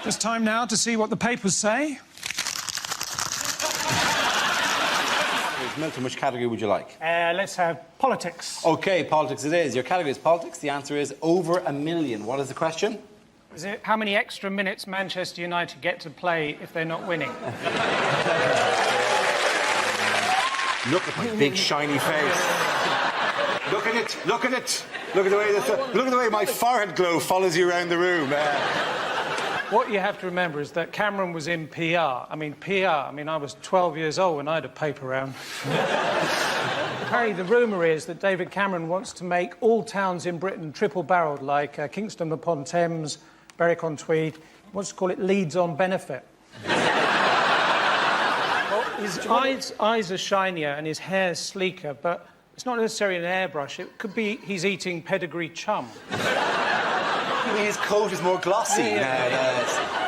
Just time now to see what the papers say. Milton, which category would you like? Let's have politics. OK, politics it is. Your category is politics. The answer is over a million. What is the question? Is it how many extra minutes Manchester United get to play if they're not winning? Look at my big shiny face. Look at it. Look at it. Look at the way my forehead glow follows you around the room. What you have to remember is that Cameron was in PR. I mean, I was 12 years old when I had a paper round. Apparently, the rumour is that David Cameron wants to make all towns in Britain triple-barrelled, like Kingston upon Thames, Berwick-on-Tweed. He wants to call it Leeds-on-Benefit. Well, his eyes are shinier and his hair's sleeker, but it's not necessarily an airbrush. It could be he's eating pedigree chum. I mean, his coat is more glossy.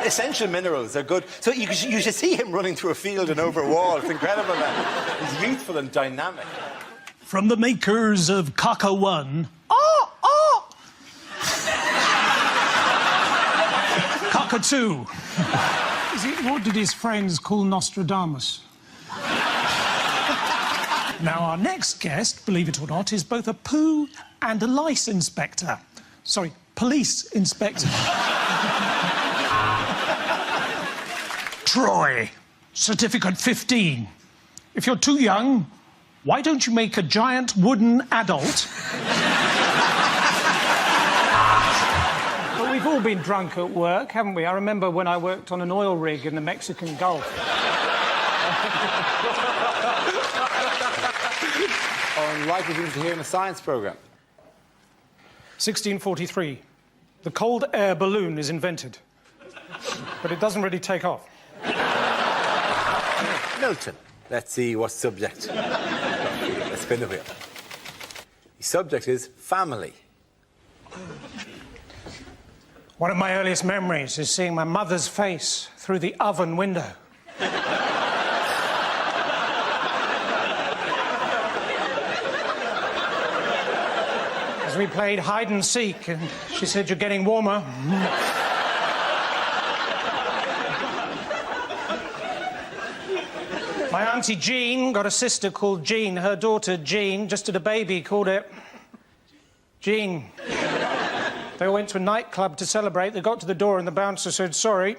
Essential minerals are good. So you should see him running through a field and over a wall. It's incredible, man. He's youthful and dynamic. From the makers of Cocker 1... Cocker 2. What did his friends call Nostradamus? Now, our next guest, believe it or not, is both a poo and a lice inspector. Sorry, police inspector. Troy, certificate 15. If you're too young, why don't you make a giant wooden adult? But we've all been drunk at work, haven't we? I remember when I worked on an oil rig in the Mexican Gulf. Unlikely things to hear in a science programme. 1643. The cold air balloon is invented. But it doesn't really take off. Milton, let's see what subject. Let's spin the wheel. The subject is family. One of my earliest memories is seeing my mother's face through the oven window. As we played hide and seek, and she said, "You're getting warmer." My auntie Jean got a sister called Jean. Her daughter Jean just had a baby, called it Jean. They went to a nightclub to celebrate. They got to the door and the bouncer said, "Sorry."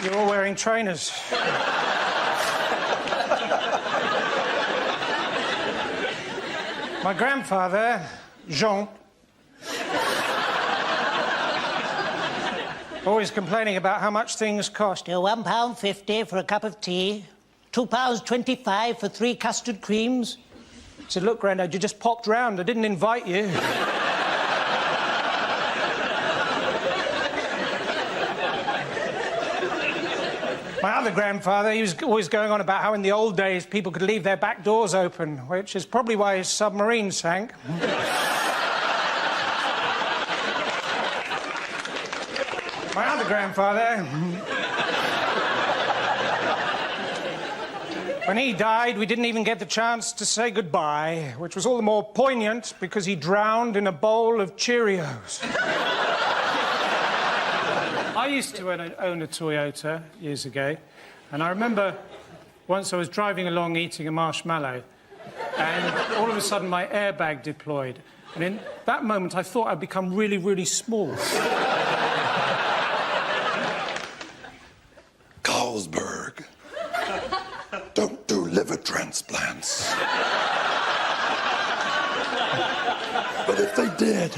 You're all wearing trainers. My grandfather, Jean, always complaining about how much things cost. £1.50 for a cup of tea, £2.25 for 3 custard creams. I said, "Look, Grandad, you just popped round. I didn't invite you." My other grandfather, he was always going on about how in the old days people could leave their back doors open, which is probably why his submarine sank. My other grandfather, when he died, we didn't even get the chance to say goodbye, which was all the more poignant because he drowned in a bowl of Cheerios. I used to own a Toyota years ago, and I remember once I was driving along eating a marshmallow, and all of a sudden my airbag deployed. And in that moment, I thought I'd become really, really small. Carlsberg don't do liver transplants. But if they did...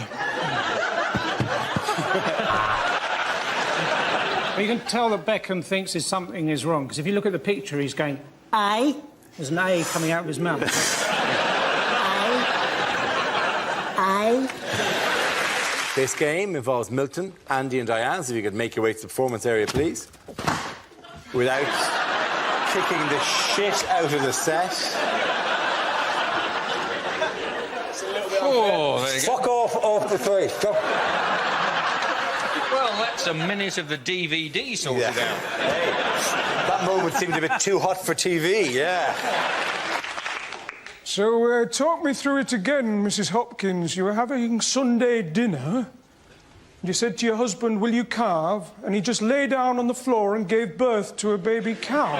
You can tell that Beckham thinks something is wrong, because if you look at the picture, he's going, Aye. There's an A coming out of his mouth. Aye. This game involves Milton, Andy and Diane, so if you could make your way to the performance area, please. Without kicking the shit out of the set. Oh, there you go. Fuck off the face. Well, that's a minute of the DVD sorted out. Hey, that moment seemed a bit too hot for TV, yeah. So, talk me through it again, Mrs. Hopkins. You were having Sunday dinner. You said to your husband, will you carve? And he just lay down on the floor and gave birth to a baby cow.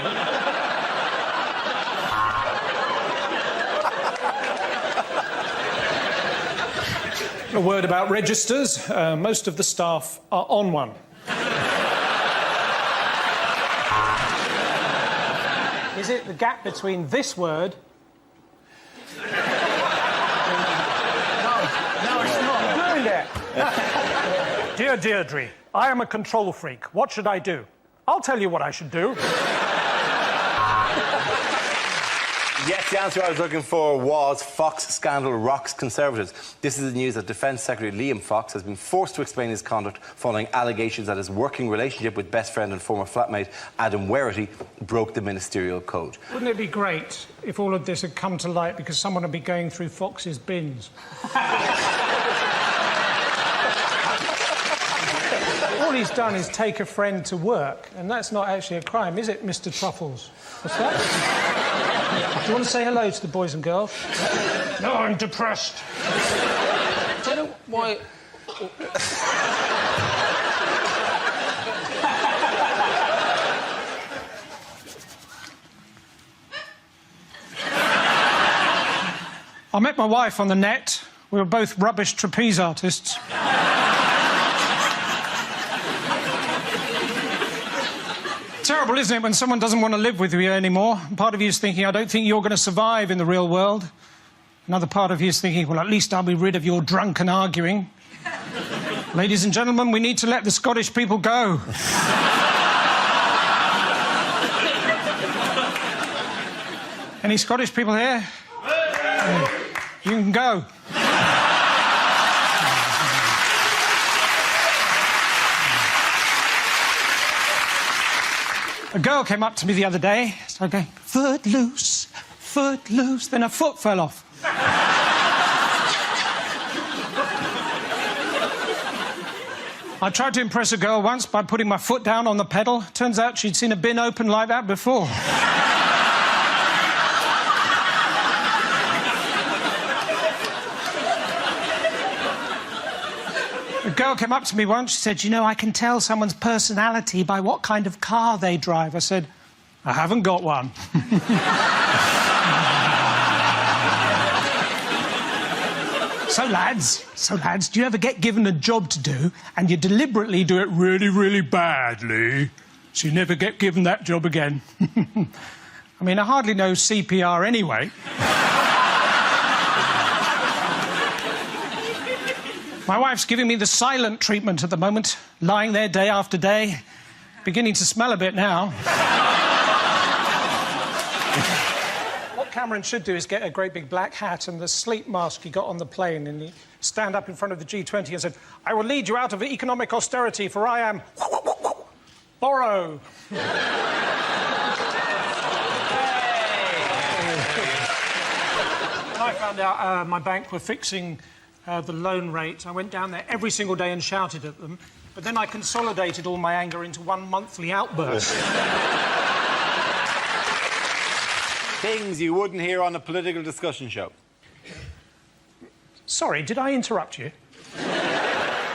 A word about registers. Most of the staff are on one. Is it the gap between this word... No, it's not. Ruined it. Dear Deirdre, I am a control freak. What should I do? I'll tell you what I should do. Yes, the answer I was looking for was Fox scandal rocks Conservatives. This is the news that Defence Secretary Liam Fox has been forced to explain his conduct following allegations that his working relationship with best friend and former flatmate Adam Werrity broke the ministerial code. Wouldn't it be great if all of this had come to light because someone would be going through Fox's bins? All he's done is take a friend to work, and that's not actually a crime, is it, Mr. Truffles? What's that? Do you want to say hello to the boys and girls? No, I'm depressed. Do you know why... I met my wife on the net. We were both rubbish trapeze artists. Terrible, isn't it, when someone doesn't want to live with you anymore? Part of you is thinking, I don't think you're going to survive in the real world. Another part of you is thinking, well, at least I'll be rid of your drunken arguing. Ladies and gentlemen, we need to let the Scottish people go. Any Scottish people here? You can go. A girl came up to me the other day, started going, foot loose, then her foot fell off. I tried to impress a girl once by putting my foot down on the pedal. Turns out she'd seen a bin open like that before. A girl came up to me once, she said, you know, I can tell someone's personality by what kind of car they drive. I said, I haven't got one. So lads, do you ever get given a job to do and you deliberately do it really, really badly so you never get given that job again? I mean, I hardly know CPR anyway. My wife's giving me the silent treatment at the moment, lying there day after day, beginning to smell a bit now. What Cameron should do is get a great big black hat and the sleep mask he got on the plane, and he stand up in front of the G20 and said, I will lead you out of economic austerity, for I am... borrow. I found out my bank were fixing the loan rate. I went down there every single day and shouted at them, but then I consolidated all my anger into one monthly outburst. Things you wouldn't hear on a political discussion show. Sorry, did I interrupt you?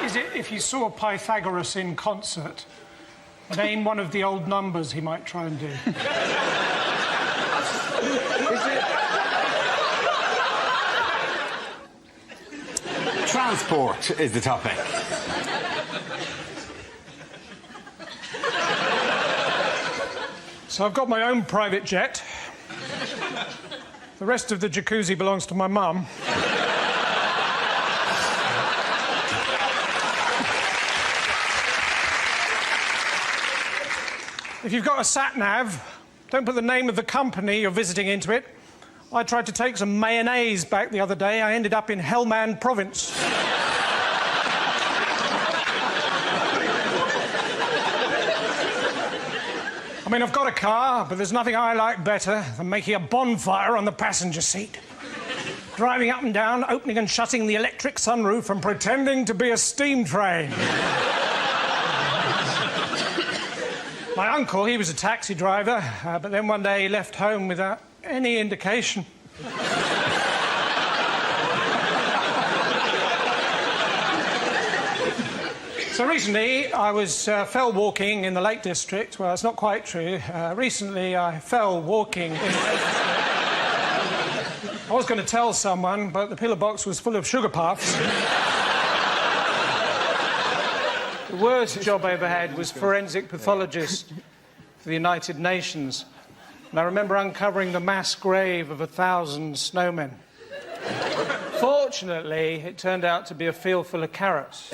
Is it if you saw Pythagoras in concert, name one of the old numbers he might try and do? Is it... Transport is the topic. So I've got my own private jet. The rest of the jacuzzi belongs to my mum. If you've got a sat-nav, don't put the name of the company you're visiting into it. I tried to take some mayonnaise back the other day. I ended up in Helmand Province. I mean, I've got a car, but there's nothing I like better than making a bonfire on the passenger seat. Driving up and down, opening and shutting the electric sunroof and pretending to be a steam train. My uncle, he was a taxi driver, but then one day he left home without any indication. So recently, I was fell walking in the Lake District. Well, it's not quite true. Recently, I fell walking in the Lake District. I was going to tell someone, but the pillar box was full of sugar puffs. The worst job I ever had was forensic pathologist for the United Nations. And I remember uncovering the mass grave of 1,000 snowmen. Fortunately, it turned out to be a field full of carrots.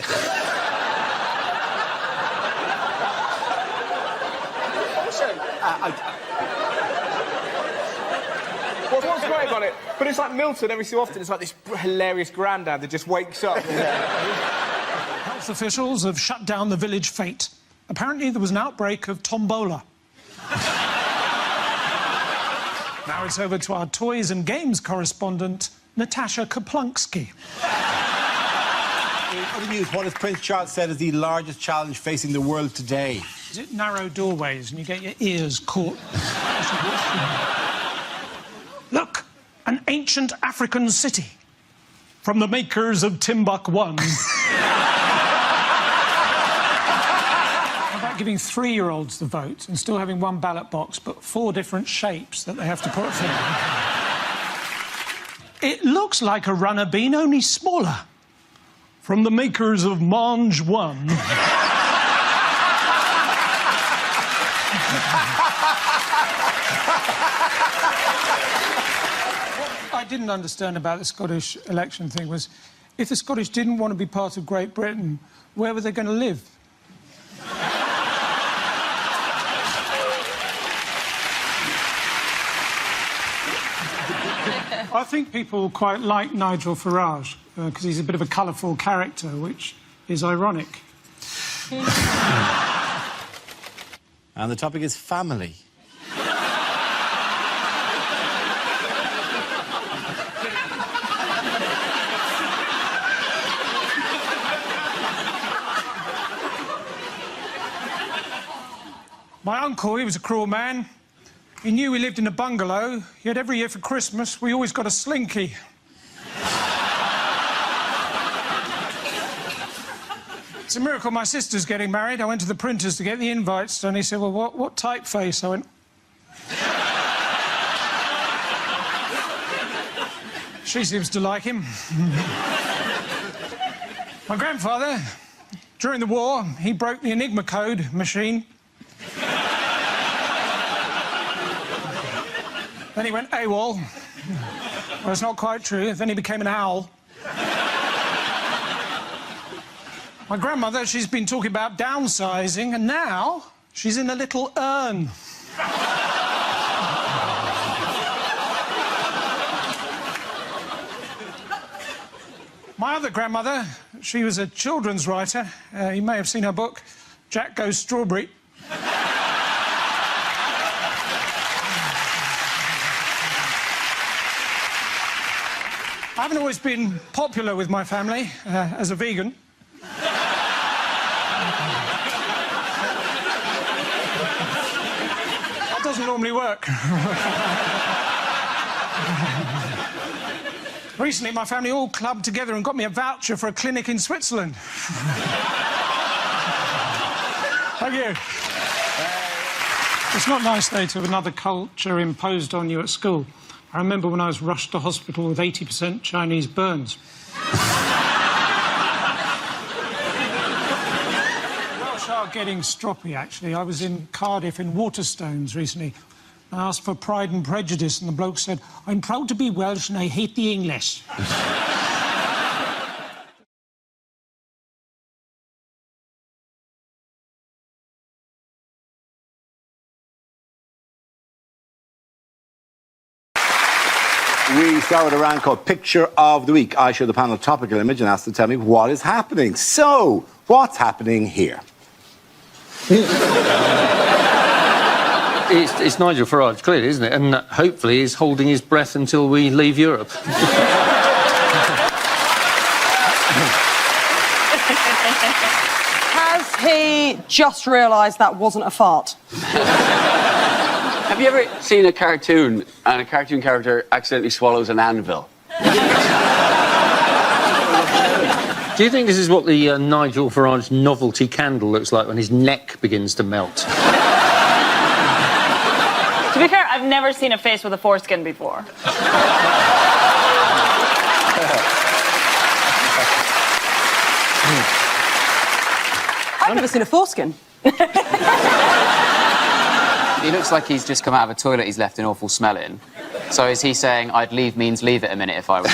What's great about it? But it's like Milton, every so often, it's like this hilarious granddad that just wakes up. Health officials have shut down the village fete. Apparently, there was an outbreak of tombola. Now it's over to our toys and games correspondent, Natasha Kaplunksky. In other news, what has Prince Charles said is the largest challenge facing the world today? Is it narrow doorways and you get your ears caught? Look, an ancient African city from the makers of Timbuk 1. How about giving 3-year-olds the vote and still having one ballot box but 4 different shapes that they have to put in? It looks like a runner bean, only smaller. From the makers of Mange 1. What I didn't understand about the Scottish election thing was, if the Scottish didn't want to be part of Great Britain, where were they going to live? I think people quite like Nigel Farage, because he's a bit of a colourful character, which is ironic. And the topic is family. My uncle, he was a cruel man. He knew we lived in a bungalow, yet every year for Christmas we always got a slinky. It's a miracle my sister's getting married. I went to the printers to get the invites done. He said, well, what typeface? I went... She seems to like him. My grandfather, during the war, he broke the Enigma code machine. Then he went AWOL. Well, it's not quite true. Then he became an owl. My grandmother, she's been talking about downsizing, and now she's in a little urn. My other grandmother, she was a children's writer. You may have seen her book, Jack Goes Strawberry. I haven't always been popular with my family as a vegan. That doesn't normally work. Recently, my family all clubbed together and got me a voucher for a clinic in Switzerland. Thank you. It's not nice, though, to have another culture imposed on you at school. I remember when I was rushed to hospital with 80% Chinese burns. Welsh are getting stroppy, actually. I was in Cardiff in Waterstones recently. I asked for Pride and Prejudice, and the bloke said, I'm proud to be Welsh and I hate the English. We start with a round called Picture of the Week. I show the panel a topical image and ask them to tell me what is happening. So, what's happening here? It's Nigel Farage, clearly, isn't it? And hopefully he's holding his breath until we leave Europe. Has he just realised that wasn't a fart? Have you ever seen a cartoon and a cartoon character accidentally swallows an anvil? Do you think this is what the Nigel Farage novelty candle looks like when his neck begins to melt? To be fair, I've never seen a face with a foreskin before. I've never seen a foreskin. He looks like he's just come out of a toilet he's left an awful smell in. So is he saying, I'd leave means leave it a minute if I was...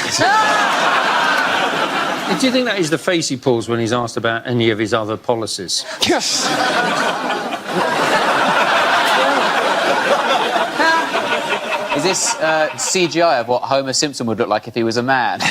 Do you think that is the face he pulls when he's asked about any of his other policies? Yes. Is this CGI of what Homer Simpson would look like if he was a man? Do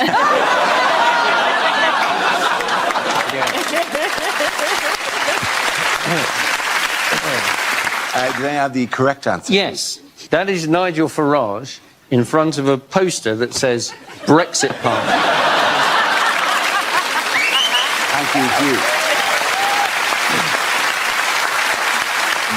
they have the correct answer? Yes. That is Nigel Farage in front of a poster that says Brexit Party. Thank you, Hugh.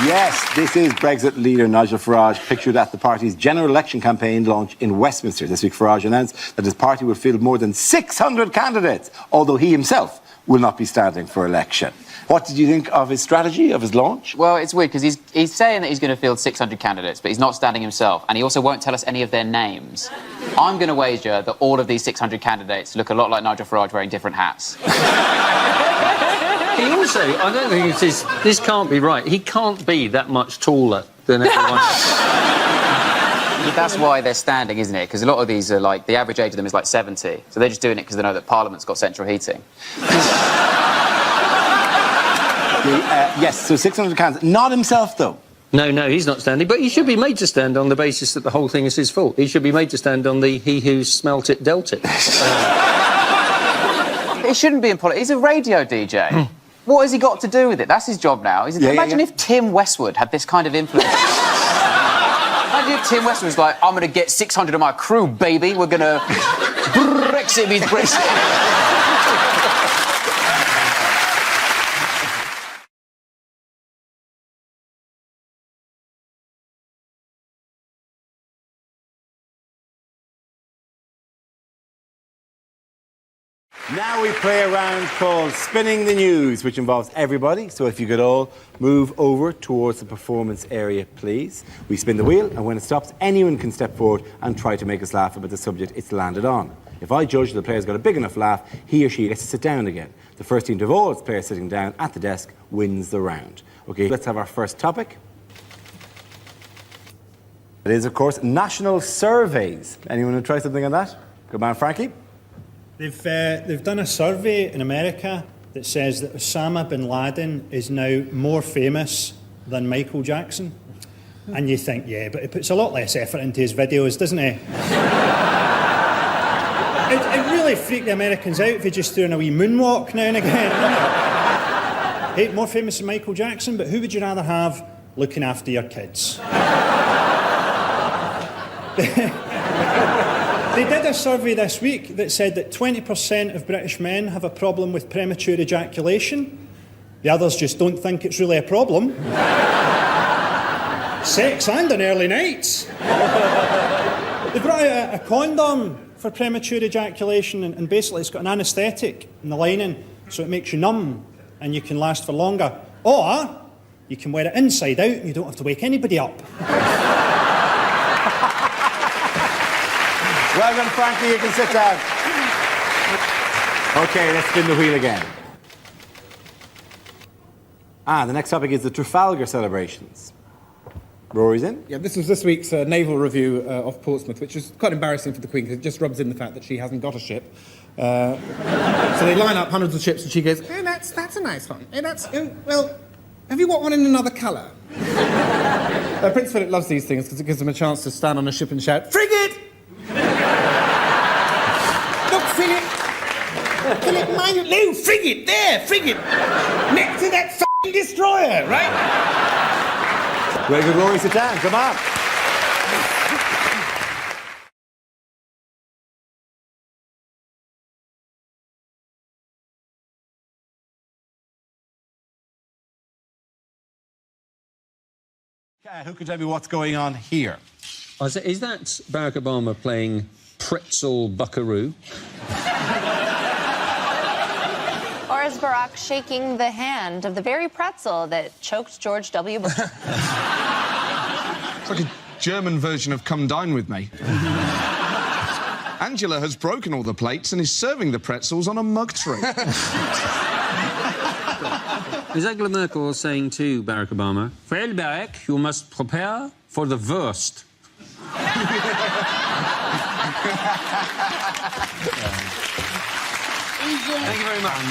Yes, this is Brexit leader Nigel Farage, pictured at the party's general election campaign launch in Westminster. This week, Farage announced that his party will field more than 600 candidates, although he himself will not be standing for election. What did you think of his strategy, of his launch? Well, it's weird, because he's saying that he's going to field 600 candidates, but he's not standing himself, and he also won't tell us any of their names. I'm going to wager that all of these 600 candidates look a lot like Nigel Farage wearing different hats. He also, I don't think it is... This can't be right. He can't be that much taller than everyone else. But that's why they're standing, isn't it? Because a lot of these are, like, the average age of them is, like, 70. So they're just doing it because they know that Parliament's got central heating. Yes, so 600 cans. Not himself, though. No, he's not standing. But he should be made to stand on the basis that the whole thing is his fault. He should be made to stand on the he who smelt it dealt it. He shouldn't be in politics. He's a radio DJ. What has he got to do with it? That's his job now. Imagine if Tim Westwood had this kind of influence. Imagine if Tim Westwood was like, I'm going to get 600 of my crew, baby. We're going to... Brexit means Brexit. Now we play a round called Spinning the News, which involves everybody. So if you could all move over towards the performance area, please. We spin the wheel, and when it stops, anyone can step forward and try to make us laugh about the subject it's landed on. If I judge the player's got a big enough laugh, he or she gets to sit down again. The first team to have all its players sitting down at the desk wins the round. OK, let's have our first topic. It is, of course, national surveys. Anyone want to try something on that? Good man, Frankie. They've done a survey in America that says that Osama bin Laden is now more famous than Michael Jackson. And you think, yeah, but he puts a lot less effort into his videos, doesn't he? It really freaked the Americans out if he just threw in a wee moonwalk now and again, didn't it? Hey, more famous than Michael Jackson, but who would you rather have looking after your kids? They did a survey this week that said that 20% of British men have a problem with premature ejaculation. The others just don't think it's really a problem. Sex and on early nights. They brought out a condom for premature ejaculation, and basically it's got an anaesthetic in the lining, so it makes you numb and you can last for longer. Or you can wear it inside out and you don't have to wake anybody up. Well done, Frankie. You can sit down. OK, let's spin the wheel again. The next topic is the Trafalgar celebrations. Rory's in. Yeah, this was this week's naval review of Portsmouth, which is quite embarrassing for the Queen because it just rubs in the fact that she hasn't got a ship. So they line up hundreds of ships and she goes, oh, that's a nice one. Well, have you got one in another colour? Prince Philip loves these things because it gives him a chance to stand on a ship and shout, frigate! Look, Philip! Philip, mind you, no, frigate, there, frigate! Next to that f***ing destroyer, right? Very good, Rory, sit down, come on. Who can tell me what's going on here? Is that Barack Obama playing pretzel buckaroo? is Barack shaking the hand of the very pretzel that choked George W. Bush? It's like a German version of Come Dine With Me. Angela has broken all the plates and is serving the pretzels on a mug tray. Is Angela Merkel saying to Barack Obama, "Well, Barack, you must prepare for the worst"? Thank you very much.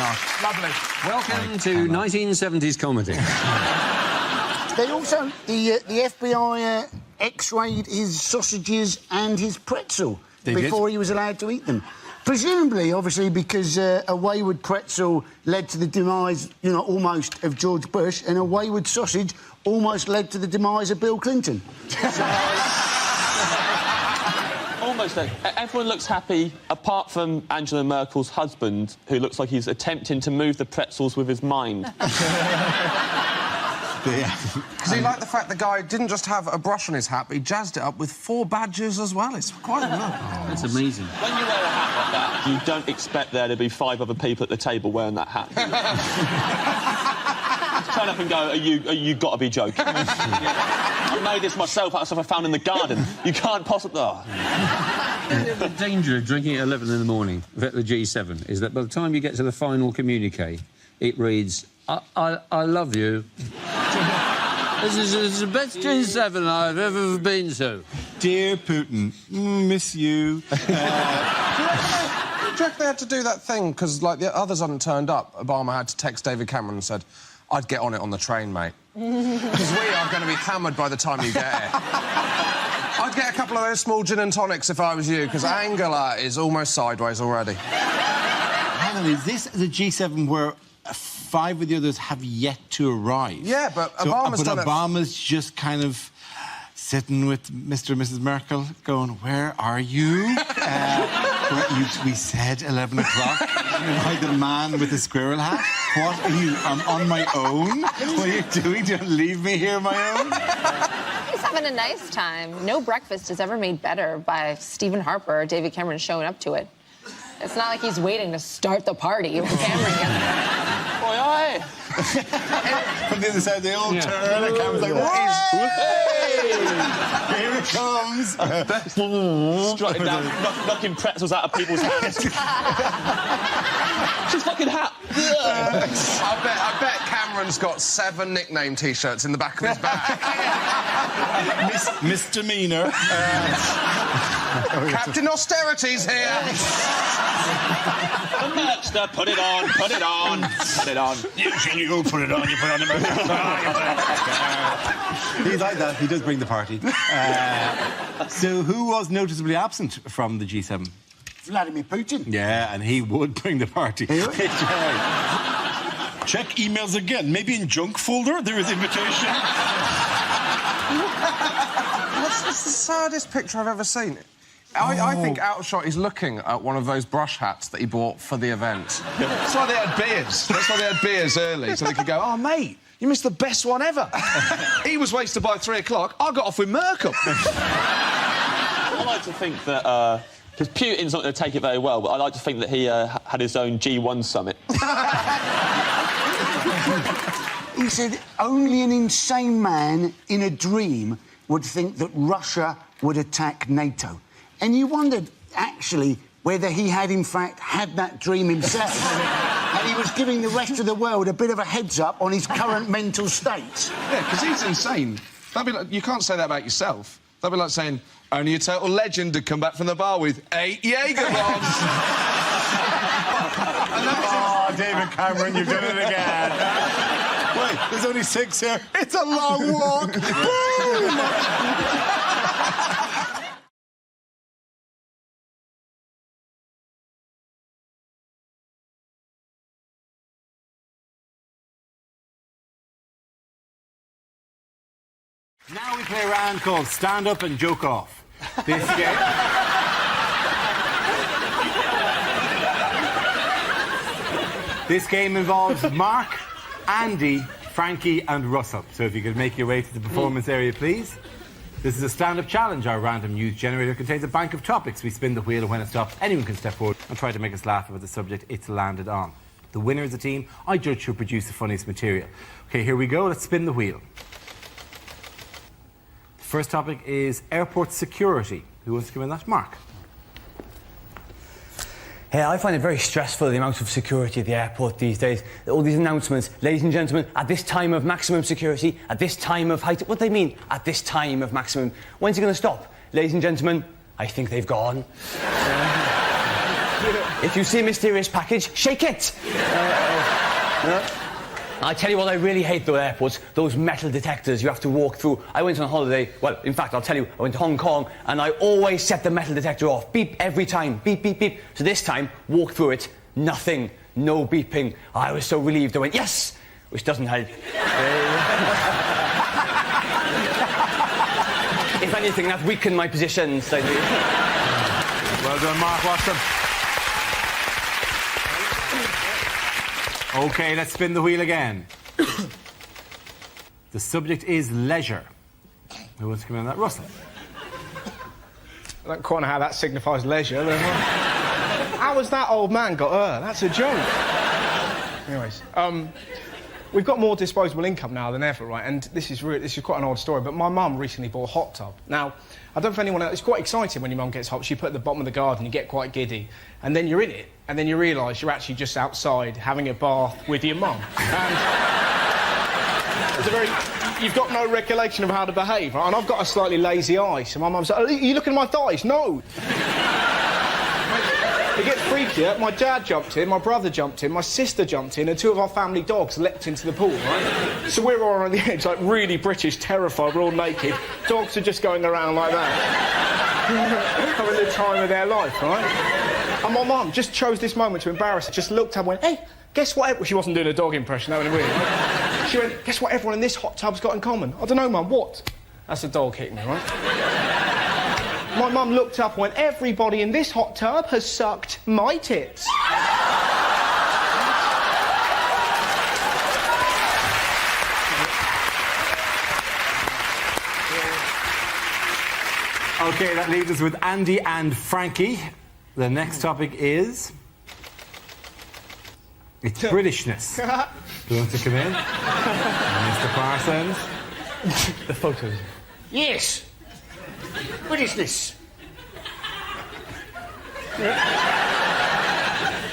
Lovely. Welcome to 1970s comedy. They also, the FBI x-rayed his sausages and his pretzel before he was allowed to eat them. Presumably, obviously, because a wayward pretzel led to the demise, you know, almost of George Bush, and a wayward sausage almost led to the demise of Bill Clinton. Almost. Everyone looks happy, apart from Angela Merkel's husband, who looks like he's attempting to move the pretzels with his mind. Because he liked the fact the guy didn't just have a brush on his hat, but he jazzed it up with 4 badges as well. It's quite good. That's amazing. When you wear a hat like that, you don't expect there to be 5 other people at the table wearing that hat. Turn up and go, you got to be joking. I made this myself out of stuff I found in the garden. You can't possibly... Oh. The danger of drinking at 11 in the morning at the G7 is that by the time you get to the final communique, it reads, I love you. This is the best G7 I've ever been to. Dear Putin, miss you. Do you reckon they had to do that thing because, like, the others hadn't turned up? Obama had to text David Cameron and said, "I'd get on it on the train, mate. Because we are going to be hammered by the time you get here. I'd get a couple of those small gin and tonics if I was you, because Angela is almost sideways already." Hang on, is this the G7 where 5 of the others have yet to arrive? Yeah, but Obama's done it. Obama's just kind of sitting with Mr. and Mrs. Merkel going, "Where are you? We said 11 o'clock. You're like the man with the squirrel hat. What are you? I'm on my own? What are you doing? Don't leave me here on my own." He's having a nice time. No breakfast is ever made better by Stephen Harper or David Cameron showing up to it. It's not like he's waiting to start the party when Cameron gets there. Oi, oi! From the other side, they all turn and Cameron's like, "What is... Here it comes!" Strutting down, knocking pretzels out of people's hands. She's fucking hat. I bet Cameron's got 7 nickname T-shirts in the back of his bag. Misdemeanor. Captain Austerity's here. The Merchster, put it on, put it on, put it on. You go put it on, you put it on the He's like that. He does bring the party. So who was noticeably absent from the G7? Vladimir Putin. Yeah, and he would bring the party. Check emails again. Maybe in junk folder there is invitation. That's the saddest picture I've ever seen. I think out of shot he's looking at one of those brush hats that he bought for the event. That's why they had beers. That's why they had beers early, so they could go, "Oh, mate, you missed the best one ever." He was wasted by 3 o'clock. I got off with Merkel. I like to think that... Because Putin's not going to take it very well, but I like to think that he had his own G1 summit. He said only an insane man in a dream would think that Russia would attack NATO. And you wondered, actually, whether he had, in fact, had that dream himself. And he was giving the rest of the world a bit of a heads-up on his current mental state. Yeah, because he's insane. That'd be like, you can't say that about yourself. That'd be like saying, only a total legend to come back from the bar with 8 Jaeger bombs. Oh, David Cameron, you've done it again. Wait, there's only 6 here. It's a long walk. Boom! Now we play a round called Stand Up and Joke Off. This game... This game involves Mark, Andy, Frankie and Russell. So if you could make your way to the performance area, please. This is a stand-up challenge. Our random news generator contains a bank of topics. We spin the wheel and when it stops, anyone can step forward and try to make us laugh about the subject it's landed on. The winner is the team I judge who produced the funniest material. OK, here we go. Let's spin the wheel. The first topic is airport security. Who wants to come in that? Mark. Hey, I find it very stressful, the amount of security at the airport these days. All these announcements, ladies and gentlemen, at this time of maximum security, at this time of height... What do they mean, at this time of maximum? When's it going to stop? Ladies and gentlemen, I think they've gone. If you see a mysterious package, shake it! I tell you what I really hate, though, airports, those metal detectors you have to walk through. I went on holiday, well, in fact, I'll tell you, I went to Hong Kong, and I always set the metal detector off. Beep every time. Beep, beep, beep. So this time, walk through it, nothing, no beeping. I was so relieved. I went, yes! Which doesn't help. If anything, that weakened my position slightly. Well done, Mark Watson. OK, let's spin the wheel again. The subject is leisure. Who wants to come in on that? Russell. I don't quite know how that signifies leisure. How has that old man got her? That's a joke. Anyways, we've got more disposable income now than ever, right? And this is quite an odd story, but my mum recently bought a hot tub. Now, I don't know if anyone else... It's quite exciting when your mum gets hot. She put it at the bottom of the garden, you get quite giddy, and then you're in it, and then you realise you're actually just outside having a bath with your mum. And it's a very... You've got no recollection of how to behave, right? And I've got a slightly lazy eye, so my mum's like, are you looking at my thighs? No! It gets freakier. My dad jumped in, my brother jumped in, my sister jumped in, and two of our family dogs leapt into the pool, right? So we're all on the edge, like really British, terrified, we're all naked. Dogs are just going around like that. Having the time of their life, right? And my mum just chose this moment to embarrass her, just looked up and went, hey, guess what? She wasn't doing a dog impression, that would have been weird. Right? She went, guess what everyone in this hot tub's got in common? I don't know, Mum, what? That's a dog hitting me, right? My mum looked up and went, everybody in this hot tub has sucked my tits. OK, that leaves us with Andy and Frankie. The next topic is... It's Britishness. Who wants to come in? Mr. Parsons. The photos. Yes. Britishness.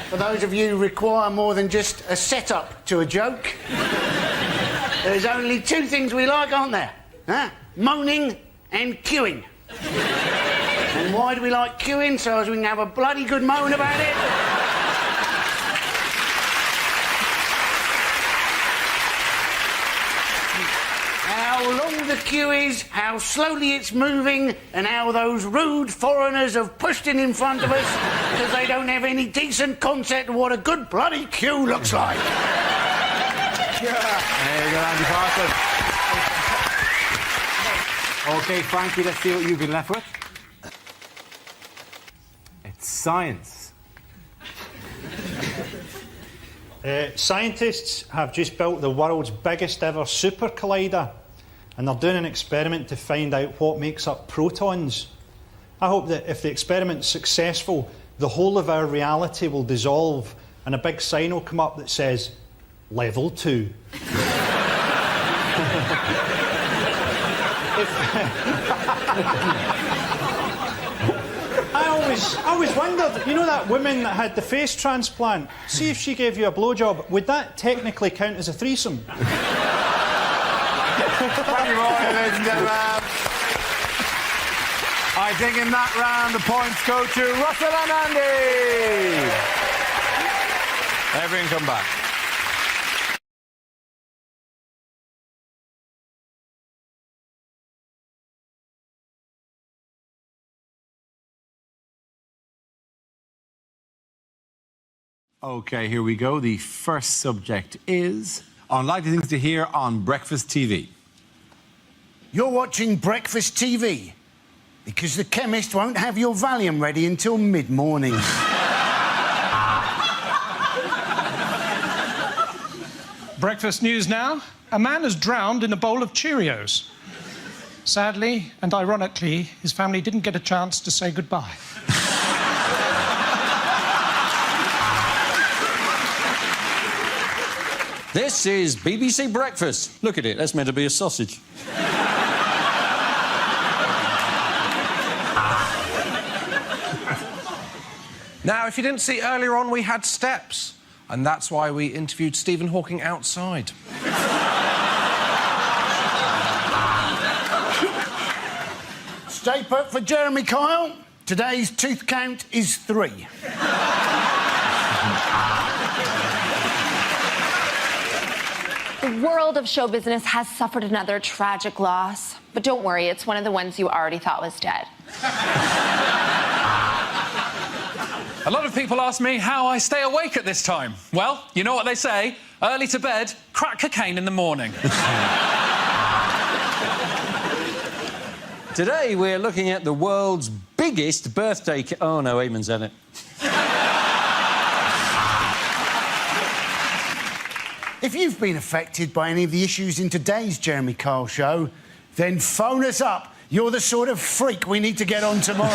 For those of you who require more than just a setup to a joke, there's only two things we like, aren't there? Huh? Moaning and queuing. And why do we like queuing? So as we can have a bloody good moan about it. How long the queue is, how slowly it's moving, and how those rude foreigners have pushed in front of us because they don't have any decent concept of what a good bloody queue looks like. There you go, Andy Parsons. OK, Frankie, let's see what you've been left with. It's science. Scientists have just built the world's biggest ever super collider, and they're doing an experiment to find out what makes up protons. I hope that if the experiment's successful, the whole of our reality will dissolve and a big sign will come up that says, Level 2. I always wondered, you know that woman that had the face transplant? See if she gave you a blowjob, would that technically count as a threesome? Thank you, ladies and gentlemen. I think in that round the points go to Russell and Andy. Everyone come back. OK, here we go. The first subject is unlikely things to hear on breakfast TV. You're watching breakfast TV because the chemist won't have your Valium ready until mid-morning. Breakfast news now. A man is drowned in a bowl of Cheerios. Sadly and ironically, his family didn't get a chance to say goodbye. This is BBC Breakfast. Look at it, that's meant to be a sausage. Now, if you didn't see earlier on, we had steps. And that's why we interviewed Stephen Hawking outside. Stay put for Jeremy Kyle. Today's tooth count is 3. The world of show business has suffered another tragic loss. But don't worry, it's one of the ones you already thought was dead. A lot of people ask me how I stay awake at this time. Well, you know what they say, early to bed, crack cocaine in the morning. Today, we're looking at the world's biggest birthday... Oh, no, Eamon's at it. If you've been affected by any of the issues in today's Jeremy Kyle show, then phone us up. You're the sort of freak we need to get on tomorrow.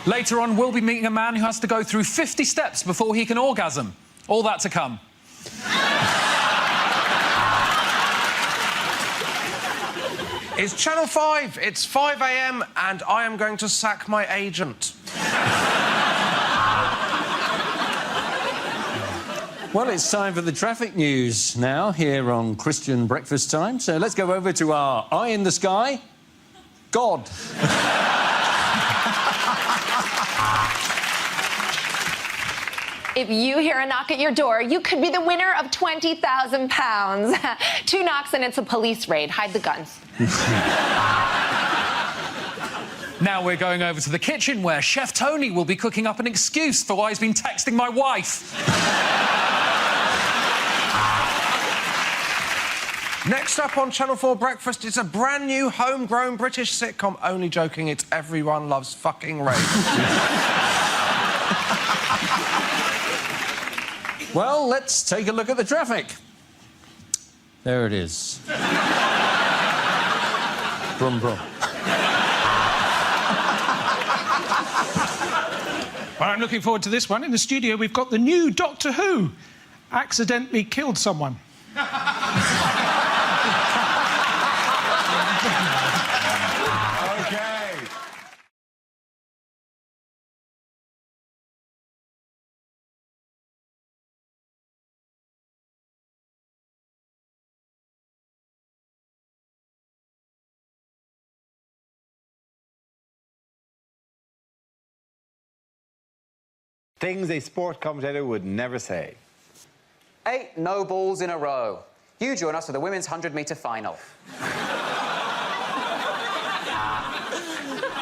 Later on, we'll be meeting a man who has to go through 50 steps before he can orgasm. All that to come. It's Channel 5, it's 5 a.m, and I am going to sack my agent. Well, it's time for the traffic news now, here on Christian Breakfast Time. So let's go over to our eye in the sky, God. If you hear a knock at your door, you could be the winner of £20,000. 2 knocks and it's a police raid. Hide the guns. Now we're going over to the kitchen where Chef Tony will be cooking up an excuse for why he's been texting my wife. Next up on Channel 4 Breakfast, it's a brand new homegrown British sitcom. Only joking, it's Everyone Loves Fucking Rape. Well, let's take a look at the traffic. There it is. Brum, brum. Well, I'm looking forward to this one. In the studio, we've got the new Doctor Who. Accidentally killed someone. Things a sport commentator would never say. 8 no balls in a row. You join us for the women's 100-metre final.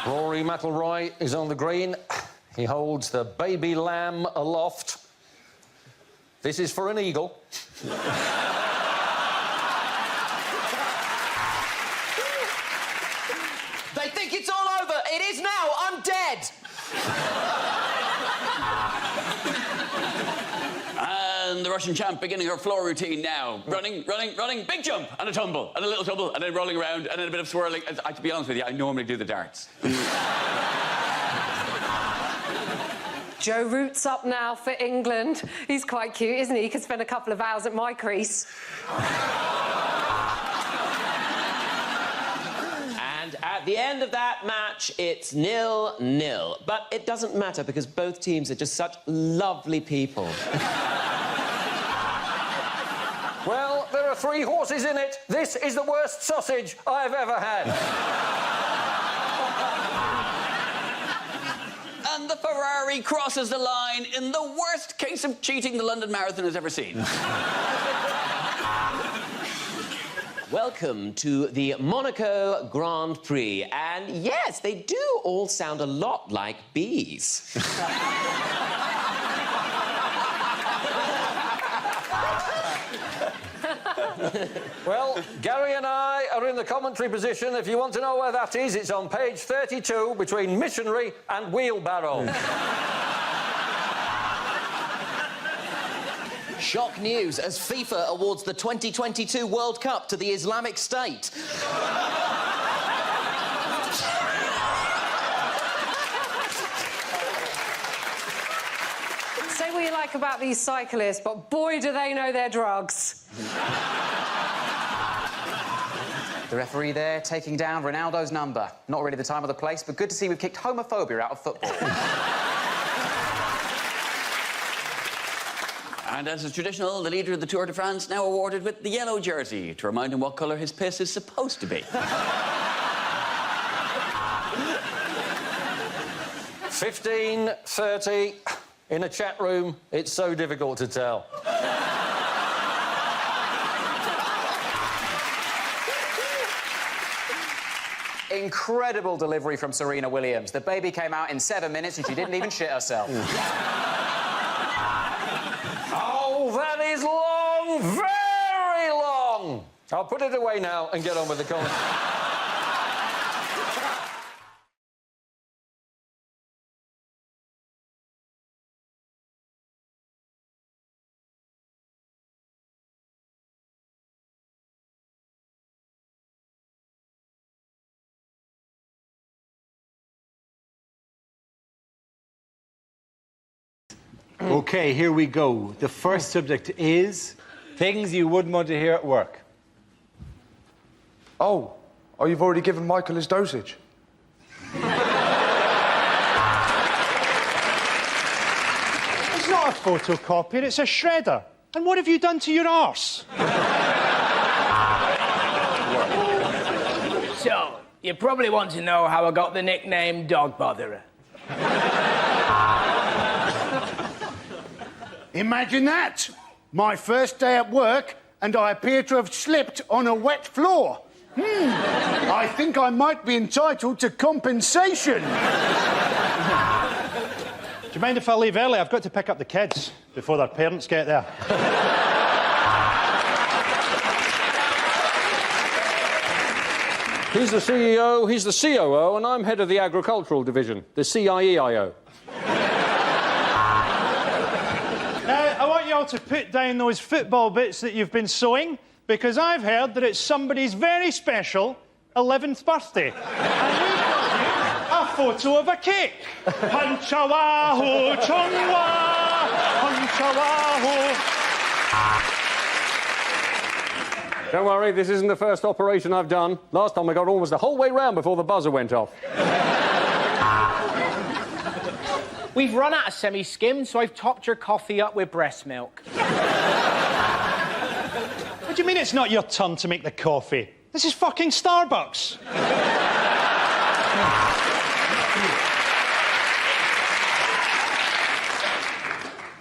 Rory McIlroy is on the green. He holds the baby lamb aloft. This is for an eagle. They think it's all over. It is now. I'm dead. And the Russian champ beginning her floor routine now. Running, running, running, big jump, and a tumble, and a little tumble, and then rolling around, and then a bit of swirling. To be honest with you, I normally do the darts. Joe Root's up now for England. He's quite cute, isn't he? He could spend a couple of hours at my crease. And at the end of that match, it's 0-0. But it doesn't matter because both teams are just such lovely people. Well, there are 3 horses in it. This is the worst sausage I've ever had. And the Ferrari crosses the line in the worst case of cheating the London Marathon has ever seen. Welcome to the Monaco Grand Prix. And yes, they do all sound a lot like bees. Well, Gary and I are in the commentary position. If you want to know where that is, it's on page 32 between missionary and wheelbarrow. Shock news as FIFA awards the 2022 World Cup to the Islamic State. like about these cyclists, but boy, do they know their drugs. The referee there taking down Ronaldo's number. Not really the time or the place, but good to see we've kicked homophobia out of football. And as is traditional, the leader of the Tour de France now awarded with the yellow jersey to remind him what colour his piss is supposed to be. 15:30 in a chat room. It's so difficult to tell. Incredible delivery from Serena Williams. The baby came out in 7 minutes and she didn't even shit herself. Oh, that is long, very long. I'll put it away now and get on with the comment. OK, here we go. The first subject is things you wouldn't want to hear at work. Oh, you've already given Michael his dosage. It's not a photocopier, it's a shredder. And what have you done to your arse? So, you probably want to know how I got the nickname Dog Botherer. Imagine that! My first day at work, and I appear to have slipped on a wet floor. I think I might be entitled to compensation. Do you mind if I leave early? I've got to pick up the kids before their parents get there. He's the CEO, he's the COO, and I'm head of the agricultural division, the CIEIO. Now, I want you all to put down those football bits that you've been sewing, because I've heard that it's somebody's very special 11th birthday. And we've got you a photo of a cake. Punchawaho, chungwa, punchawaho. Don't worry, this isn't the first operation I've done. Last time I got almost the whole way round before the buzzer went off. We've run out of semi-skimmed, so I've topped your coffee up with breast milk. What do you mean it's not your turn to make the coffee? This is fucking Starbucks.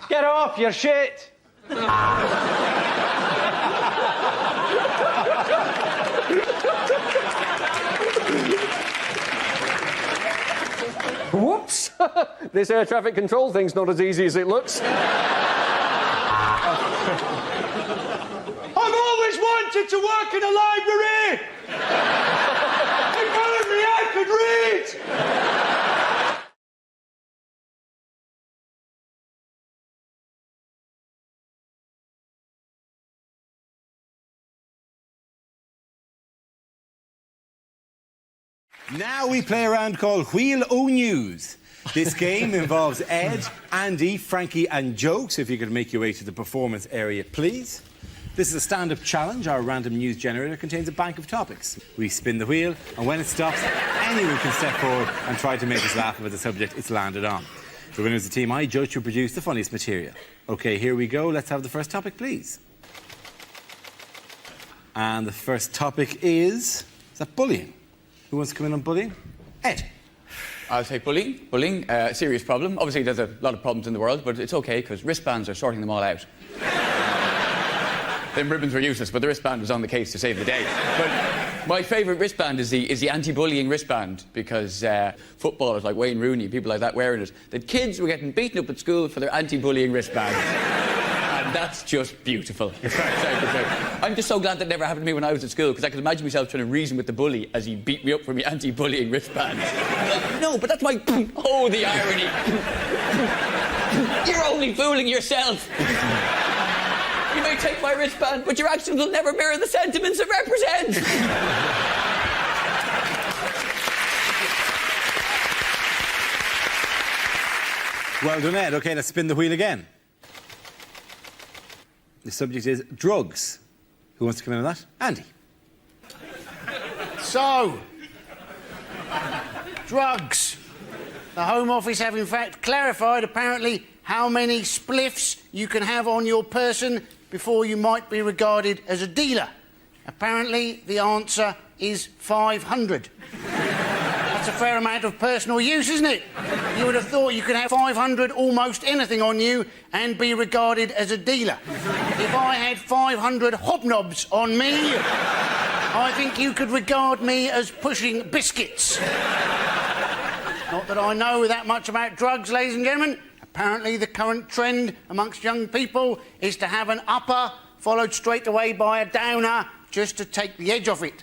Get off your shit! Whoops! This air traffic control thing's not as easy as it looks. I've always wanted to work in a library! If only I could read! Now we play a round called Wheel O News. This game involves Ed, Andy, Frankie and Joe. So if you could make your way to the performance area, please. This is a stand-up challenge. Our random news generator contains a bank of topics. We spin the wheel, and when it stops, anyone can step forward and try to make us laugh about the subject it's landed on. The winner is the team I judge to produce the funniest material. OK, here we go. Let's have the first topic, please. And the first topic is that bullying? Who wants to come in on bullying? Ed. I'll say bullying. Bullying, serious problem. Obviously, there's a lot of problems in the world, but it's OK, because wristbands are sorting them all out. Them ribbons were useless, but the wristband was on the case to save the day. But my favourite wristband is the anti-bullying wristband, because footballers like Wayne Rooney, people like that wearing it, that kids were getting beaten up at school for their anti-bullying wristband. And that's just beautiful. I'm just so glad that never happened to me when I was at school, because I could imagine myself trying to reason with the bully as he beat me up for my anti-bullying wristband. Like, no, but that's my... Oh, the irony. You're only fooling yourself. You may take my wristband, but your actions will never mirror the sentiments it represents. Well done, Ed. OK, let's spin the wheel again. The subject is drugs. Who wants to come in on that? Andy. So, drugs. The Home Office have in fact clarified apparently how many spliffs you can have on your person before you might be regarded as a dealer. Apparently the answer is 500. That's a fair amount of personal use, isn't it? You would have thought you could have 500 almost anything on you and be regarded as a dealer. If I had 500 hobnobs on me, I think you could regard me as pushing biscuits. Not that I know that much about drugs, ladies and gentlemen. Apparently the current trend amongst young people is to have an upper followed straight away by a downer just to take the edge off it.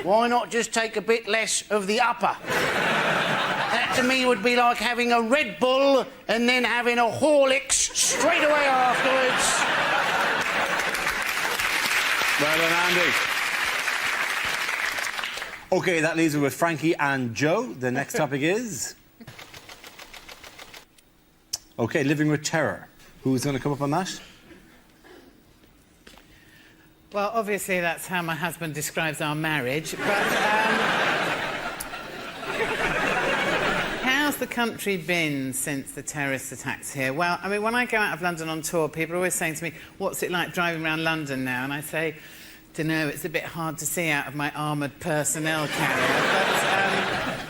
Why not just take a bit less of the upper? That to me would be like having a Red Bull and then having a Horlicks straight away afterwards. Well done, Andy. OK, that leaves us with Frankie and Joe. The next topic is... OK, living with terror. Who's going to come up on that? Well, obviously that's how my husband describes our marriage, but how's the country been since the terrorist attacks here? Well, I mean, when I go out of London on tour, people are always saying to me, what's it like driving around London now? And I say, dunno, it's a bit hard to see out of my armoured personnel carrier.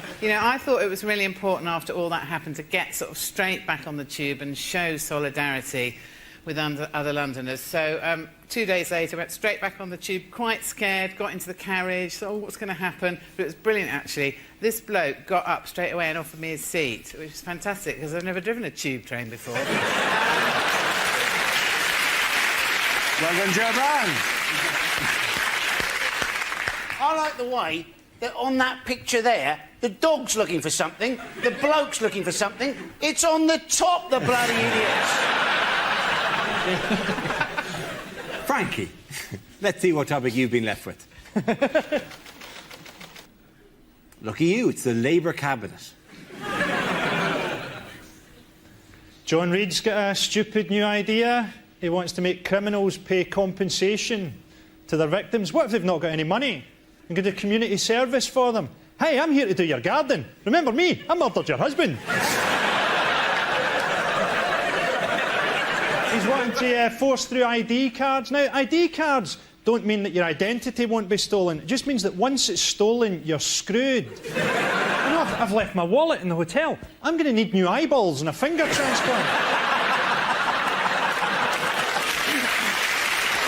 But, you know, I thought it was really important after all that happened to get sort of straight back on the tube and show solidarity with other Londoners. So 2 days later, went straight back on the tube, quite scared, got into the carriage, thought, oh, what's going to happen? But it was brilliant, actually. This bloke got up straight away and offered me his seat, which is fantastic, because I've never driven a tube train before. Well done, Joe Brown. I like the way that on that picture there, the dog's looking for something, the bloke's looking for something. It's on the top, the bloody idiots. Frankie, let's see what topic you've been left with. Lucky you, it's the Labour Cabinet. John Reid's got a stupid new idea. He wants to make criminals pay compensation to their victims. What if they've not got any money? And get a community service for them. Hey, I'm here to do your garden. Remember me? I murdered your husband. He's wanting to force through ID cards. Now, ID cards don't mean that your identity won't be stolen. It just means that once it's stolen, you're screwed. You know, I've left my wallet in the hotel. I'm going to need new eyeballs and a finger transplant.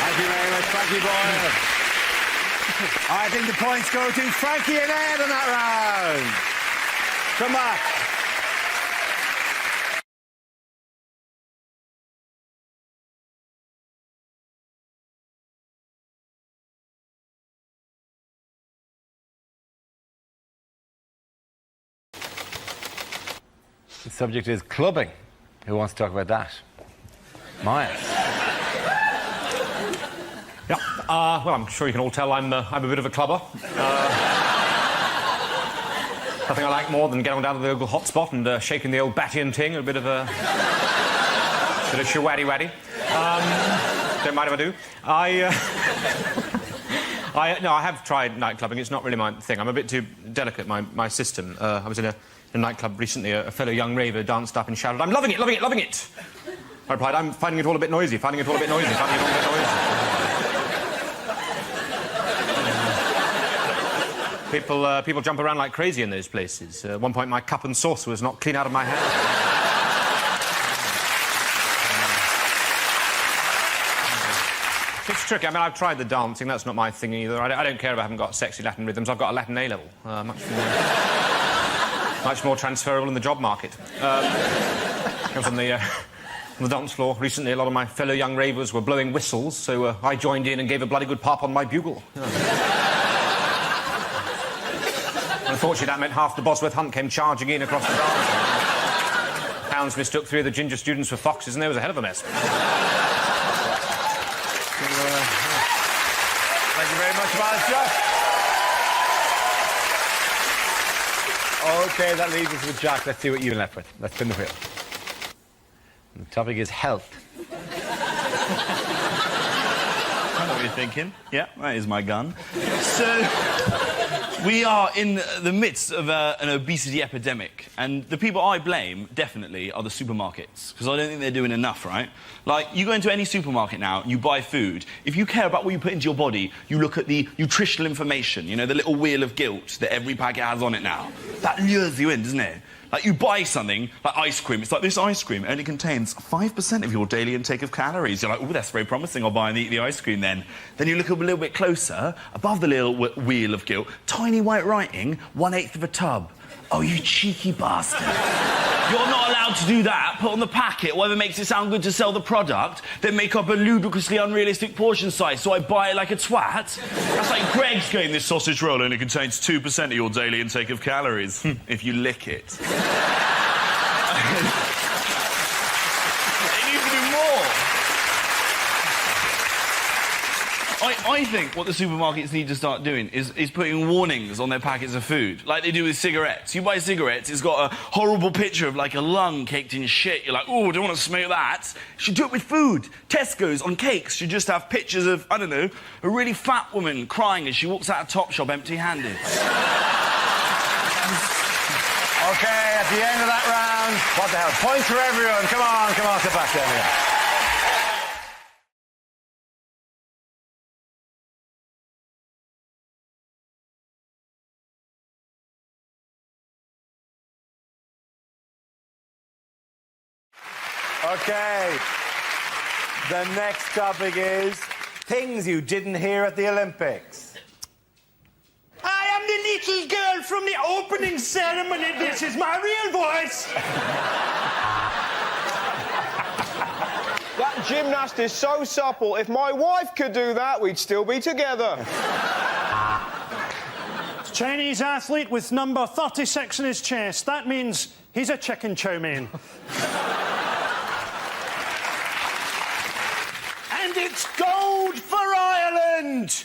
Thank you very much, Frankie Boyle. I think the points go to Frankie and Ed on that round. Come back. The subject is clubbing. Who wants to talk about that? Myers. Yeah, well, I'm sure you can all tell I'm a bit of a clubber. Nothing I like more than getting down to the local hotspot and shaking the old batty and ting, a bit of shawaddy-waddy. Don't mind if I do. No, I have tried nightclubbing. It's not really my thing. I'm a bit too delicate, my system. I was in a nightclub recently. A fellow young raver danced up and shouted, "I'm loving it, loving it, loving it!" I replied, "I'm finding it all a bit noisy, finding it all a bit noisy, finding it all a bit noisy." People jump around like crazy in those places. At one point, my cup and saucer was knocked clean out of my hand. It's tricky. I mean, I've tried the dancing. That's not my thing either. I don't care if I haven't got sexy Latin rhythms. I've got a Latin A-level. Much more transferable in the job market. I was on the dance floor recently. A lot of my fellow young ravers were blowing whistles, so I joined in and gave a bloody good pop on my bugle. Unfortunately, that meant half the Bosworth Hunt came charging in across the dance. Hounds mistook 3 of the ginger students for foxes, and there was a hell of a mess. Thank you very much, Master. OK, that leaves us with Jack. Let's see what you've been left with. Let's spin the wheel. And the topic is health. what you're thinking. Yeah, that is my gun. So, we are in the midst of an obesity epidemic, and the people I blame, definitely, are the supermarkets, because I don't think they're doing enough, right? Like, you go into any supermarket now, you buy food. If you care about what you put into your body, you look at the nutritional information, you know, the little wheel of guilt that every packet has on it now. That lures you in, doesn't it? Like, you buy something, like ice cream. It's like, this ice cream only contains 5% of your daily intake of calories. You're like, oh, that's very promising. I'll buy and eat the ice cream then. Then you look up a little bit closer, above the little wheel of guilt, tiny white writing, 1/8 of a tub. Oh, you cheeky bastard. You're not allowed to do that. Put on the packet whatever makes it sound good to sell the product, then make up a ludicrously unrealistic portion size, so I buy it like a twat. That's like Greg's going, this sausage roll only contains 2% of your daily intake of calories, if you lick it. They need to do more. I think what the supermarkets need to start doing is putting warnings on their packets of food, like they do with cigarettes. You buy cigarettes, it's got a horrible picture of, like, a lung caked in shit. You're like, oh, I don't want to smell that. You should do it with food. Tesco's on cakes should just have pictures of, I don't know, a really fat woman crying as she walks out of Topshop empty-handed. OK, at the end of that round, what the hell? Points for everyone. Come on, sit back down here. OK. The next topic is things you didn't hear at the Olympics. I am the little girl from the opening ceremony. This is my real voice. That gymnast is so supple. If my wife could do that, we'd still be together. Chinese athlete with number 36 in his chest. That means he's a chicken chow mein. And it's gold for Ireland!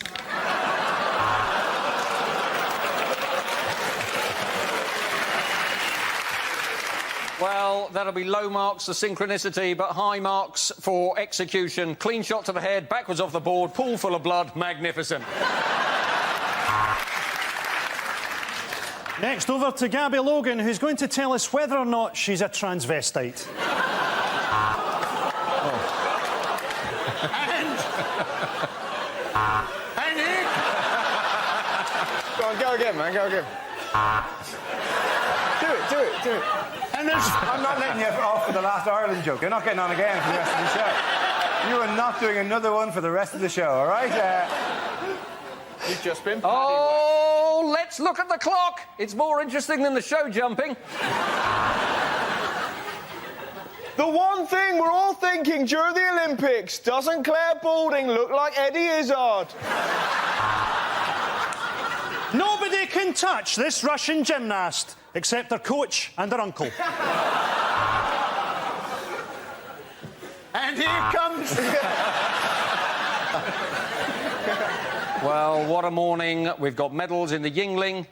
Well, that'll be low marks for synchronicity, but high marks for execution. Clean shot to the head, backwards off the board, pool full of blood, magnificent. Next, over to Gabby Logan, who's going to tell us whether or not she's a transvestite. And it... Go again, man, go again. Do it. And I'm not letting you off for the last Ireland joke. You're not getting on again for the rest of the show. You are not doing another one for the rest of the show, all right? You've just been... Oh, let's look at the clock. It's more interesting than the show jumping. The one thing we're all thinking during the Olympics, doesn't Claire Balding look like Eddie Izzard? Nobody can touch this Russian gymnast, except their coach and their uncle. And here comes... Well, what a morning. We've got medals in the Yingling,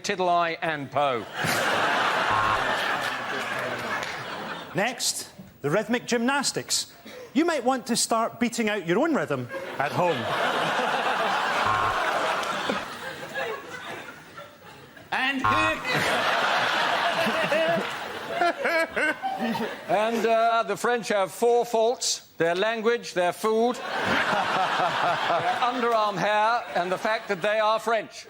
Tiddly and Poe. Next, the rhythmic gymnastics. You might want to start beating out your own rhythm at home. And And the French have 4 faults: their language, their food, their underarm hair, and the fact that they are French.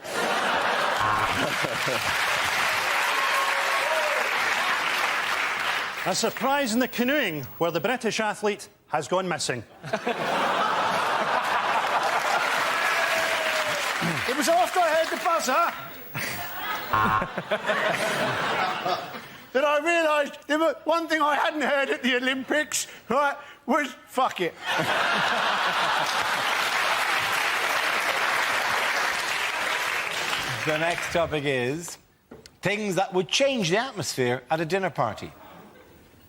A surprise in the canoeing, where the British athlete has gone missing. it was after I heard the buzzer that I realised there was one thing I hadn't heard at the Olympics, right, was fuck it. The next topic is things that would change the atmosphere at a dinner party.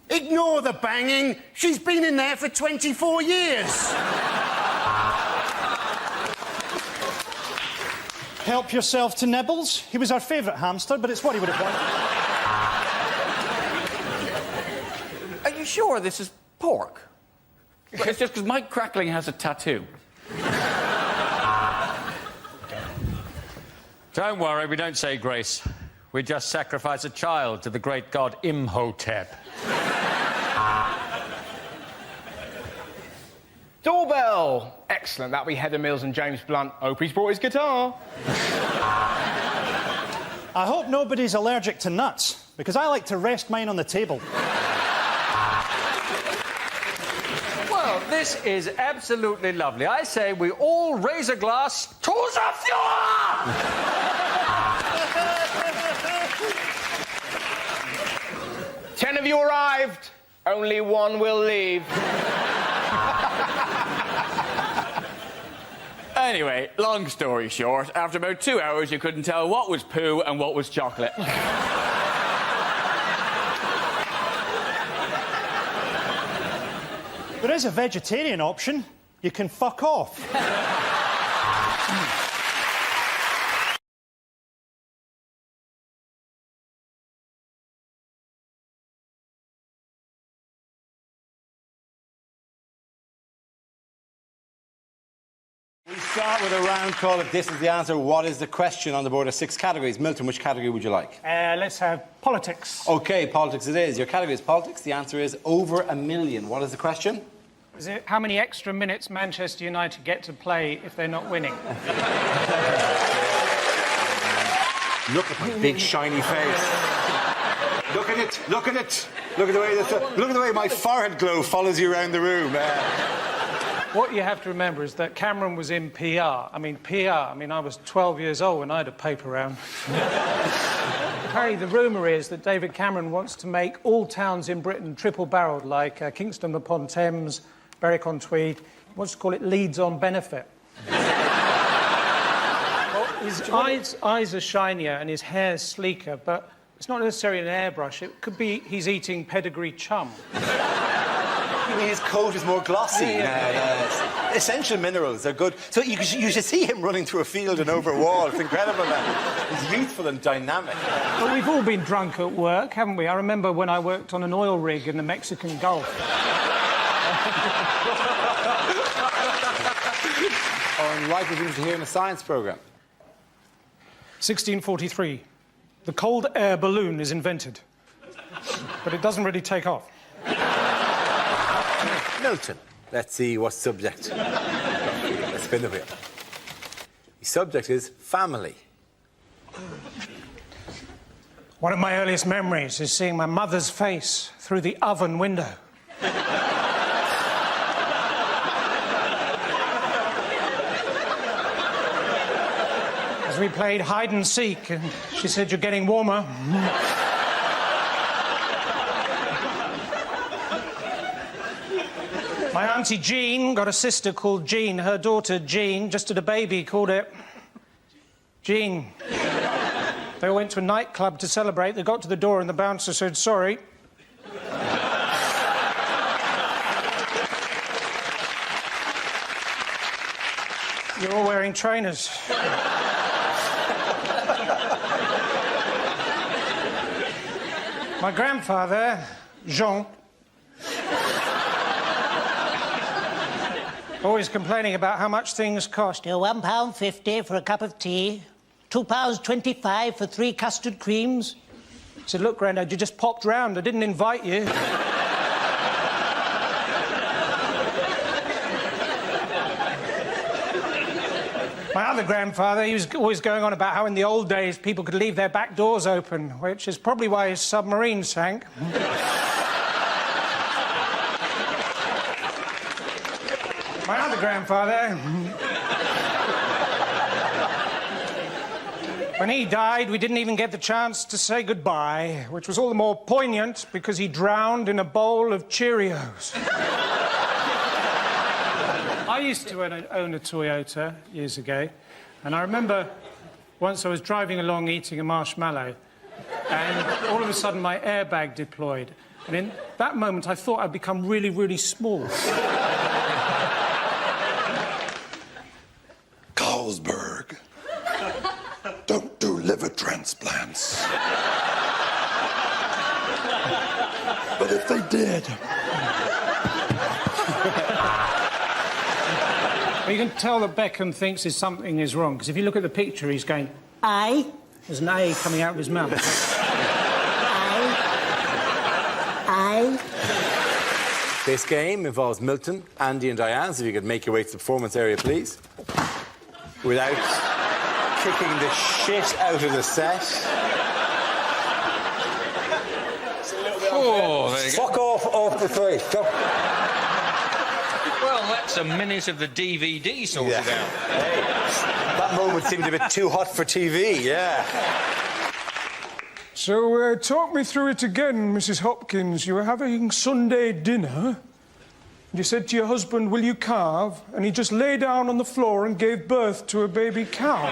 Ignore the banging. She's been in there for 24 years. Help yourself to Nibbles. He was our favourite hamster, but it's what he would have wanted. Are you sure this is pork? It's just because Mike Crackling has a tattoo. Don't worry, we don't say grace. We just sacrifice a child to the great god Imhotep. Doorbell! Excellent. That'll be Heather Mills and James Blunt. Hope he's brought his guitar. I hope nobody's allergic to nuts, because I like to rest mine on the table. Well, this is absolutely lovely. I say we all raise a glass to the Fuhrer! 10 of you arrived. Only one will leave. Anyway, long story short, after about 2 hours, you couldn't tell what was poo and what was chocolate. There is a vegetarian option. You can fuck off. We start with a round call. If this is the answer, what is the question on the board of 6 categories? Milton, which category would you like? Let's have politics. OK, politics it is. Your category is politics. The answer is over $1 million. What is the question? Is it how many extra minutes Manchester United get to play if they're not winning? Look at my big shiny face. Look at it. Look at it. Look at the way my forehead glow follows you around the room. What you have to remember is that Cameron was in PR. I mean, I was 12 years old when I had a paper round. Apparently, the rumour is that David Cameron wants to make all towns in Britain triple-barrelled, like Kingston upon Thames, Berwick-on-Tweed. He wants to call it Leeds on Benefit. Well, his eyes are shinier and his hair's sleeker, but it's not necessarily an airbrush. It could be he's eating pedigree chum. I mean, his coat is more glossy. Yeah. Essential minerals are good. So you should see him running through a field and over a wall. It's incredible, man. He's youthful and dynamic. Well, we've all been drunk at work, haven't we? I remember when I worked on an oil rig in the Mexican Gulf. Or unlikely things to hear in a science programme. 1643. The cold air balloon is invented. But it doesn't really take off. Milton. Let's see what subject. Let's spin the wheel. The subject is family. One of my earliest memories is seeing my mother's face through the oven window. As we played hide and seek, and she said, "You're getting warmer." My auntie Jean got a sister called Jean. Her daughter Jean just had a baby, called it Jean. They all went to a nightclub to celebrate. They got to the door and the bouncer said, "Sorry." You're all wearing trainers. My grandfather, Jean, always complaining about how much things cost. £1.50 for a cup of tea, £2.25 for 3 custard creams. I said, "Look, Grandad, you just popped round. I didn't invite you." My other grandfather, he was always going on about how in the old days people could leave their back doors open, which is probably why his submarine sank. My other grandfather, when he died, we didn't even get the chance to say goodbye, which was all the more poignant because he drowned in a bowl of Cheerios. I used to own a Toyota years ago, and I remember once I was driving along eating a marshmallow, and all of a sudden my airbag deployed. And in that moment, I thought I'd become really, really small. Carlsberg don't do liver transplants. But if they did... You can tell that Beckham thinks something is wrong, because if you look at the picture, he's going, A. There's an A coming out of his mouth. A. This game involves Milton, Andy and Diane, so if you could make your way to the performance area, please. Without kicking the shit out of the set. Oh, there you go. Fuck off the face. Well, that's a minute of the DVD sorted out. Hey, that moment seemed a bit too hot for TV, yeah. So, talk me through it again, Mrs. Hopkins. You were having Sunday dinner. You said to your husband, will you carve? And he just lay down on the floor and gave birth to a baby cow.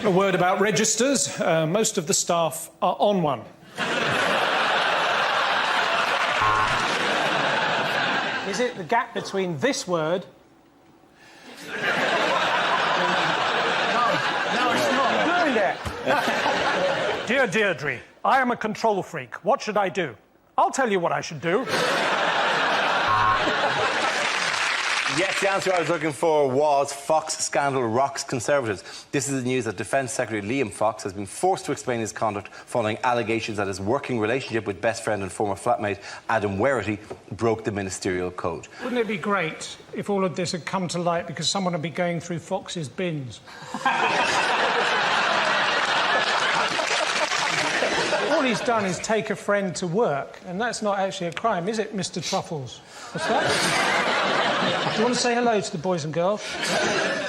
A word about registers. Most of the staff are on one. Is it the gap between this word... No, it's not doing it. Dear Deirdre, I am a control freak. What should I do? I'll tell you what I should do. Yes, the answer I was looking for was Fox scandal rocks Conservatives. This is the news that Defence Secretary Liam Fox has been forced to explain his conduct following allegations that his working relationship with best friend and former flatmate Adam Werrity broke the ministerial code. Wouldn't it be great if all of this had come to light because someone would be going through Fox's bins? All he's done is take a friend to work, and that's not actually a crime, is it, Mr. Truffles? What's that? Do you want to say hello to the boys and girls?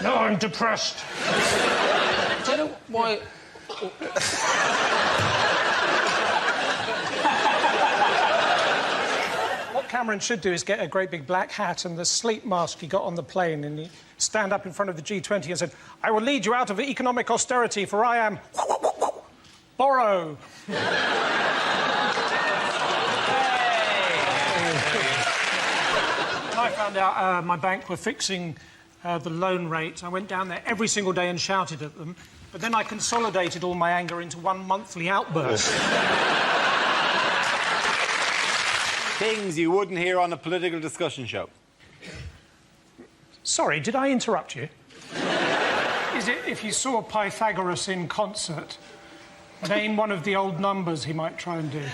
No, I'm depressed. Do you know why... What Cameron should do is get a great big black hat and the sleep mask he got on the plane, and he stand up in front of the G20 and said, I will lead you out of economic austerity, for I am... borrow. I found out my bank were fixing the loan rate. I went down there every single day and shouted at them, but then I consolidated all my anger into one monthly outburst. Things you wouldn't hear on a political discussion show. Sorry, did I interrupt you? Is it if you saw Pythagoras in concert, name one of the old numbers he might try and do? Is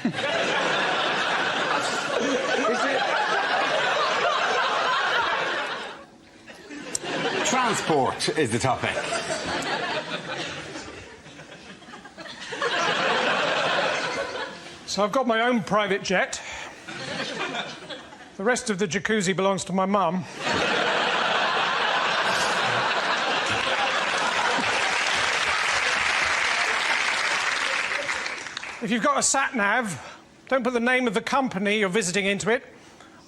it... Transport is the topic. So I've got my own private jet. The rest of the jacuzzi belongs to my mum. If you've got a sat-nav, don't put the name of the company you're visiting into it.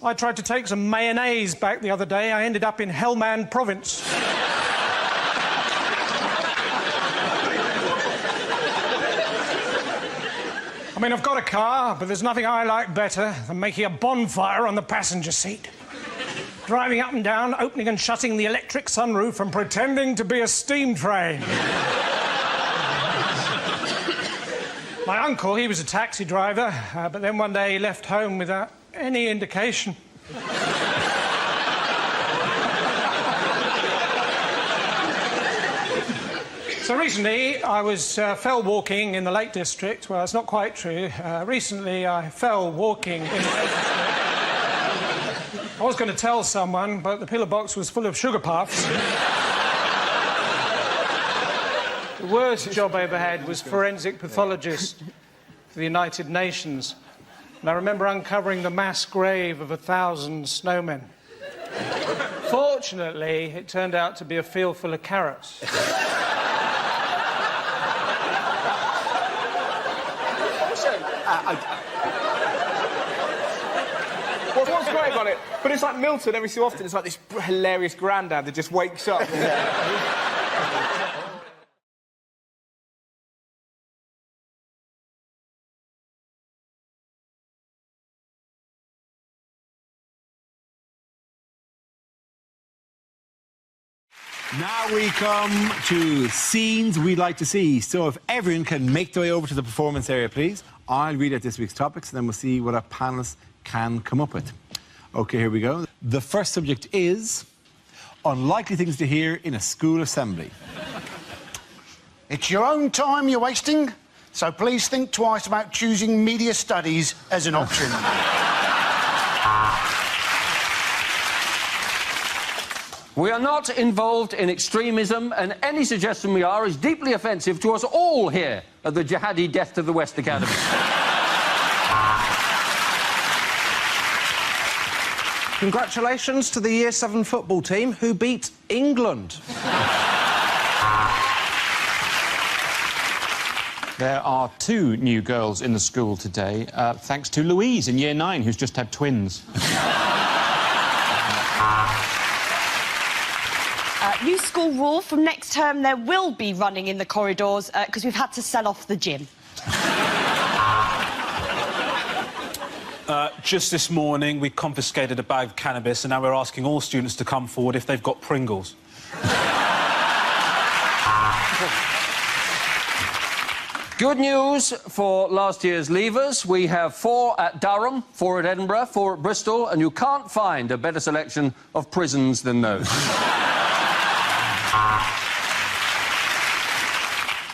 I tried to take some mayonnaise back the other day. I ended up in Helmand Province. I mean, I've got a car, but there's nothing I like better than making a bonfire on the passenger seat. Driving up and down, opening and shutting the electric sunroof and pretending to be a steam train. My uncle, he was a taxi driver, but then one day he left home without any indication. So recently, I was fell walking in the Lake District. Well, it's not quite true. Recently, I fell walking in the Lake District. I was going to tell someone, but the pillar box was full of sugar puffs. The worst job I ever had was forensic pathologist for the United Nations. And I remember uncovering the mass grave of 1,000 snowmen. Fortunately, it turned out to be a field full of carrots. What's great about it? But it's like Milton, every so often, it's like this hilarious grandad that just wakes up. Now we come to scenes we'd like to see. So if everyone can make their way over to the performance area, please. I'll read out this week's topics, and then we'll see what our panellists can come up with. OK, here we go. The first subject is unlikely things to hear in a school assembly. It's your own time you're wasting, so please think twice about choosing media studies as an option. We are not involved in extremism, and any suggestion we are is deeply offensive to us all here at the Jihadi Death to the West Academy. Congratulations to the Year 7 football team who beat England. There are 2 new girls in the school today, thanks to Louise in Year 9, who's just had twins. New school rule from next term, there will be running in the corridors because we've had to sell off the gym. Just this morning, we confiscated a bag of cannabis, and now we're asking all students to come forward if they've got Pringles. Good news for last year's leavers. We have 4 at Durham, 4 at Edinburgh, 4 at Bristol, and you can't find a better selection of prisons than those.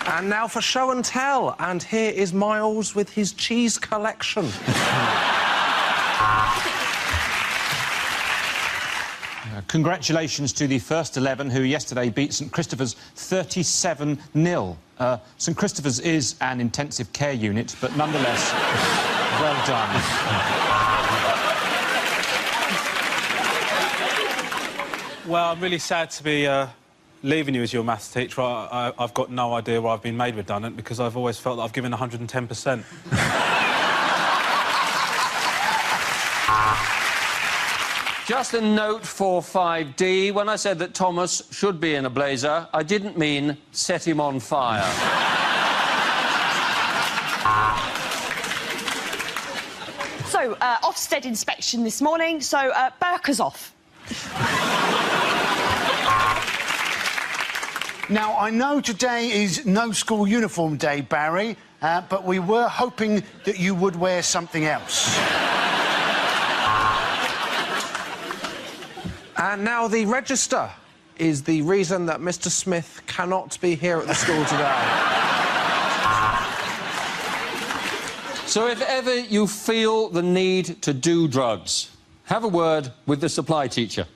And now for show and tell. And here is Miles with his cheese collection. Congratulations to the first 11 who yesterday beat St Christopher's 37-0. St Christopher's is an intensive care unit, but nonetheless, well done. Well, I'm really sad to be leaving you as your maths teacher. I've got no idea why I've been made redundant, because I've always felt that I've given 110%. Just a note for 5D. When I said that Thomas should be in a blazer, I didn't mean set him on fire. So, Ofsted inspection this morning, so burqa's off. Now, I know today is no school uniform day, Barry, but we were hoping that you would wear something else. And now the register is the reason that Mr Smith cannot be here at the school today. So if ever you feel the need to do drugs, have a word with the supply teacher.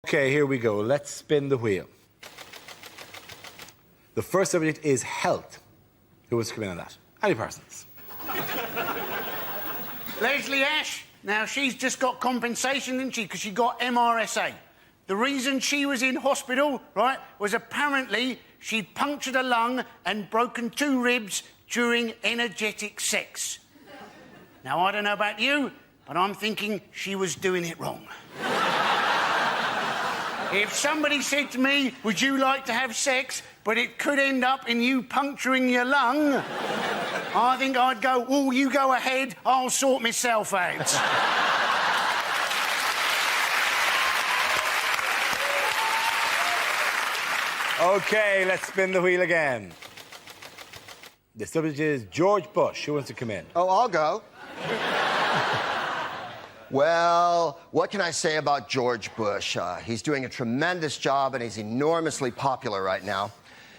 OK, here we go. Let's spin the wheel. The first subject is health. Who wants to come in on that? Any persons? Leslie Ash. Now, she's just got compensation, didn't she? Because she got MRSA. The reason she was in hospital, right, was apparently she'd punctured a lung and broken 2 ribs during energetic sex. Now, I don't know about you, but I'm thinking she was doing it wrong. If somebody said to me, would you like to have sex, but it could end up in you puncturing your lung, I think I'd go, oh, you go ahead, I'll sort myself out. OK, let's spin the wheel again. The subject is George Bush. Who wants to come in? Oh, I'll go. Well, what can I say about George Bush? He's doing a tremendous job and he's enormously popular right now.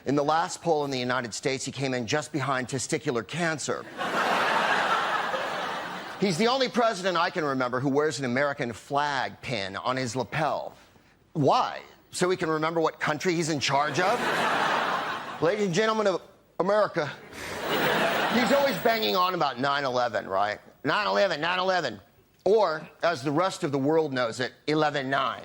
In the last poll in the United States, he came in just behind testicular cancer. He's the only president I can remember who wears an American flag pin on his lapel. Why? So he can remember what country he's in charge of? Ladies and gentlemen of America, he's always banging on about 9/11, right? 9/11, 9/11. Or, as the rest of the world knows it, 11/9.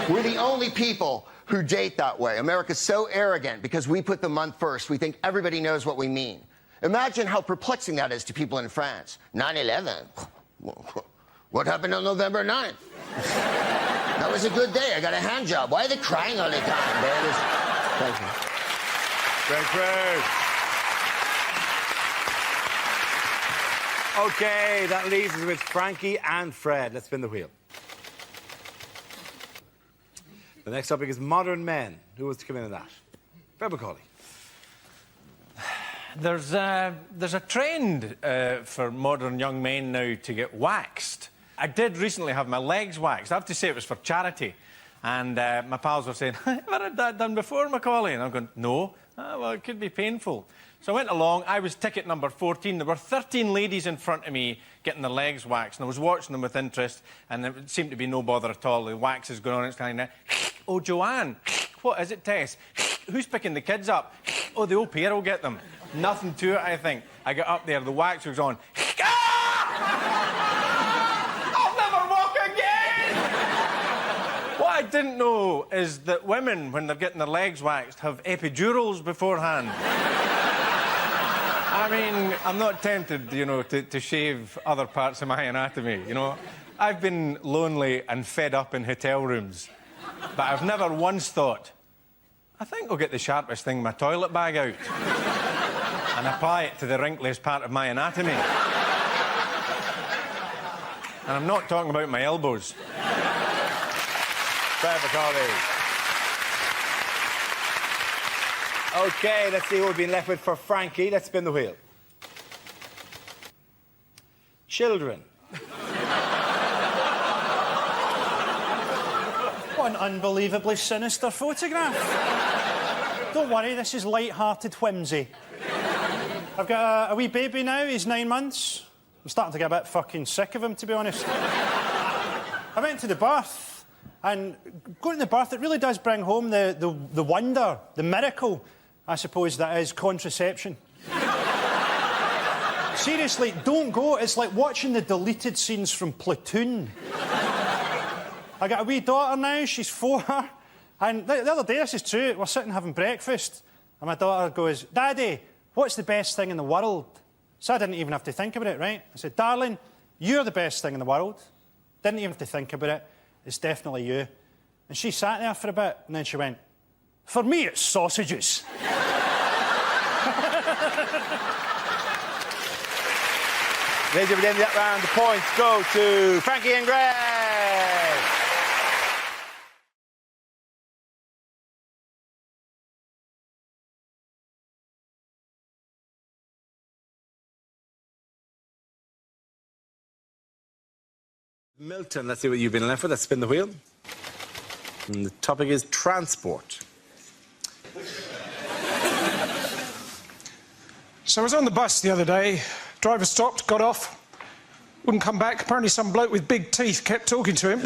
We're the only people who date that way. America's so arrogant because we put the month first. We think everybody knows what we mean. Imagine how perplexing that is to people in France. 9/11. What happened on November 9th? That was a good day. I got a hand job. Why are they crying all the time? There it is. Thank you. Great, great. OK, that leaves us with Frankie and Fred. Let's spin the wheel. The next topic is modern men. Who wants to come in on that? Fred McCauley. There's a trend for modern young men now to get waxed. I did recently have my legs waxed. I have to say it was for charity. And my pals were saying, have you ever had that done before, Macaulay? And I'm going, no. Well, it could be painful. So I went along. I was ticket number 14. There were 13 ladies in front of me getting their legs waxed. And I was watching them with interest. And it seemed to be no bother at all. The wax is going on. It's kind of, oh, Joanne. What is it, Tess? Who's picking the kids up? Oh, the au pair will get them. Nothing to it, I think. I got up there. The wax was on. I'll never walk again! What I didn't know is that women, when they're getting their legs waxed, have epidurals beforehand. I mean, I'm not tempted, you know, to shave other parts of my anatomy, you know. I've been lonely and fed up in hotel rooms, but I've never once thought, I think I'll get the sharpest thing in my toilet bag out and apply it to the wrinkliest part of my anatomy. And I'm not talking about my elbows. Fred McCauley. OK, let's see what we've been left with for Frankie. Let's spin the wheel. Children. What an unbelievably sinister photograph. Don't worry, this is light-hearted whimsy. I've got a wee baby now, he's 9 months. I'm starting to get a bit fucking sick of him, to be honest. I went to the birth, and going to the birth, it really does bring home the wonder, the miracle, I suppose, that is contraception. Seriously, don't go. It's like watching the deleted scenes from Platoon. I got a wee daughter now, she's 4, and the other day, this is true, we're sitting having breakfast, and my daughter goes, Daddy, what's the best thing in the world? So I didn't even have to think about it, right? I said, darling, you're the best thing in the world. Didn't even have to think about it. It's definitely you. And she sat there for a bit, and then she went, for me, it's sausages. Ladies and gentlemen, that round, the points go to Frankie and Greg. Milton, let's see what you've been left with. Let's spin the wheel. And the topic is transport. So I was on the bus the other day. Driver stopped, got off, wouldn't come back. Apparently some bloke with big teeth kept talking to him.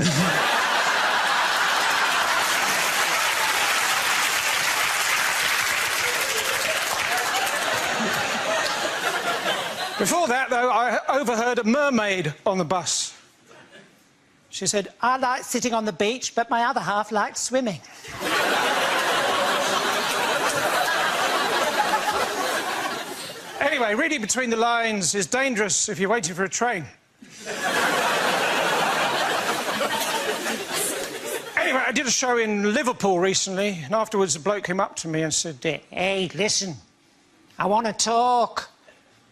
Before that, though, I overheard a mermaid on the bus. She said, I like sitting on the beach, but my other half liked swimming. Anyway, reading between the lines is dangerous if you're waiting for a train. Anyway, I did a show in Liverpool recently, and afterwards a bloke came up to me and said, hey, listen, I want to talk.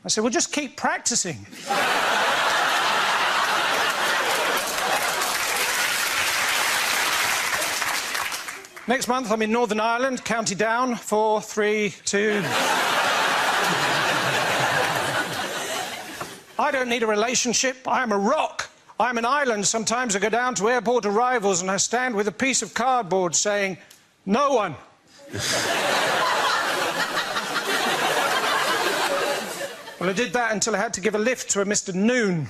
I said, well, just keep practising. Next month, I'm in Northern Ireland, County Down, 4, 3, 2... I don't need a relationship. I am a rock. I am an island. Sometimes I go down to airport arrivals and I stand with a piece of cardboard saying, no one. Well, I did that until I had to give a lift to a Mr. Noon.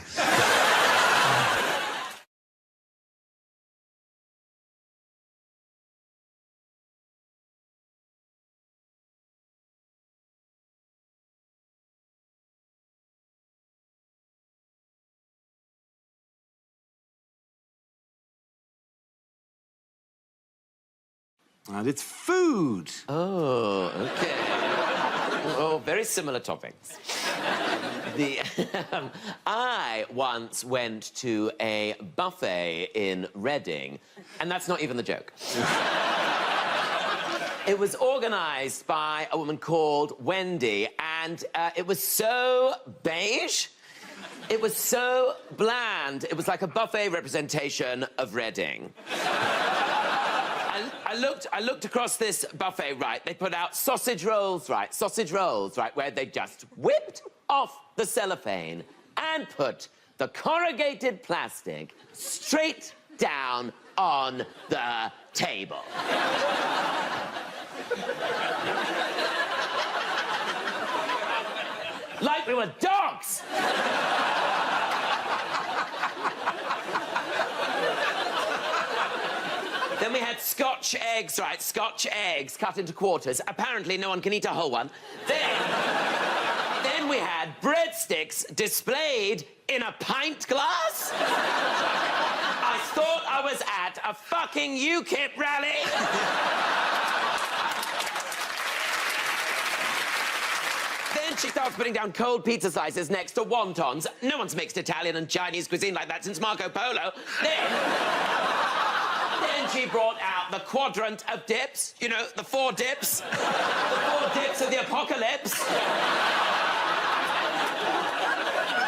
And it's food. Oh, OK. Oh, very similar topics. I once went to a buffet in Reading, and that's not even the joke. It was organised by a woman called Wendy, and it was so beige. It was so bland. It was like a buffet representation of Reading. I looked across this buffet, right? They put out sausage rolls, right? Sausage rolls, right? Where they just whipped off the cellophane and put the corrugated plastic straight down on the table. Like we were dogs! Then we had Scotch eggs, right? Scotch eggs cut into quarters. Apparently no one can eat a whole one. Then we had breadsticks displayed in a pint glass. I thought I was at a fucking UKIP rally. Then she starts putting down cold pizza slices next to wontons. No one's mixed Italian and Chinese cuisine like that since Marco Polo. Then she brought out the quadrant of dips. You know, the 4 dips. The 4 dips of the apocalypse.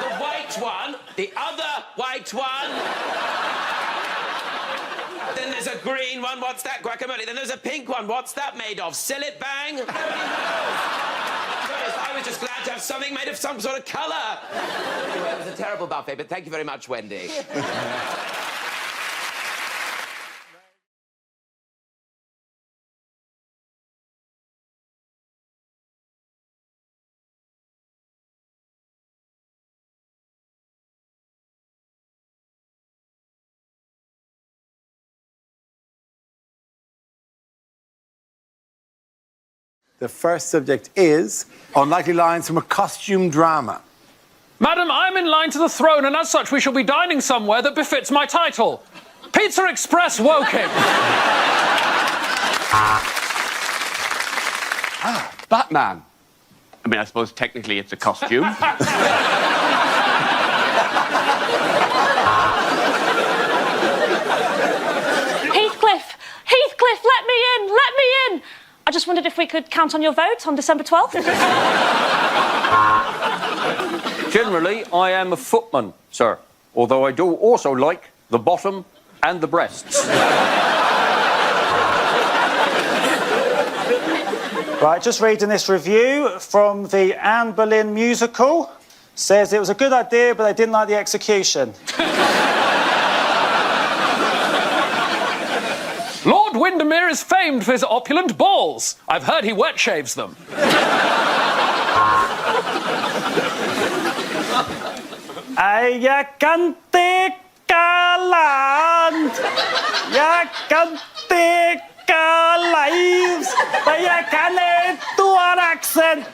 The white one. The other white one. Then there's a green one. What's that? Guacamole. Then there's a pink one. What's that made of? Sillet bang? I was just glad to have something made of some sort of colour. Anyway, it was a terrible buffet, but thank you very much, Wendy. The first subject is unlikely lines from a costume drama. Madam, I'm in line to the throne, and as such we shall be dining somewhere that befits my title. Pizza Express Woking. Batman. I mean, I suppose technically it's a costume. Heathcliff, let me in, let me in. I just wondered if we could count on your vote on December 12th. Generally, I am a footman, sir, although I do also like the bottom and the breasts. Right, just reading this review from the Anne Boleyn musical. Says it was a good idea, but they didn't like the execution. Lord Windermere is famed for his opulent balls. I've heard he wet shaves them. Jeg kan ikke lives, men jeg kan et stort accent.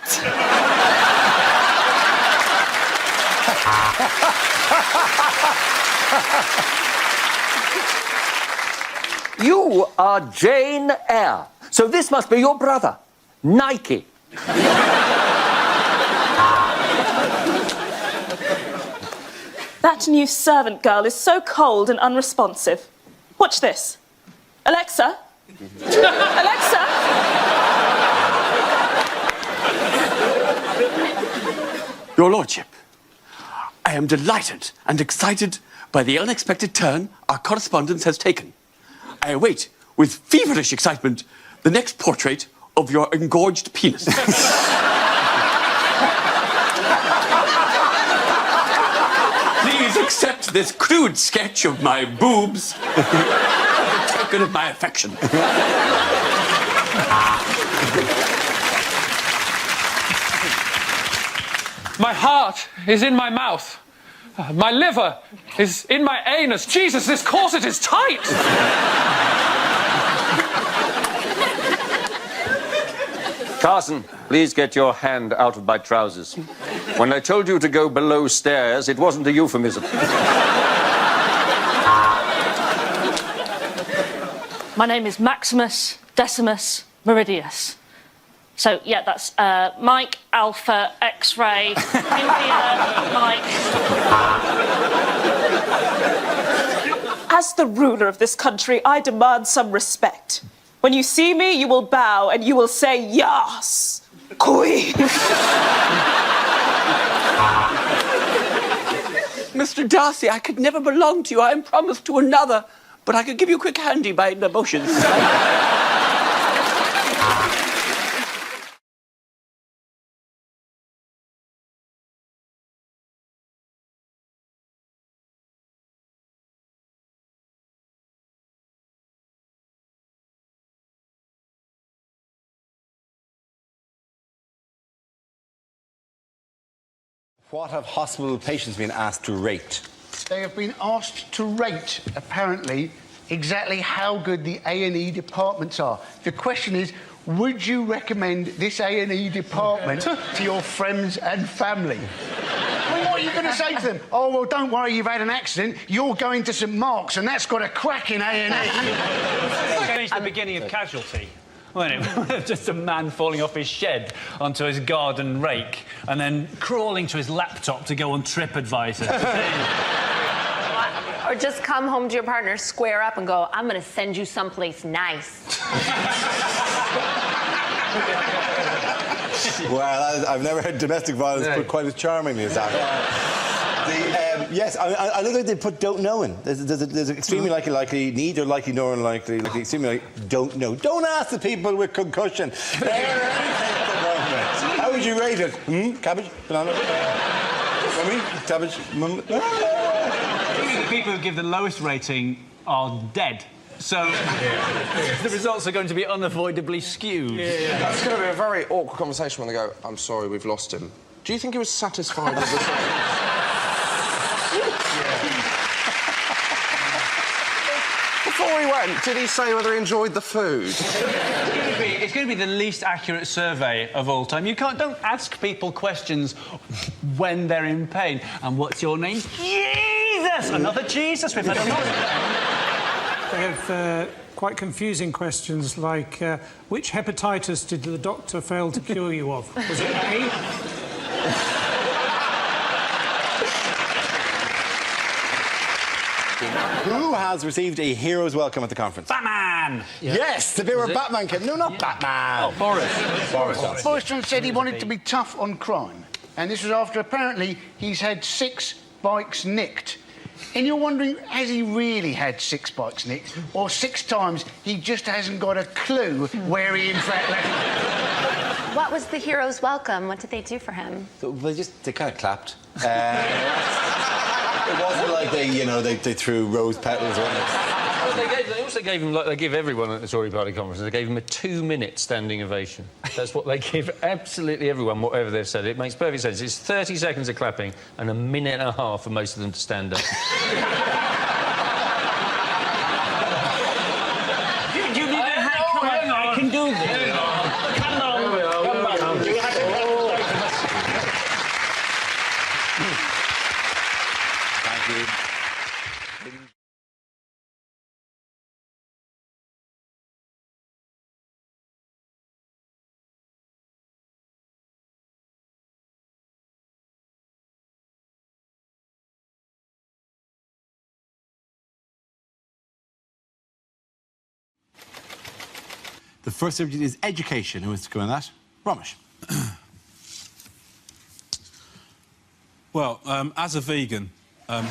You are Jane Eyre, so this must be your brother, Nike. That new servant girl is so cold and unresponsive. Watch this. Alexa? Alexa? Your Lordship, I am delighted and excited by the unexpected turn our correspondence has taken. I await, with feverish excitement, the next portrait of your engorged penis. Please accept this crude sketch of my boobs as a token of my affection. My heart is in my mouth. My liver is in my anus. Jesus, this corset is tight! Carson, please get your hand out of my trousers. When I told you to go below stairs, it wasn't a euphemism. My name is Maximus Decimus Meridius. So, yeah, that's Mike, Alpha, X-ray, India, Mike. As the ruler of this country, I demand some respect. When you see me, you will bow and you will say, yes, queen. Mr. Darcy, I could never belong to you. I am promised to another. But I could give you a quick handy by the bushes. What have hospital patients been asked to rate? They have been asked to rate, apparently, exactly how good the A&E departments are. The question is, would you recommend this A&E department to your friends and family? Well, what are you going to say to them? Oh, well, don't worry, you've had an accident. You're going to St Mark's, and that's got a cracking A&E. Changed the beginning of Casualty. Wasn't it? Just a man falling off his shed onto his garden rake and then crawling to his laptop to go on TripAdvisor. Or just come home to your partner, square up and go, I'm going to send you someplace nice. Well, I've never heard domestic violence put quite as charmingly as that. Yes, I know that they put don't know in. There's extremely likely, neither likely nor unlikely, extremely don't know. Don't ask the people with concussion. How would you rate it? Cabbage? Banana? Cabbage? The people who give the lowest rating are dead. So the results are going to be unavoidably skewed. That's going to be a very awkward conversation when they go, I'm sorry, we've lost him. Do you think he was satisfied with the train? Before he went, did he say whether he enjoyed the food? It's going to be the least accurate survey of all time. Don't ask people questions when they're in pain. And what's your name? Jesus! Another Jesus we've had. They have quite confusing questions like, which hepatitis did the doctor fail to cure you of? Was it A? Who has received a hero's welcome at the conference? Batman! Yes, the bit where Batman came. No, not Batman. Oh, Boris. Boris Johnson said he wanted to be tough on crime. And this was after, apparently, he's had 6 bikes nicked. And you're wondering, has he really had 6 bikes nicked? Or 6 times he just hasn't got a clue where he in fact left them? What was the hero's welcome? What did they do for him? They kind of clapped. It wasn't like they threw rose petals on it. They also gave him, like they give everyone at the Tory party conference, they gave him a 2-minute standing ovation. That's what they give absolutely everyone, whatever they've said. It makes perfect sense. It's 30 seconds of clapping and a minute and a half for most of them to stand up. Do you need a hat? I can do this. Come on. Do you have to... Thank you. The first subject is education. Who wants to go on that? Ramesh. Well, as a vegan, I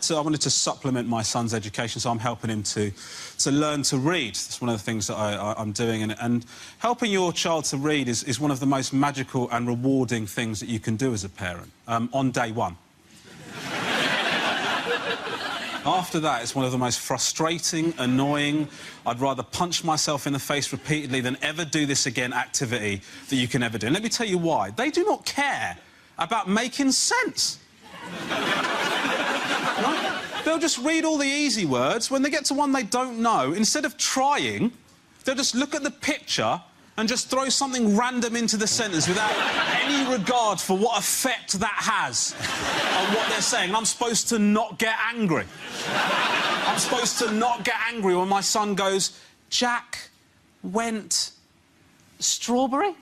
wanted to supplement my son's education, so I'm helping him to learn to read. That's one of the things that I'm doing, and helping your child to read is one of the most magical and rewarding things that you can do as a parent on day one. After that, it's one of the most frustrating, annoying, I'd rather punch myself in the face repeatedly than ever do this again activity that you can ever do. And let me tell you why. They do not care about making sense. Right? They'll just read all the easy words. When they get to one they don't know, instead of trying, they'll just look at the picture and just throw something random into the sentence without any regard for what effect that has on what they're saying. And I'm supposed to not get angry. I'm supposed to not get angry when my son goes, Jack went strawberry?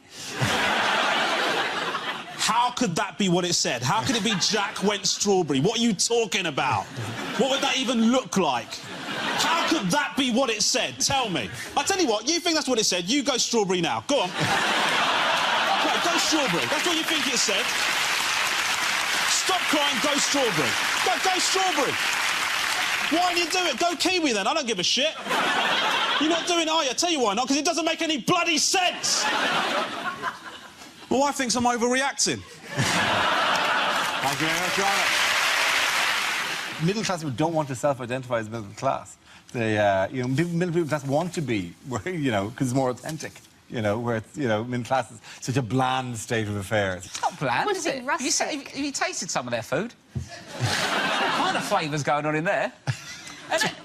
How could that be what it said? How could it be Jack went strawberry? What are you talking about? What would that even look like? How could that be what it said? Tell me. I tell you what, you think that's what it said, you go strawberry now. Go on. go strawberry. That's what you think it said. Stop crying, go strawberry. Go strawberry. Why didn't you do it? Go kiwi then. I don't give a shit. You're not doing it, are you? I'll tell you why not, because it doesn't make any bloody sense. My wife thinks I'm overreacting. Thank you very much, Robert. Middle-class people don't want to self-identify as middle class. They, middle class want to be, because it's more authentic. Where it's, middle class is such a bland state of affairs. It's not bland, is it? Have you tasted some of their food? What kind of flavours going on in there? Isn't it?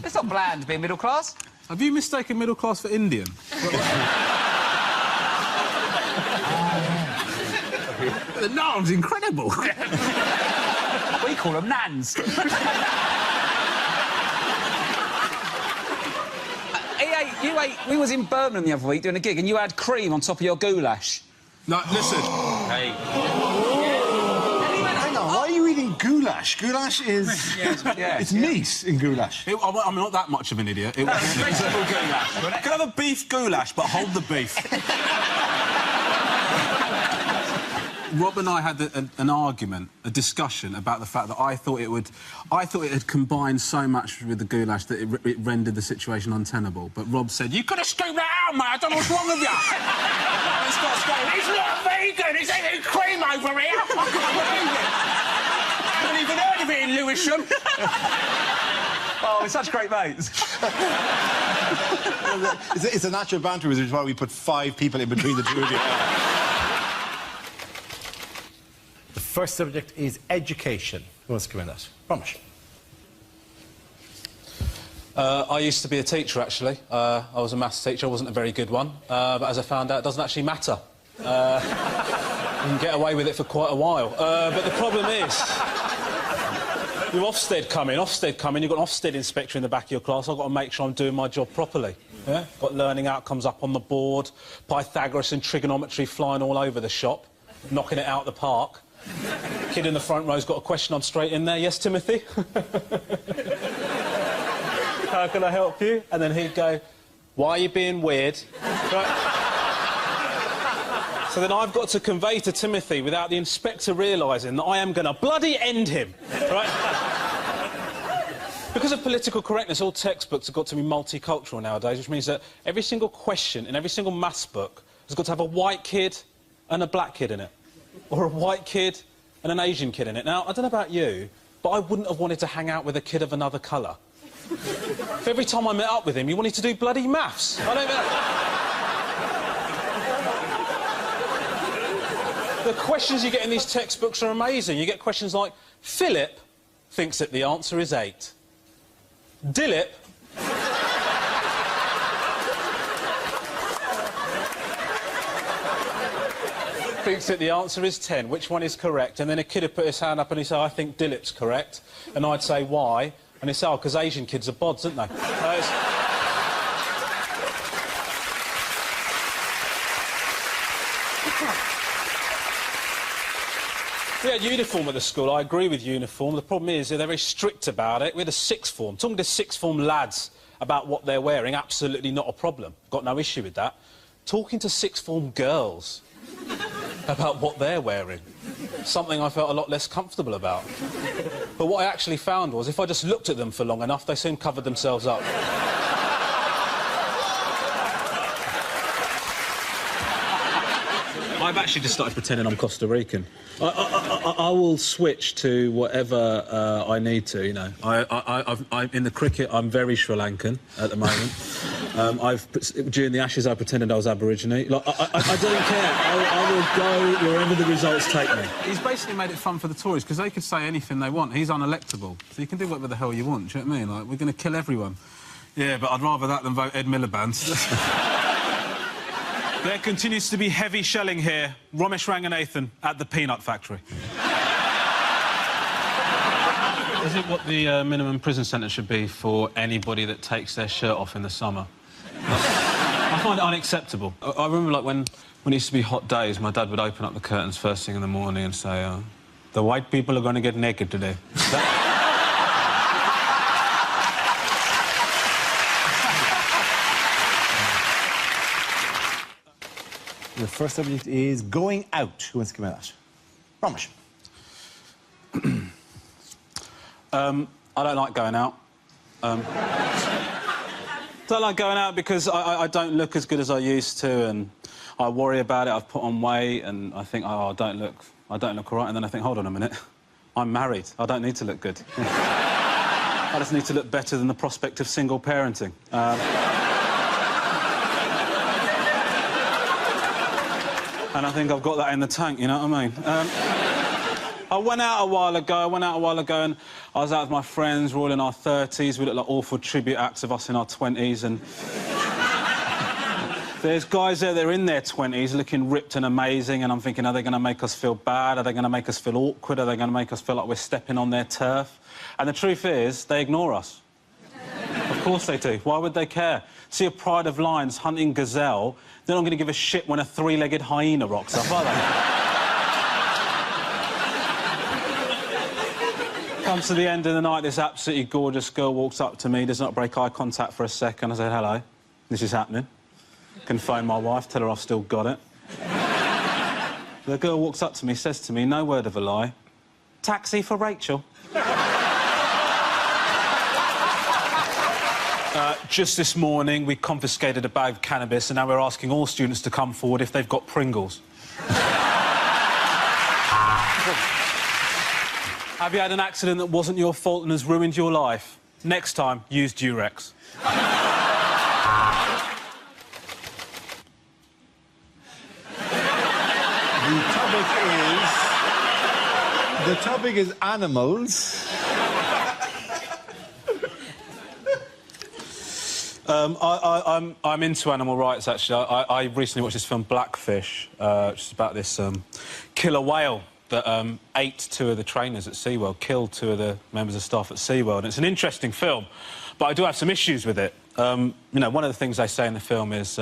It's not bland being middle class. Have you mistaken middle class for Indian? The naan's incredible. We call them nans. We was in Birmingham the other week doing a gig and you had cream on top of your goulash. No, listen. Hey. Hang on, why are you eating goulash? Goulash is... it's meat in goulash. I'm not that much of an idiot. It was vegetable goulash. Can I have a beef goulash, but hold the beef? Rob and I had an argument, a discussion about the fact that I thought it had combined so much with the goulash that it rendered the situation untenable. But Rob said, "You could have screamed that out, mate. I don't know what's wrong with you." And Scott's going, "He's not vegan. He's eating cream over here." I haven't even heard of it in Lewisham. Oh, we're such great mates. It's a natural banter, which is why we put 5 people in between the two of you. The first subject is education. Who wants to come in that? Ramesh. I used to be a teacher, actually. I was a maths teacher. I wasn't a very good one. But as I found out, it doesn't actually matter. You can get away with it for quite a while. But the problem is... You've Ofsted coming, you've got an Ofsted inspector in the back of your class. I've got to make sure I'm doing my job properly. Yeah? Got learning outcomes up on the board, Pythagoras and trigonometry flying all over the shop, knocking it out the park. Kid in the front row's got a question on straight in there. Yes, Timothy? How can I help you? And then he'd go, "Why are you being weird?" Right? So then I've got to convey to Timothy, without the inspector realising, that I am going to bloody end him, right? Because of political correctness, all textbooks have got to be multicultural nowadays, which means that every single question in every single maths book has got to have a white kid and a black kid in it. Or a white kid and an Asian kid in it. Now, I don't know about you, but I wouldn't have wanted to hang out with a kid of another colour. If every time I met up with him, he wanted to do bloody maths. I don't know... The questions you get in these textbooks are amazing. You get questions like, Philip thinks that the answer is 8. Dilip thinks that the answer is 10. Which one is correct? And then a kid would put his hand up and he'd say, "I think Dilip's correct." And I'd say, "Why?" And he'd say, "Oh, because Asian kids are bods, aren't they?" We had uniform at the school. I agree with uniform. The problem is they're very strict about it. We had a sixth form. Talking to sixth form lads about what they're wearing, absolutely not a problem. Got no issue with that. Talking to sixth form girls about what they're wearing, something I felt a lot less comfortable about. But what I actually found was if I just looked at them for long enough, they soon covered themselves up. I've actually just started pretending I'm Costa Rican. I will switch to whatever I need to, you know. I'm in the cricket, I'm very Sri Lankan at the moment. During the Ashes, I pretended I was Aborigine. Like, I don't care. I will go wherever the results take me. He's basically made it fun for the Tories, because they could say anything they want. He's unelectable, so you can do whatever the hell you want, do you know what I mean? Like, we're going to kill everyone. Yeah, but I'd rather that than vote Ed Miliband. There continues to be heavy shelling here. Ramesh Ranganathan at the peanut factory. Is it what the minimum prison sentence should be for anybody that takes their shirt off in the summer? I find it unacceptable. I remember, like, when it used to be hot days, my dad would open up the curtains first thing in the morning and say, "The white people are going to get naked today." The first subject is going out. Who wants to come out? Ramesh. I don't like going out. Don't like going out because I don't look as good as I used to, and I worry about it. I've put on weight, and I think, oh, I don't look all right. And then I think, hold on a minute, I'm married. I don't need to look good. I just need to look better than the prospect of single parenting. And I think I've got that in the tank, you know what I mean? I went out a while ago, and I was out with my friends. We're all in our 30s. We look like awful tribute acts of us in our 20s, and there's guys there, they're in their 20s, looking ripped and amazing, and I'm thinking, are they going to make us feel bad? Are they going to make us feel awkward? Are they going to make us feel like we're stepping on their turf? And the truth is, they ignore us. Of course they do. Why would they care? See a pride of lions hunting gazelle, they're not going to give a shit when a three-legged hyena rocks up, are they? Comes to the end of the night, this absolutely gorgeous girl walks up to me, does not break eye contact for a second. I said, hello, this is happening. Can phone my wife, tell her I've still got it. The girl walks up to me, says to me, no word of a lie, taxi for Rachel. Just this morning, we confiscated a bag of cannabis, and now we're asking all students to come forward if they've got Pringles. Have you had an accident that wasn't your fault and has ruined your life? Next time, use Durex. The topic is animals. I'm into animal rights, actually. I recently watched this film, Blackfish, which is about this killer whale that ate two of the trainers at SeaWorld, killed two of the members of staff at SeaWorld. And it's an interesting film, but I do have some issues with it. You know, one of the things they say in the film is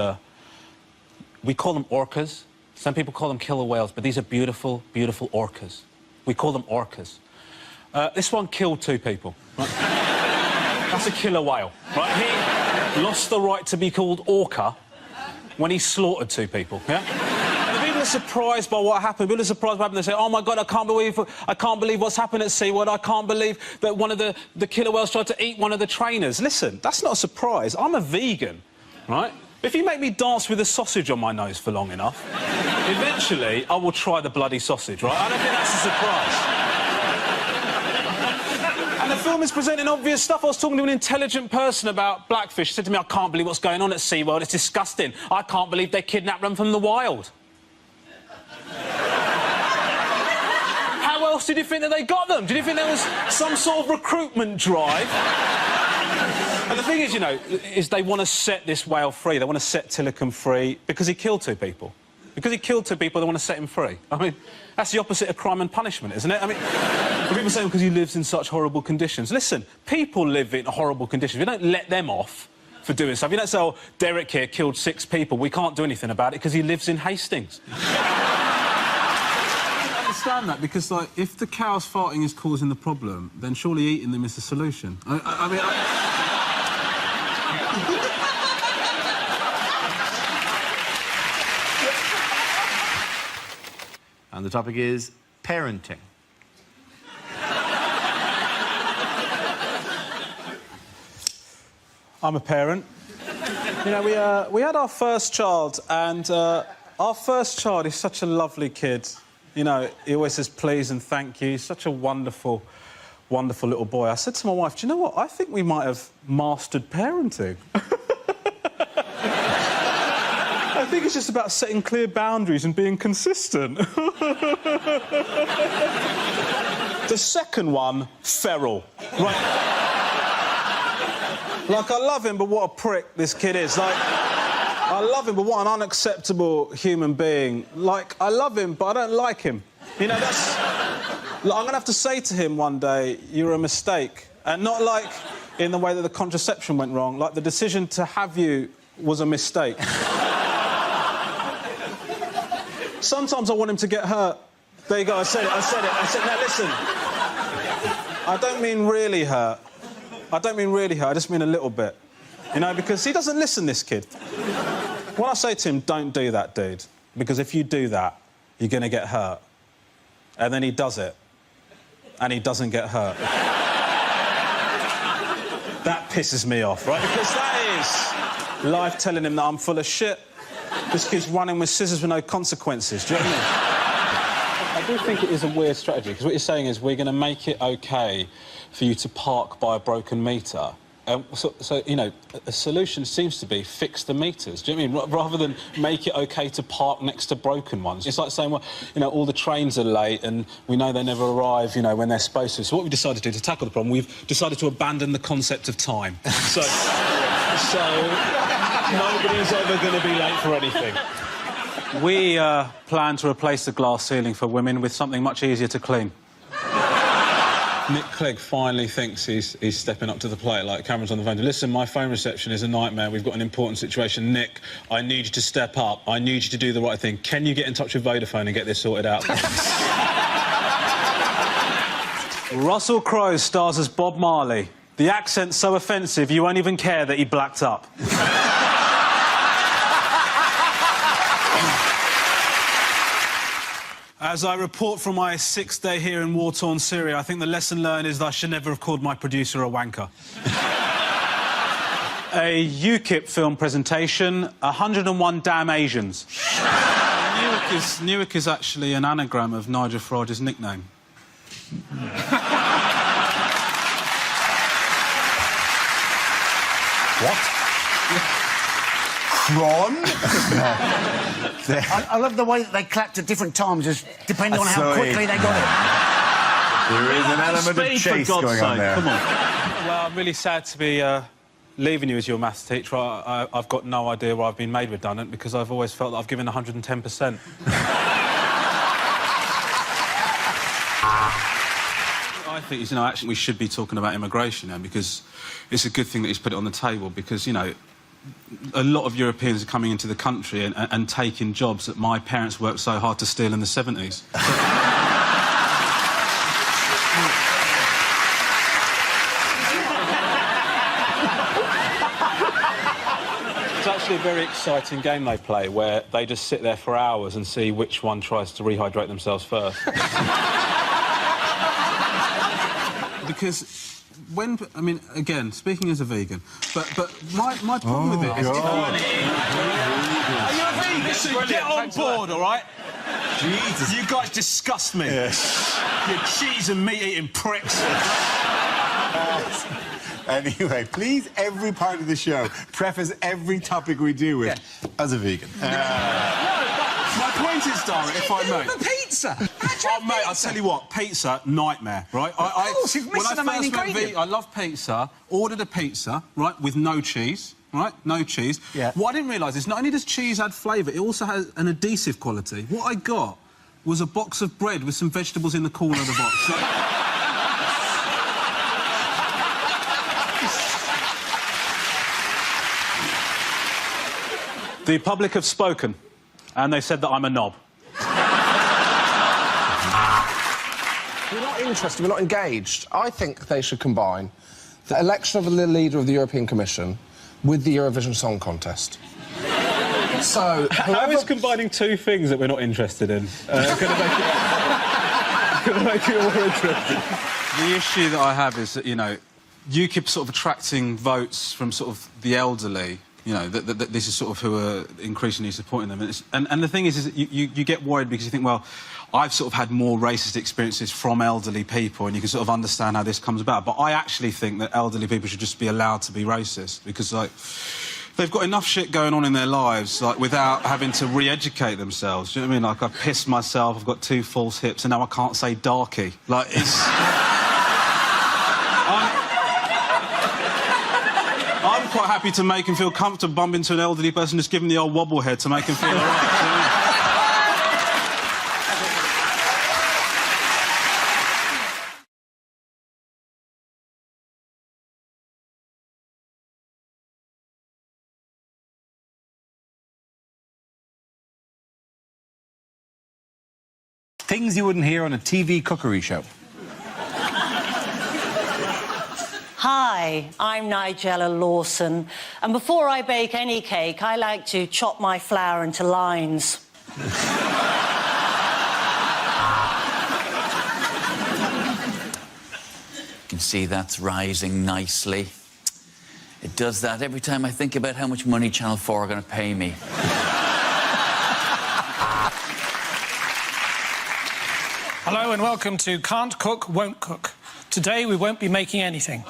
we call them orcas. Some people call them killer whales, but these are beautiful, beautiful orcas. We call them orcas. This one killed two people. Right? That's a killer whale, right? He lost the right to be called orca when he slaughtered two people, yeah? And the people are surprised by what happened. People are surprised by what happened. They say, oh, my God, I can't believe what's happened at SeaWorld. I can't believe that one of the killer whales tried to eat one of the trainers. Listen, that's not a surprise. I'm a vegan, right? If you make me dance with a sausage on my nose for long enough, eventually I will try the bloody sausage, right? I don't think that's a surprise. And the film is presenting obvious stuff. I was talking to an intelligent person about Blackfish. He said to me, I can't believe what's going on at SeaWorld. It's disgusting. I can't believe they kidnapped them from the wild. How else did you think that they got them? Did you think there was some sort of recruitment drive? And the thing is, you know, is they want to set this whale free. They want to set Tilikum free because he killed two people. Because he killed two people, they want to set him free. I mean, that's the opposite of crime and punishment, isn't it? I mean, people say because he lives in such horrible conditions. Listen, people live in horrible conditions. We don't let them off for doing stuff. You don't say, oh, Derek here killed 6 people. We can't do anything about it because he lives in Hastings. I understand that because, like, if the cows farting is causing the problem, then surely eating them is the solution. I mean... And the topic is parenting. I'm a parent. You know, we had our first child, and our first child is such a lovely kid. You know, he always says please and thank you. He's such a wonderful, wonderful little boy. I said to my wife, do you know what? I think we might have mastered parenting. I think it's just about setting clear boundaries and being consistent. The second one, feral. Right. Like, I love him, but what a prick this kid is. Like, I love him, but what an unacceptable human being. Like, I love him, but I don't like him. You know, that's... Like, I'm going to have to say to him one day, you're a mistake. And not like in the way that the contraception went wrong, like the decision to have you was a mistake. Sometimes I want him to get hurt. There you go, I said it. Now, listen. I don't mean really hurt. I just mean a little bit. You know, because he doesn't listen, this kid. When I say to him, don't do that, dude, because if you do that, you're going to get hurt. And then he does it, and he doesn't get hurt. That pisses me off, right? Because that is life telling him that I'm full of shit. This kid's running with scissors with no consequences. Do you know what I mean? I do think it is a weird strategy, because what you're saying is we're going to make it OK for you to park by a broken meter. So, you know, a solution seems to be fix the meters. Do you know what I mean? Rather than make it OK to park next to broken ones. It's like saying, well, you know, all the trains are late and we know they never arrive, you know, when they're supposed to. So what we decided to do to tackle the problem, we've decided to abandon the concept of time. So nobody's ever going to be late for anything. We plan to replace the glass ceiling for women with something much easier to clean. Nick Clegg finally thinks he's stepping up to the plate, like Cameron's on the phone. Listen, my phone reception is a nightmare. We've got an important situation. Nick, I need you to step up. I need you to do the right thing. Can you get in touch with Vodafone and get this sorted out? Russell Crowe stars as Bob Marley. The accent's so offensive you won't even care that he blacked up. As I report from my 6th day here in war-torn Syria, I think the lesson learned is that I should never have called my producer a wanker. A UKIP film presentation, 101 damn Asians. Newark is actually an anagram of Nigel Farage's nickname. What? I love the way that they clapped at different times, just depending on how quickly they got it. There is an element of chase going on there. Come on. Well, I'm really sad to be leaving you as your maths teacher. I've got no idea why I've been made redundant, because I've always felt that I've given 110%. I think, you know, actually we should be talking about immigration now, because it's a good thing that he's put it on the table, because, you know, a lot of Europeans are coming into the country and taking jobs that my parents worked so hard to steal in the 70s. It's actually a very exciting game they play, where they just sit there for hours and see which one tries to rehydrate themselves first. Because when, I mean, again, speaking as a vegan, but my problem with it is... Are you a vegan? Listen, get on board, all right? Jesus. You guys disgust me. Yes. You cheese and meat-eating pricks. Anyway, please, every part of the show, preface every topic we do with, as a vegan. My point is, Dara, if I may... The pizza! Oh, mate, I'll tell you what, pizza, nightmare, right? Of course, you've missed the main ingredient. I love pizza, ordered a pizza, right, with no cheese, right? No cheese. Yeah. What I didn't realise is not only does cheese add flavour, it also has an adhesive quality. What I got was a box of bread with some vegetables in the corner of the box. So... The public have spoken, and they said that I'm a knob. We're not interested, we're not engaged. I think they should combine the election of the leader of the European Commission with the Eurovision Song Contest. So, How is combining two things that we're not interested in going to make it more interesting? The issue that I have is that, you know, UKIP sort of attracting votes from sort of the elderly. You know, that this is sort of who are increasingly supporting them. And the thing is that you get worried because you think, well, I've sort of had more racist experiences from elderly people, and you can sort of understand how this comes about. But I actually think that elderly people should just be allowed to be racist, because, like, they've got enough shit going on in their lives, like, without having to re-educate themselves. Do you know what I mean? Like, I've pissed myself, I've got 2 false hips, and now I can't say darky. Like, it's... I'm quite happy to make him feel comfortable, bump into an elderly person, just give him the old wobble head to make him feel all right. Things you wouldn't hear on a TV cookery show. Hi, I'm Nigella Lawson, and before I bake any cake, I like to chop my flour into lines. You can see that's rising nicely. It does that every time I think about how much money Channel 4 are going to pay me. Hello and welcome to Can't Cook, Won't Cook. Today we won't be making anything.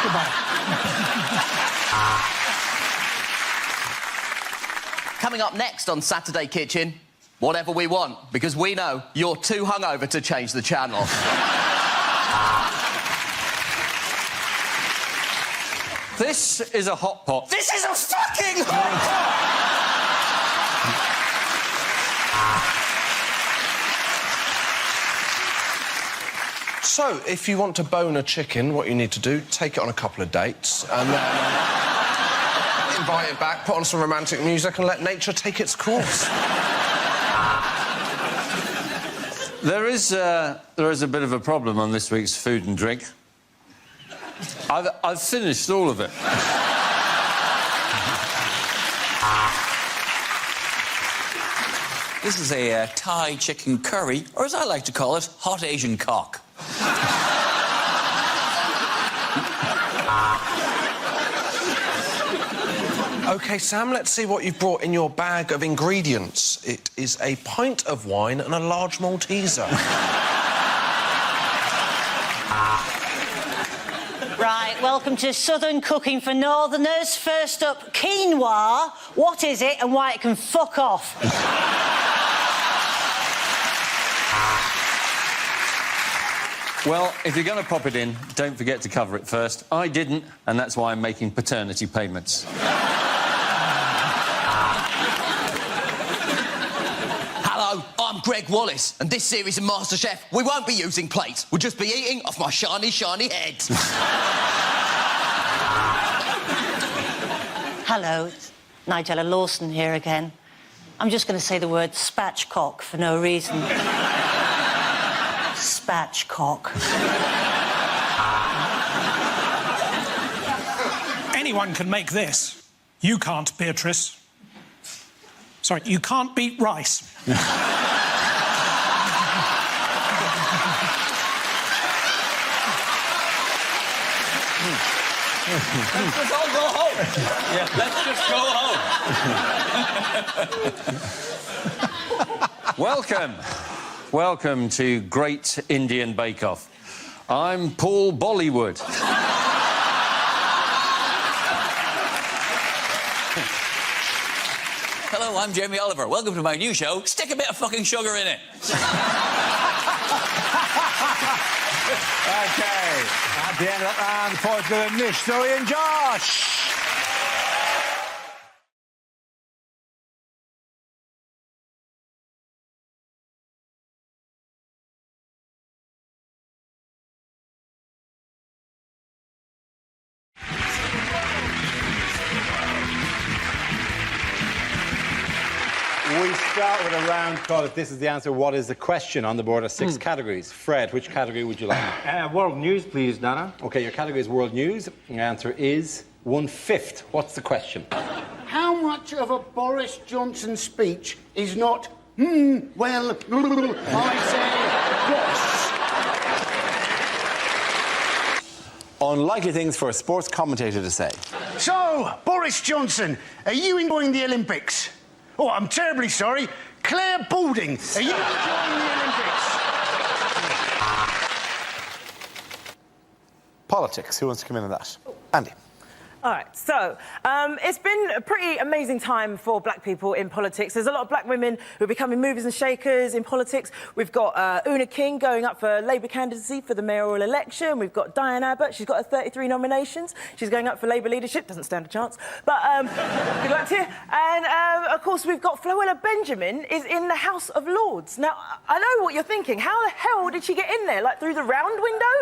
Goodbye. Coming up next on Saturday Kitchen, whatever we want, because we know you're too hungover to change the channel. This is a hot pot. This is a fucking hot pot! So, if you want to bone a chicken, what you need to do, take it on a couple of dates, and then invite it back, put on some romantic music, and let nature take its course. There is a bit of a problem on this week's food and drink. I've finished all of it. This is a Thai chicken curry, or as I like to call it, hot Asian cock. OK, Sam, let's see what you've brought in your bag of ingredients. It is a pint of wine and a large Malteser. Right, welcome to Southern Cooking for Northerners. First up, quinoa. What is it and why it can fuck off? Well, if you're going to pop it in, don't forget to cover it first. I didn't, and that's why I'm making paternity payments. Hello, I'm Greg Wallace, and this series of MasterChef, we won't be using plates. We'll just be eating off my shiny, shiny head. Hello, it's Nigella Lawson here again. I'm just going to say the word spatchcock for no reason. Spatchcock. Anyone can make this. You can't, Beatrice. Sorry, you can't beat rice. Let's just all go home. Yeah, let's just go home. Welcome to Great Indian Bake Off. I'm Paul Bollywood. Hello, I'm Jamie Oliver. Welcome to my new show, Stick a Bit of Fucking Sugar in It. OK, at the end of that round, the points go to Nish, Zoe and Josh. We start with a round called If This Is the Answer, What Is the Question? On the board are 6 categories. Fred, which category would you like? World news, please, Dana. OK, your category is world news. Your answer is 1/5. What's the question? How much of a Boris Johnson speech is not, well, I say, boss? Unlikely things for a sports commentator to say. So, Boris Johnson, are you enjoying the Olympics? Oh, I'm terribly sorry. Claire Balding, are you enjoying the Olympics? Politics. Who wants to come in on that? Andy. All right, so it's been a pretty amazing time for black people in politics. There's a lot of black women who are becoming movers and shakers in politics. We've got Una King going up for Labour candidacy for the mayoral election. We've got Diane Abbott. She's got her 33 nominations. She's going up for Labour leadership. Doesn't stand a chance. But good luck to you. And, of course, we've got Floella Benjamin is in the House of Lords. Now, I know what you're thinking. How the hell did she get in there? Like, through the round window?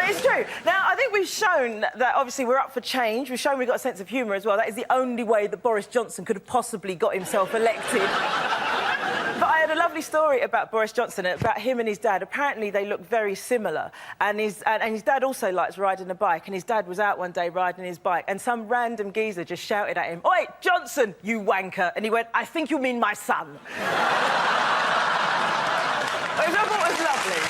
It's true. Now, I think we've shown that obviously we're up for change. We've shown we've got a sense of humour as well. That is the only way that Boris Johnson could have possibly got himself elected. But I had a lovely lovely story about Boris Johnson, about him and his dad. Apparently, they look very similar. And his dad also likes riding a bike. And his dad was out one day riding his bike, and some random geezer just shouted at him, "Oi, Johnson, you wanker!" And he went, "I think you mean my son." Which I thought was lovely.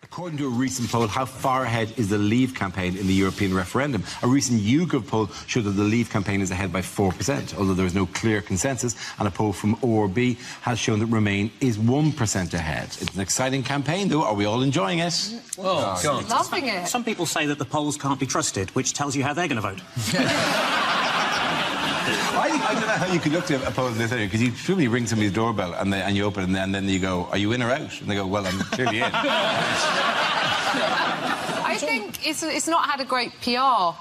According to a recent poll, how far ahead is the Leave campaign in the European referendum? A recent YouGov poll showed that the Leave campaign is ahead by 4%, although there is no clear consensus, and a poll from ORB has shown that Remain is 1% ahead. It's an exciting campaign, though. Are we all enjoying it? Oh, God. Loving it. Some people say that the polls can't be trusted, which tells you how they're going to vote. I don't know how you could look at a poll this area, because you truly ring somebody's doorbell and you open it, and then you go, "Are you in or out?" And they go, "Well, I'm clearly in." I think it's not had a great PR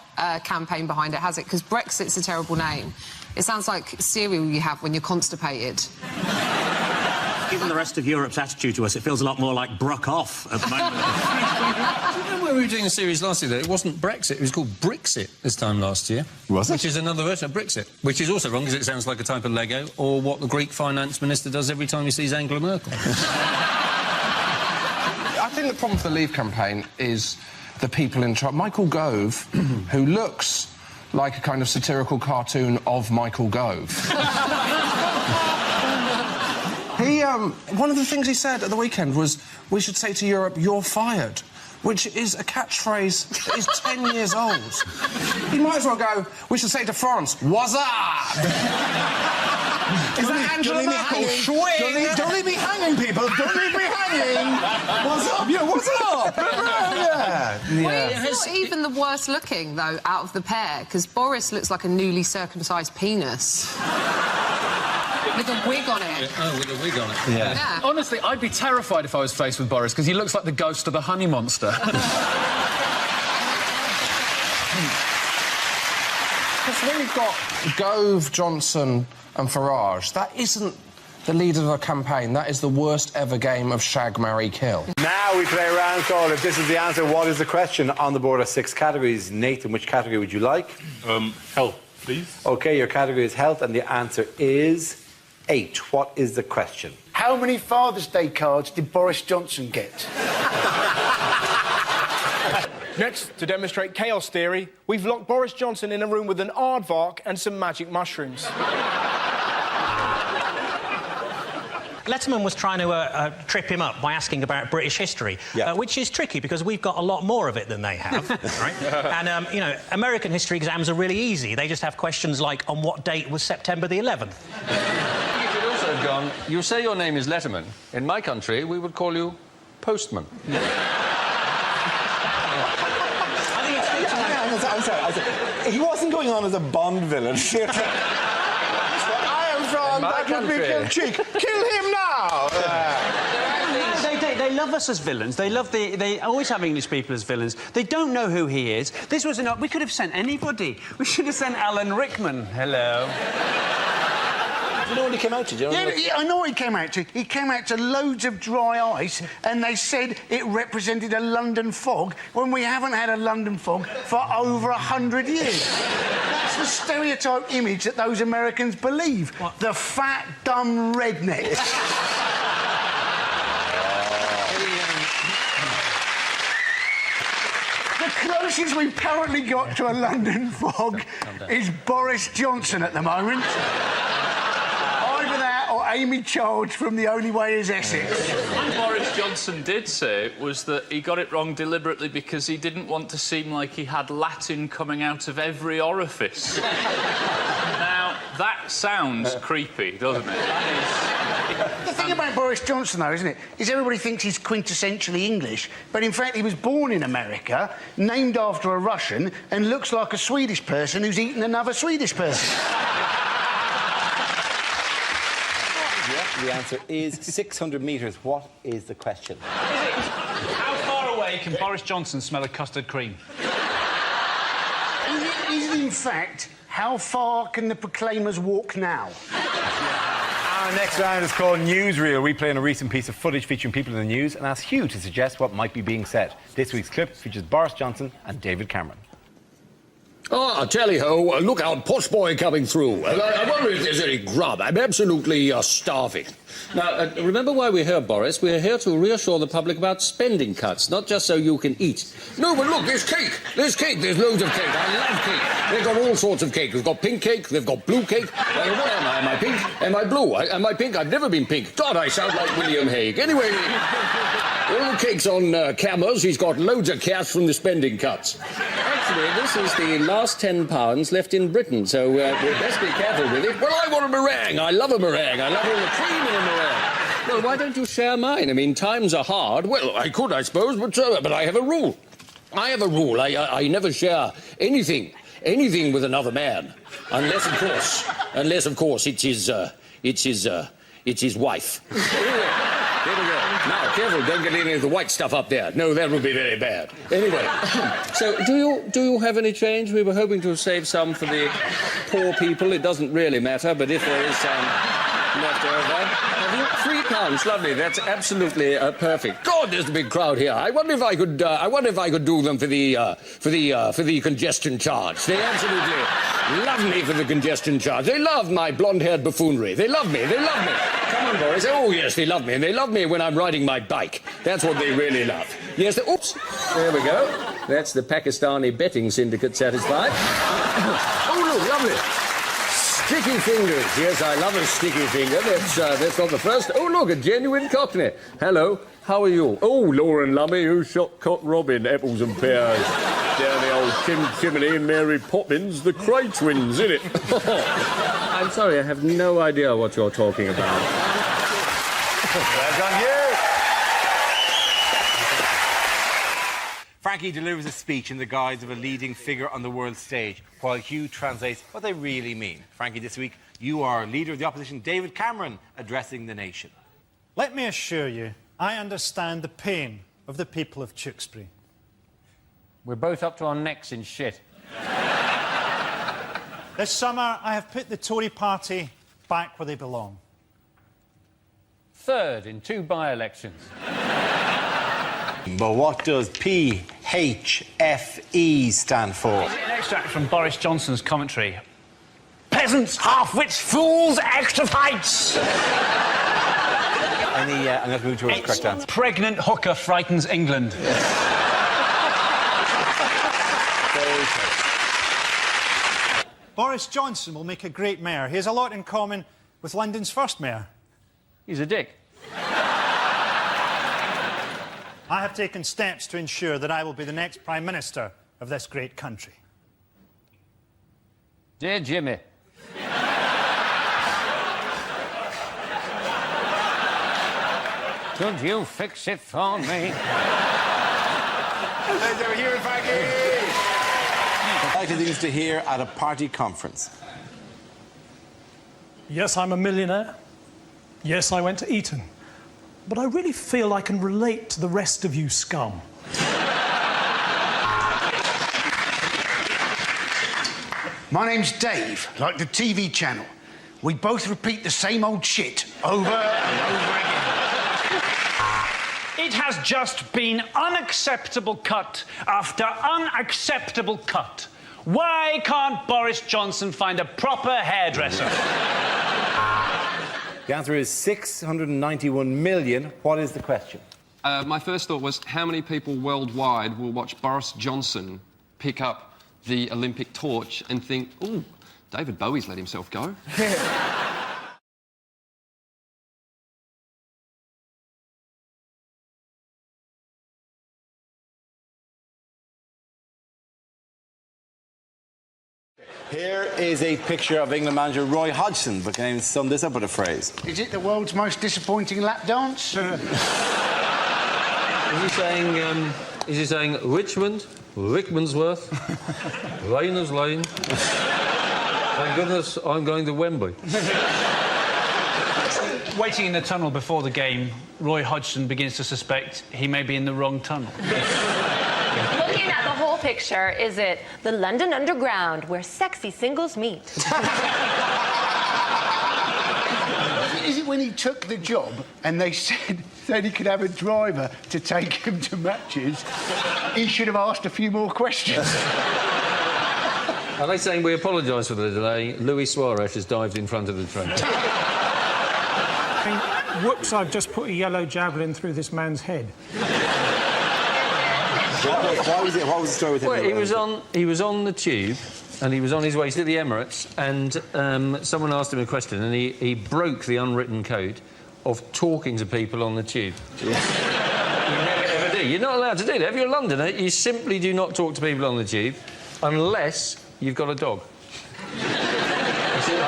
campaign behind it, has it? Because Brexit's a terrible name. It sounds like cereal you have when you're constipated. Given the rest of Europe's attitude to us, it feels a lot more like Bruck off at the moment. When we were doing a series last year, it wasn't Brexit, it was called Brixit this time last year. Was it? Which is another version of Brixit, which is also wrong because it sounds like a type of Lego, or what the Greek finance minister does every time he sees Angela Merkel. I think the problem for the Leave campaign is the people in charge. Michael Gove, who looks like a kind of satirical cartoon of Michael Gove. One of the things he said at the weekend was, "We should say to Europe, you're fired," which is a catchphrase that is 10 years old. He might as well go, "We should say to France, what's up?" Is that Angela Merkel? Don't leave me hanging, people. Don't leave me hanging. What's up? Yeah, what's up? Well, it's not even the worst looking, though, out of the pair, because Boris looks like a newly circumcised penis. With a wig on it. Oh, with a wig on it. Yeah. Honestly, I'd be terrified if I was faced with Boris, because he looks like the ghost of the honey monster. Because when you've got Gove, Johnson and Farage, that isn't the leader of a campaign. That is the worst ever game of shag, marry, kill. Now we play a round called If This Is the Answer, What Is the Question? On the board are 6 categories. Nathan, which category would you like? Health, please. OK, your category is health, and the answer is 8. What is the question? How many Father's Day cards did Boris Johnson get? Next, to demonstrate chaos theory, we've locked Boris Johnson in a room with an aardvark and some magic mushrooms. Letterman was trying to trip him up by asking about British history, which is tricky because we've got a lot more of it than they have, right? And, you know, American history exams are really easy. They just have questions like, on what date was September the 11th? You could also have gone, you say your name is Letterman. In my country, we would call you Postman. I'm sorry. He wasn't going on as a Bond villain. I am from that would be cheek. Kill him now! They love us as villains. They always have English people as villains. They don't know who he is. This was we could have sent anybody. We should have sent Alan Rickman. Hello. You know what he came out to, do you know? Yeah, I know what he came out to. He came out to loads of dry ice, and they said it represented a London fog, when we haven't had a London fog for over 100 years. That's the stereotype image that those Americans believe. What? The fat, dumb redneck. The closest we've currently got to a London fog is Boris Johnson at the moment. Amy Childs from The Only Way Is Essex. What Boris Johnson did say was that he got it wrong deliberately because he didn't want to seem like he had Latin coming out of every orifice. Now, that sounds creepy, doesn't it? The thing about Boris Johnson, though, isn't it, is everybody thinks he's quintessentially English, but in fact he was born in America, named after a Russian, and looks like a Swedish person who's eaten another Swedish person. The answer is 600 metres. What is the question? How far away can Boris Johnson smell of custard cream? Is it in fact, how far can the Proclaimers walk now? Our next round is called Newsreel. We play on a recent piece of footage featuring people in the news and ask Hugh to suggest what might be being said. This week's clip features Boris Johnson and David Cameron. Ah, tally-ho, look out, posh boy coming through. I wonder if there's any grub. I'm absolutely starving. Now, remember why we're here, Boris? We're here to reassure the public about spending cuts, not just so you can eat. No, but look, there's cake. There's cake. There's loads of cake. I love cake. They've got all sorts of cake. They've got pink cake. They've got blue cake. What am I? Am I pink? Am I blue? Am I pink? I've never been pink. God, I sound like William Hague. Anyway, all the cake's on cameras. He's got loads of cash from the spending cuts. Actually, this is the last £10 left in Britain, so we'll best be careful with it. Well, I want a meringue. I love a meringue. I love all the cream in a meringue. Well, why don't you share mine? I mean, times are hard. Well, I could, I suppose, but I have a rule. I have a rule. I never share anything with another man, unless, of course, it's his wife. There we go. Now, careful, don't get any of the white stuff up there. No, that would be very bad. Anyway. So, do you have any change? We were hoping to save some for the poor people. It doesn't really matter, but if there is some left over... £3, lovely. That's absolutely perfect. God, there's a big crowd here. I wonder if I could do them for the congestion charge. They absolutely love me for the congestion charge. They love my blonde-haired buffoonery. They love me. They love me. Come on, Boris. Oh yes, they love me, and they love me when I'm riding my bike. That's what they really love. Yes. Oops. There we go. That's the Pakistani betting syndicate satisfied. Oh look, lovely. Sticky fingers. Yes, I love a sticky finger. That's not the first. Oh, look, a genuine Cockney. Hello, how are you? Oh, Lauren Lummy, who shot Cock Robin, apples and pears. Down the old chimney and Mary Poppins, the Cray twins, innit? I'm sorry, I have no idea what you're talking about. Well done, you! Frankie delivers a speech in the guise of a leading figure on the world stage, while Hugh translates what they really mean. Frankie, this week, you are leader of the opposition, David Cameron, addressing the nation. Let me assure you, I understand the pain of the people of Tewkesbury. We're both up to our necks in shit. This summer, I have put the Tory party back where they belong. Third in 2 by-elections. But what does PHFE stand for? Is it an extract from Boris Johnson's commentary? Peasants, half-wits, fools, extra fights! I'm going to move towards the correct answer. Pregnant hooker frightens England. Boris Johnson will make a great mayor. He has a lot in common with London's first mayor. He's a dick. I have taken steps to ensure that I will be the next Prime Minister of this great country. Dear Jimmy. Could you fix it for me? Let's have a hearing, Frankie! Likely things to hear at a party conference. Yes, I'm a millionaire. Yes, I went to Eton. But I really feel I can relate to the rest of you scum. My name's Dave, like the TV channel. We both repeat the same old shit over and over again. It has just been unacceptable cut after unacceptable cut. Why can't Boris Johnson find a proper hairdresser? The answer is 691 million. What is the question? My first thought was, how many people worldwide will watch Boris Johnson pick up the Olympic torch and think, ooh, David Bowie's let himself go? Here is a picture of England manager Roy Hodgson, but can anyone sum this up with a phrase? Is it the world's most disappointing lap dance? Is he saying Richmond, Rickmansworth, Rayners Lane? Thank goodness I'm going to Wembley. Waiting in the tunnel before the game, Roy Hodgson begins to suspect he may be in the wrong tunnel. Looking at the whole picture, is it the London Underground where sexy singles meet? Is it when he took the job and they said he could have a driver to take him to matches? He should have asked a few more questions. Are they saying we apologise for the delay? Luis Suarez has dived in front of the train. Whoops, I've just put a yellow javelin through this man's head. What was the story with him? Well, he was on the tube, and he was on his way to the Emirates, and someone asked him a question, and he broke the unwritten code of talking to people on the tube. You never ever do. You're not allowed to do that. If you're a Londoner, you simply do not talk to people on the tube unless you've got a dog.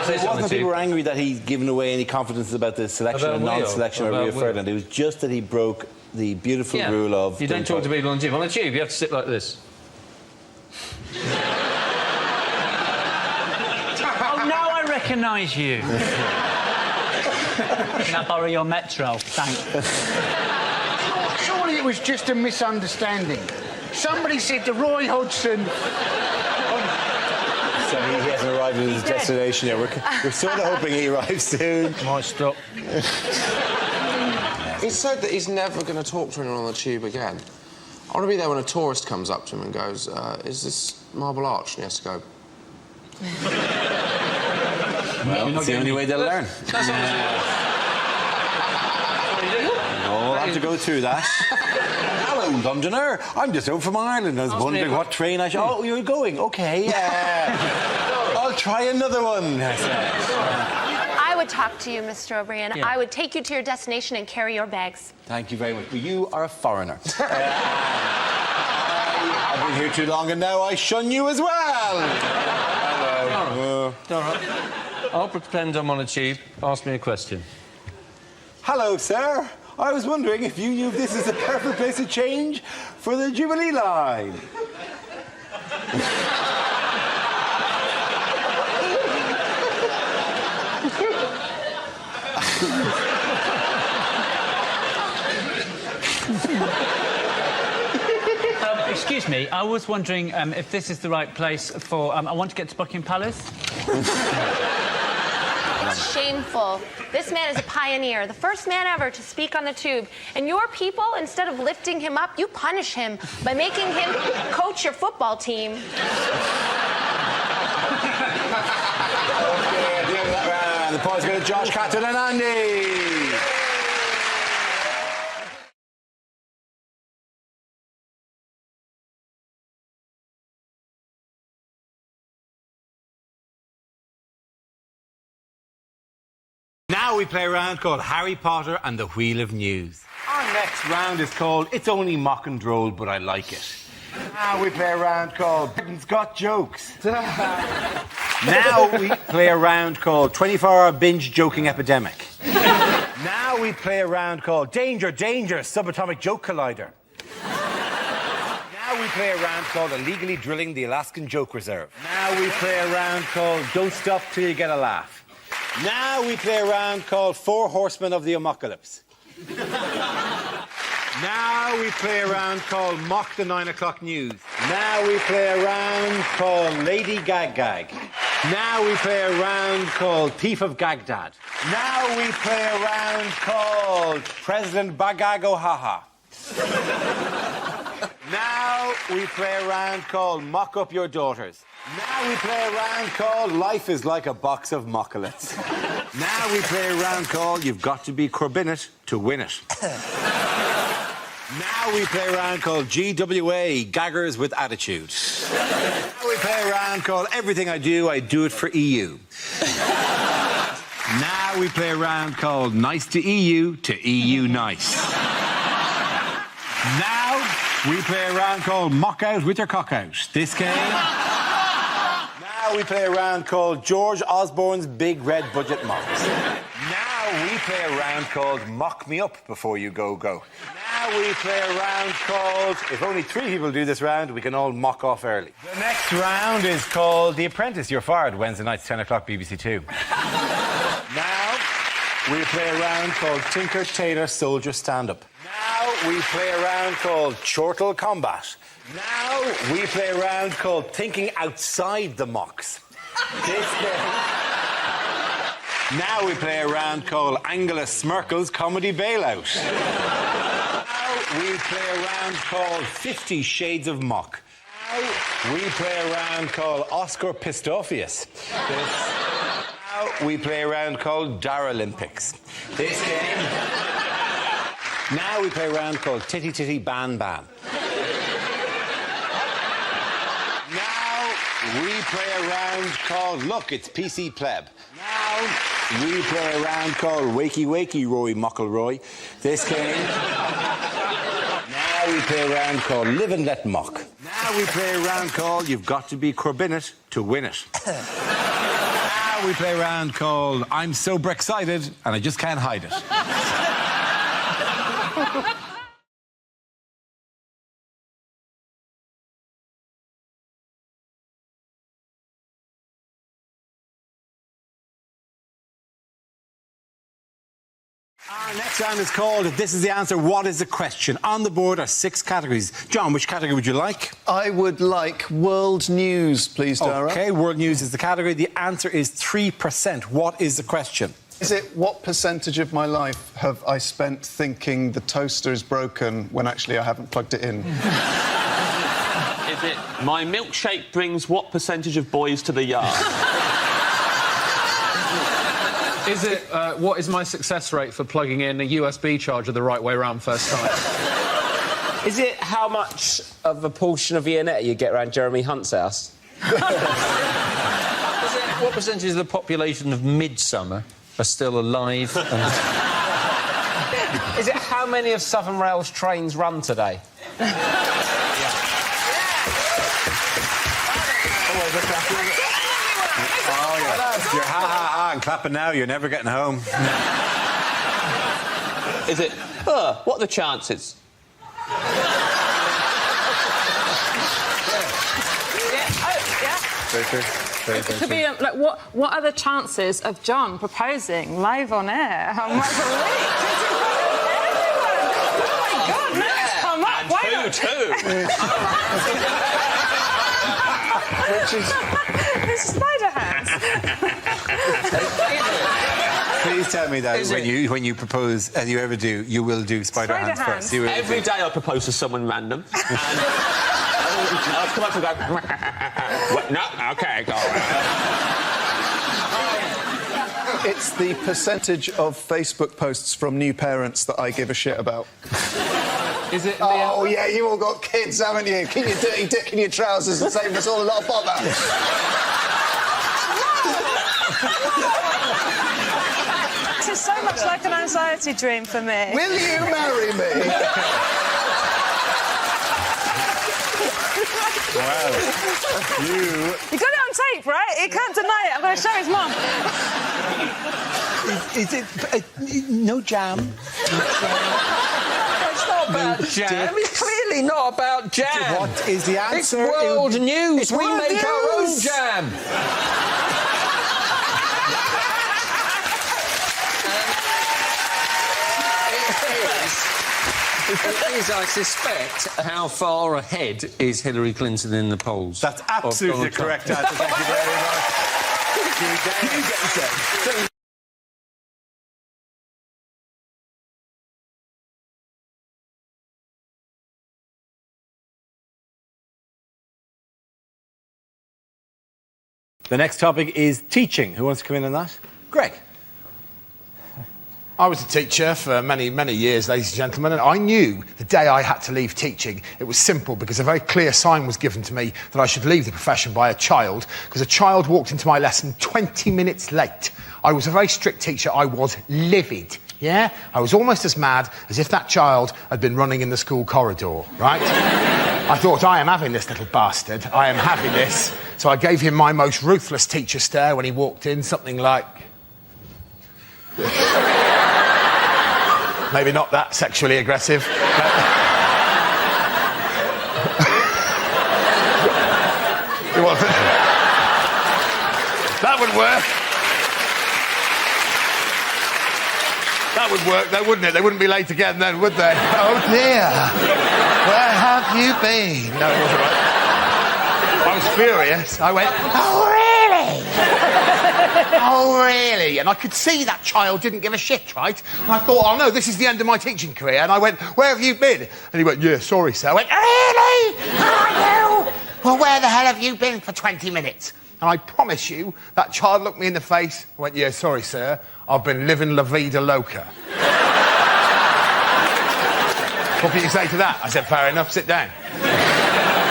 So it wasn't that people were angry that he'd given away any confidence about the selection and non-selection of Rio Ferdinand. It was just that he broke the beautiful rule of... You don't talk to people on the tube. On the tube, you have to sit like this. Oh, now I recognise you. Can I borrow your Metro? Thanks. Surely it was just a misunderstanding. Somebody said to Roy Hodgson... So he hasn't arrived at his destination yet. We're sort of hoping he arrives soon. Might stop. He said that he's never going to talk to anyone on the tube again. I want to be there when a tourist comes up to him and goes, is this Marble Arch? And he has to go... Well, it's the only way they'll learn. We'll have to go through that. Hello, Londoner. I'm just out from Ireland. I was wondering what train I should... Oh, you're going? OK, I'll try another one. I would talk to you, Mr. O'Brien. Yeah. I would take you to your destination and carry your bags. Thank you very much. Well, you are a foreigner. I've been here too long and now I shun you as well. Hello. I'll pretend I'm on a tube. Ask me a question. Hello, sir. I was wondering if you knew this is the perfect place to change for the Jubilee line. Excuse me, I was wondering if this is the right place for... I want to get to Buckingham Palace. It's shameful. This man is a pioneer, the first man ever to speak on the tube. And your people, instead of lifting him up, you punish him by making him coach your football team. Okay, at the end of that round, the points go to Josh, Catherine and Andy. Now we play a round called Harry Potter and the Wheel of News. Our next round is called It's Only Mock and Droll, but I Like It. Now we play a round called Britain's Got Jokes. Now we play a round called 24-Hour Binge Joking Epidemic. Now we play a round called Danger, Danger, Subatomic Joke Collider. Now we play a round called Illegally Drilling the Alaskan Joke Reserve. Now we play a round called Don't Stop Till You Get a Laugh. Now we play a round called Four Horsemen of the Amocalypse. Now we play a round called Mock the 9 o'clock news. Now we play a round called Lady Gag Gag. Now we play a round called Thief of Gagdad. Now we play a round called President Bagago Haha. Now we play a round called Mock Up Your Daughters. Now we play a round called Life is Like a Box of Mockolates. Now we play a round called You've Got to Be Corbinit to Win It. Now we play a round called GWA, Gaggers with Attitude. Now we play a round called Everything I Do It for EU. Now we play a round called Nice to EU Nice. Now we play a round called Mock Out with Your Cock Out. This game... Now we play a round called George Osborne's Big Red Budget Mocks. Now we play a round called Mock Me Up Before You Go Go. Now we play a round called If Only 3 people do this round, we can all mock off early. The next round is called The Apprentice. You're fired. Wednesday nights, 10 o'clock, BBC 2. Now we play a round called Tinker Tailor Soldier Stand-Up. Now we play a round called Chortle Combat. Now we play a round called Thinking Outside the Mocks. Now we play a round called Angela Smerkel's Comedy Bailout. Now we play a round called 50 Shades of Mock. We play a round called Oscar Pistophius. Now we play a round called Darolympics. This game. Now we play a round called Titty Titty Ban Ban. Now we play a round called Look, It's PC Pleb. Now we play a round called Wakey Wakey Roy Muckleroy. This game. Now we play a round called Live and Let Mock. Now we play a round called You've Got to Be Corbinit to Win It. Now we play a round called I'm So Brexcited and I Just Can't Hide It. Our next round is called If This Is the Answer, What Is the Question? On the board are 6 categories. John, which category would you like? I would like world news, please, Dara. OK, world news is the category. The answer is 3%. What is the question? Is it what percentage of my life have I spent thinking the toaster is broken when actually I haven't plugged it in? Is it my milkshake brings what percentage of boys to the yard? Is it, what is my success rate for plugging in a USB charger the right way around first time? Is it how much of a portion of Viennetta you get around Jeremy Hunt's house? What percentage of the population of Midsummer are still alive? Is it how many of Southern Rail's trains run today? Oh, yeah. You're ha-ha-ha and clapping now, you're never getting home. Is it, what are the chances? Very true. It could be like, what are the chances of John proposing live on air on once a week? Oh my God, let's come up. Why not? It's spider hands. Please tell me that when you propose, as you ever do, you will do spider hands first. You will Every day I propose to someone random. And I'll come up and go... No, OK, go on. It's the percentage of Facebook posts from new parents that I give a shit about. Is it... Oh, yeah, you all got kids, haven't you? Keep your dirty dick in your trousers and save us all a lot of bother. This is so much like an anxiety dream for me. Will you marry me? Wow. You got it on tape, right? He can't deny it. I'm going to show his mum. Is it... no jam? It's not about jam. It's clearly not about jam. What is the answer? It's world news. We make our own jam. It is, I suspect, how far ahead is Hillary Clinton in the polls? That's absolutely the correct answer. Thank you very much. The next topic is teaching. Who wants to come in on that? Greg. I was a teacher for many, many years, ladies and gentlemen, and I knew the day I had to leave teaching, it was simple because a very clear sign was given to me that I should leave the profession by a child, because a child walked into my lesson 20 minutes late. I was a very strict teacher. I was livid, yeah? I was almost as mad as if that child had been running in the school corridor, right? I thought, I am having this little bastard. I am having this. So I gave him my most ruthless teacher stare when he walked in, something like... Maybe not that sexually aggressive. It wasn't. That would work. That would work, though, wouldn't it? They wouldn't be late again then, would they? Oh, dear. Where have you been? No, it wasn't right. I was furious. I went, oh, really? Oh, really? And I could see that child didn't give a shit, right? And I thought, oh, no, this is the end of my teaching career. And I went, where have you been? And he went, yeah, sorry, sir. I went, really? Are you? well, where the hell have you been for 20 minutes? And I promise you, that child looked me in the face and went, yeah, sorry, sir, I've been living la vida loca. What can you say to that? I said, fair enough, sit down.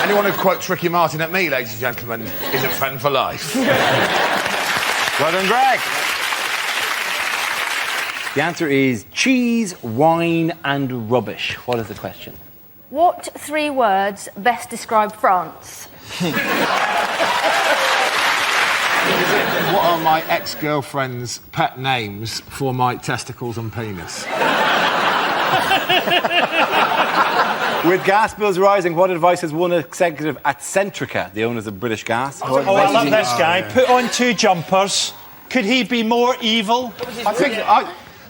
Anyone who quotes Ricky Martin at me, ladies and gentlemen, is a friend for life. Well done, Greg. The answer is cheese, wine and rubbish. What is the question? What 3 words best describe France? What are my ex-girlfriend's pet names for my testicles and penis? With gas bills rising, what advice has one executive at Centrica, the owners of British Gas? Oh, I love this guy. Put on 2 jumpers. Could he be more evil? I think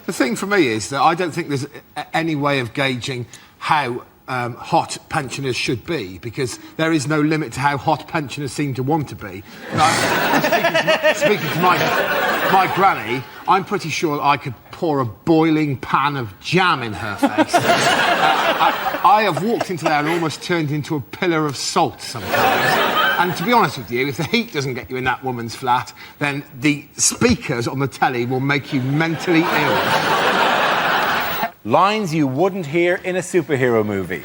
the thing for me is that I don't think there's any way of gauging how hot pensioners should be, because there is no limit to how hot pensioners seem to want to be. Speaking to my granny, I'm pretty sure I could pour a boiling pan of jam in her face. I have walked into there and almost turned into a pillar of salt sometimes. And to be honest with you, if the heat doesn't get you in that woman's flat, then the speakers on the telly will make you mentally ill. Lines you wouldn't hear in a superhero movie.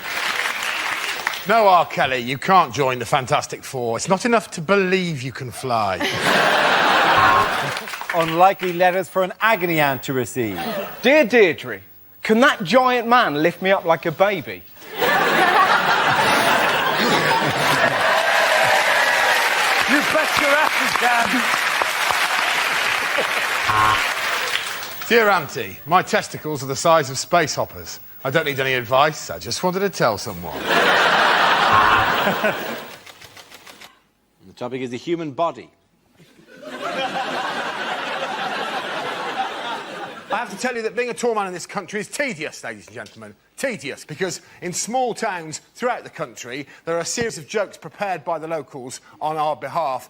No, R. Kelly, you can't join the Fantastic Four. It's not enough to believe you can fly. Unlikely letters for an agony aunt to receive. Dear Deirdre, can that giant man lift me up like a baby? You bet your ass you can. Dear Auntie, my testicles are the size of space hoppers. I don't need any advice, I just wanted to tell someone. The topic is the human body. I have to tell you that being a tall man in this country is tedious, ladies and gentlemen. Tedious, because in small towns throughout the country, there are a series of jokes prepared by the locals on our behalf.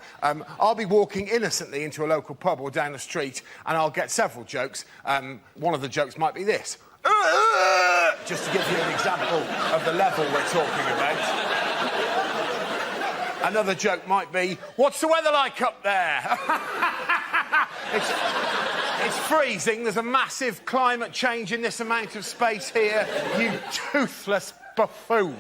I'll be walking innocently into a local pub or down the street, and I'll get several jokes. One of the jokes might be this. Just to give you an example of the level we're talking about. Another joke might be, what's the weather like up there? It's freezing. There's a massive climate change in this amount of space here. You toothless buffoon.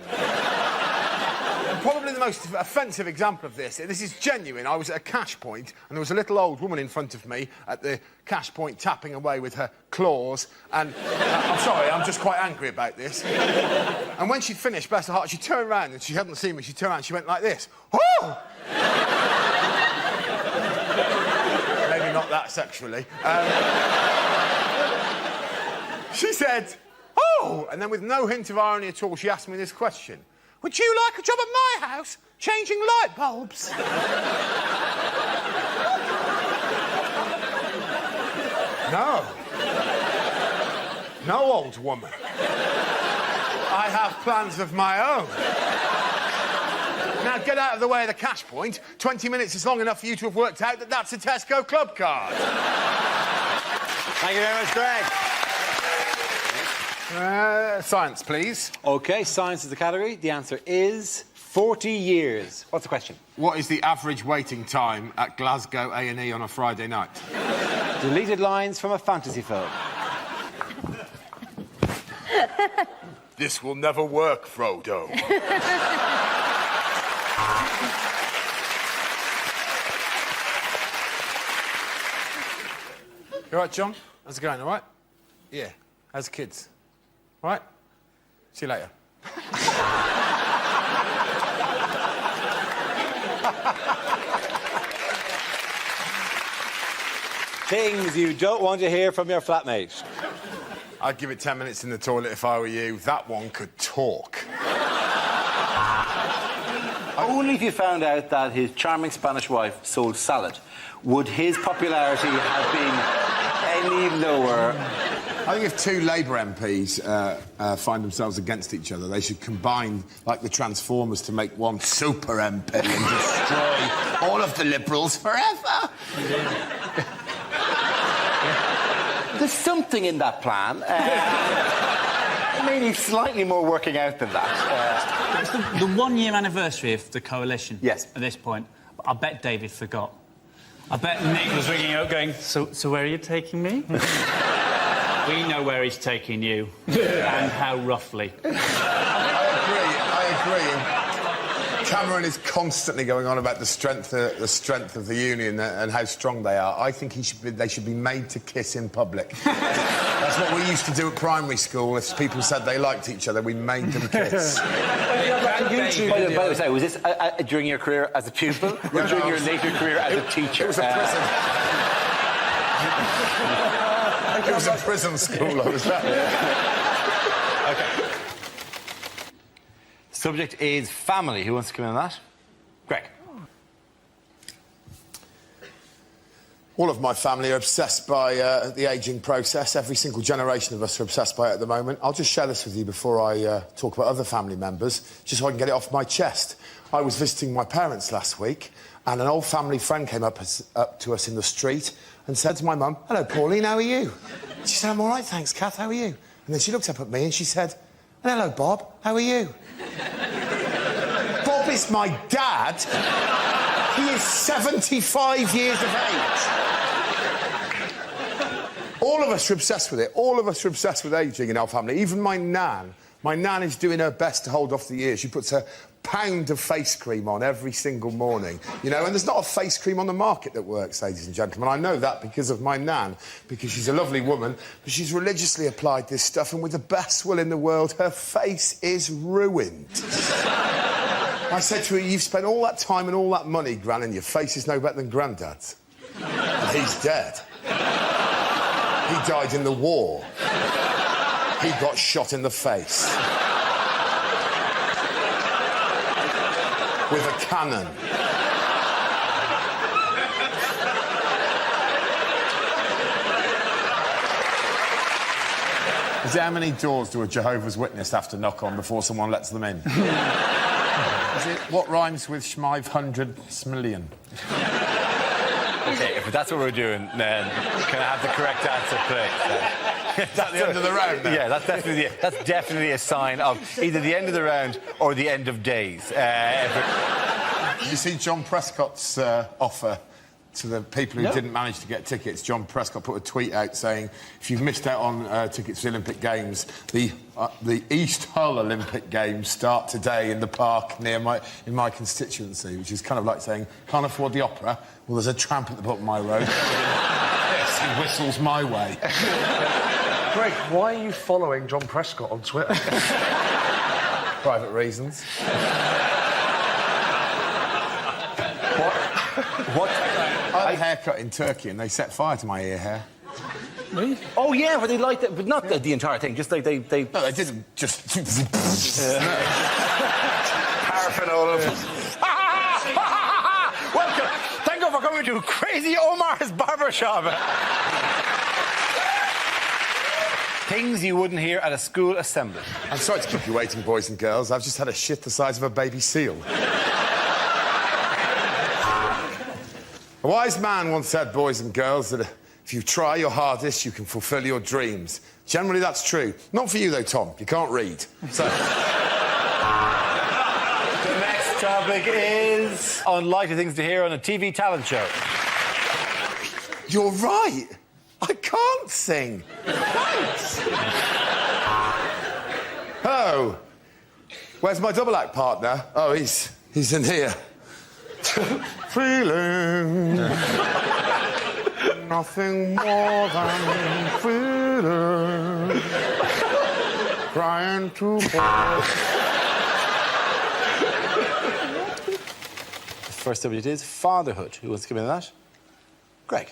Probably the most offensive example of this is genuine. I was at a cash point and there was a little old woman in front of me at the cash point tapping away with her claws, and I'm sorry, I'm just quite angry about this. And when she finished, bless her heart, she turned around and she hadn't seen me. She turned around and she went like this. Oh! Maybe not that sexually. She said, oh! And then with no hint of irony at all, she asked me this question. Would you like a job at my house, changing light bulbs? No. No, old woman. I have plans of my own. Now, get out of the way of the cash point. 20 minutes is long enough for you to have worked out that that's a Tesco club card. Thank you very much, Greg. Science, please. OK, science is the category. The answer is 40 years. What's the question? What is the average waiting time at Glasgow A&E on a Friday night? Deleted lines from a fantasy film. This will never work, Frodo. You all right, John? How's it going, all right? Yeah. How's the kids? All right? See you later. Things you don't want to hear from your flatmate. I'd give it 10 minutes in the toilet if I were you. That one could talk. Only if you found out that his charming Spanish wife sold salad would his popularity have been any lower. I think if two Labour MPs find themselves against each other, they should combine, like the Transformers, to make one super MP and destroy all of the Liberals forever. There's something in that plan. I mean, he's slightly more working out than that. It's the 1 year anniversary of the coalition. Yes. At this point, I bet David forgot. I bet Nick was ringing out going, so where are you taking me? We know where he's taking you. And how roughly. I agree. Cameron is constantly going on about the strength of the union and how strong they are. I think they should be made to kiss in public. That's what we used to do at primary school. If people said they liked each other, we made them kiss. By the way, was this during your career as a pupil or during your later career as a teacher? It was a prison. It was a prison school, I was at. OK. Subject is family. Who wants to come in on that? Greg. All of my family are obsessed by the ageing process. Every single generation of us are obsessed by it at the moment. I'll just share this with you before I talk about other family members, just so I can get it off my chest. I was visiting my parents last week, and an old family friend came up to us in the street and said to my mum, "Hello, Pauline, how are you?" She said, "I'm all right, thanks, Kath, how are you?" And then she looked up at me and she said, "Hello, Bob, how are you?" Bob is my dad. He is 75 years of age. All of us are obsessed with it. All of us are obsessed with ageing in our family. Even my nan. My nan is doing her best to hold off the years. She puts a pound of face cream on every single morning, you know, and there's not a face cream on the market that works, ladies and gentlemen. I know that because of my nan, because she's a lovely woman, but she's religiously applied this stuff, and with the best will in the world, her face is ruined. I said to her, "You've spent all that time and all that money, Gran, and your face is no better than Grandad's." And he's dead. He died in the war. He got shot in the face. With a cannon. Is it how many doors do a Jehovah's Witness have to knock on before someone lets them in? Is it what rhymes with Schmive-100 smillion? OK, if that's what we're doing, then can I have the correct answer, please? That's the end of the round, then? Yeah, that's definitely a sign of either the end of the round or the end of days. Did you see John Prescott's offer to the people who didn't manage to get tickets? John Prescott put a tweet out saying, if you've missed out on tickets to the Olympic Games, the East Hull Olympic Games start today in the park in my constituency, which is kind of like saying, can't afford the opera? Well, there's a tramp at the bottom of my road. Yes, he whistles my way. Greg, why are you following John Prescott on Twitter? Private reasons. What? I had a haircut in Turkey and they set fire to my ear hair. Really? Oh, yeah, where they light it, but not the entire thing, just like they... No, they didn't just... Paraffin all over. Welcome! Thank you for coming to Crazy Omar's Barbershop. Things you wouldn't hear at a school assembly. I'm sorry to keep you waiting, boys and girls. I've just had a shit the size of a baby seal. A wise man once said, boys and girls, that if you try your hardest, you can fulfil your dreams. Generally, that's true. Not for you, though, Tom. You can't read. So... The next topic is unlikely things to hear on a TV talent show. You're right. I can't sing. Thanks. Oh. Where's my double act partner? Oh, he's in here. Feeling nothing more than feeling, trying to fall. The first subject is fatherhood. Who wants to come in on that? Greg.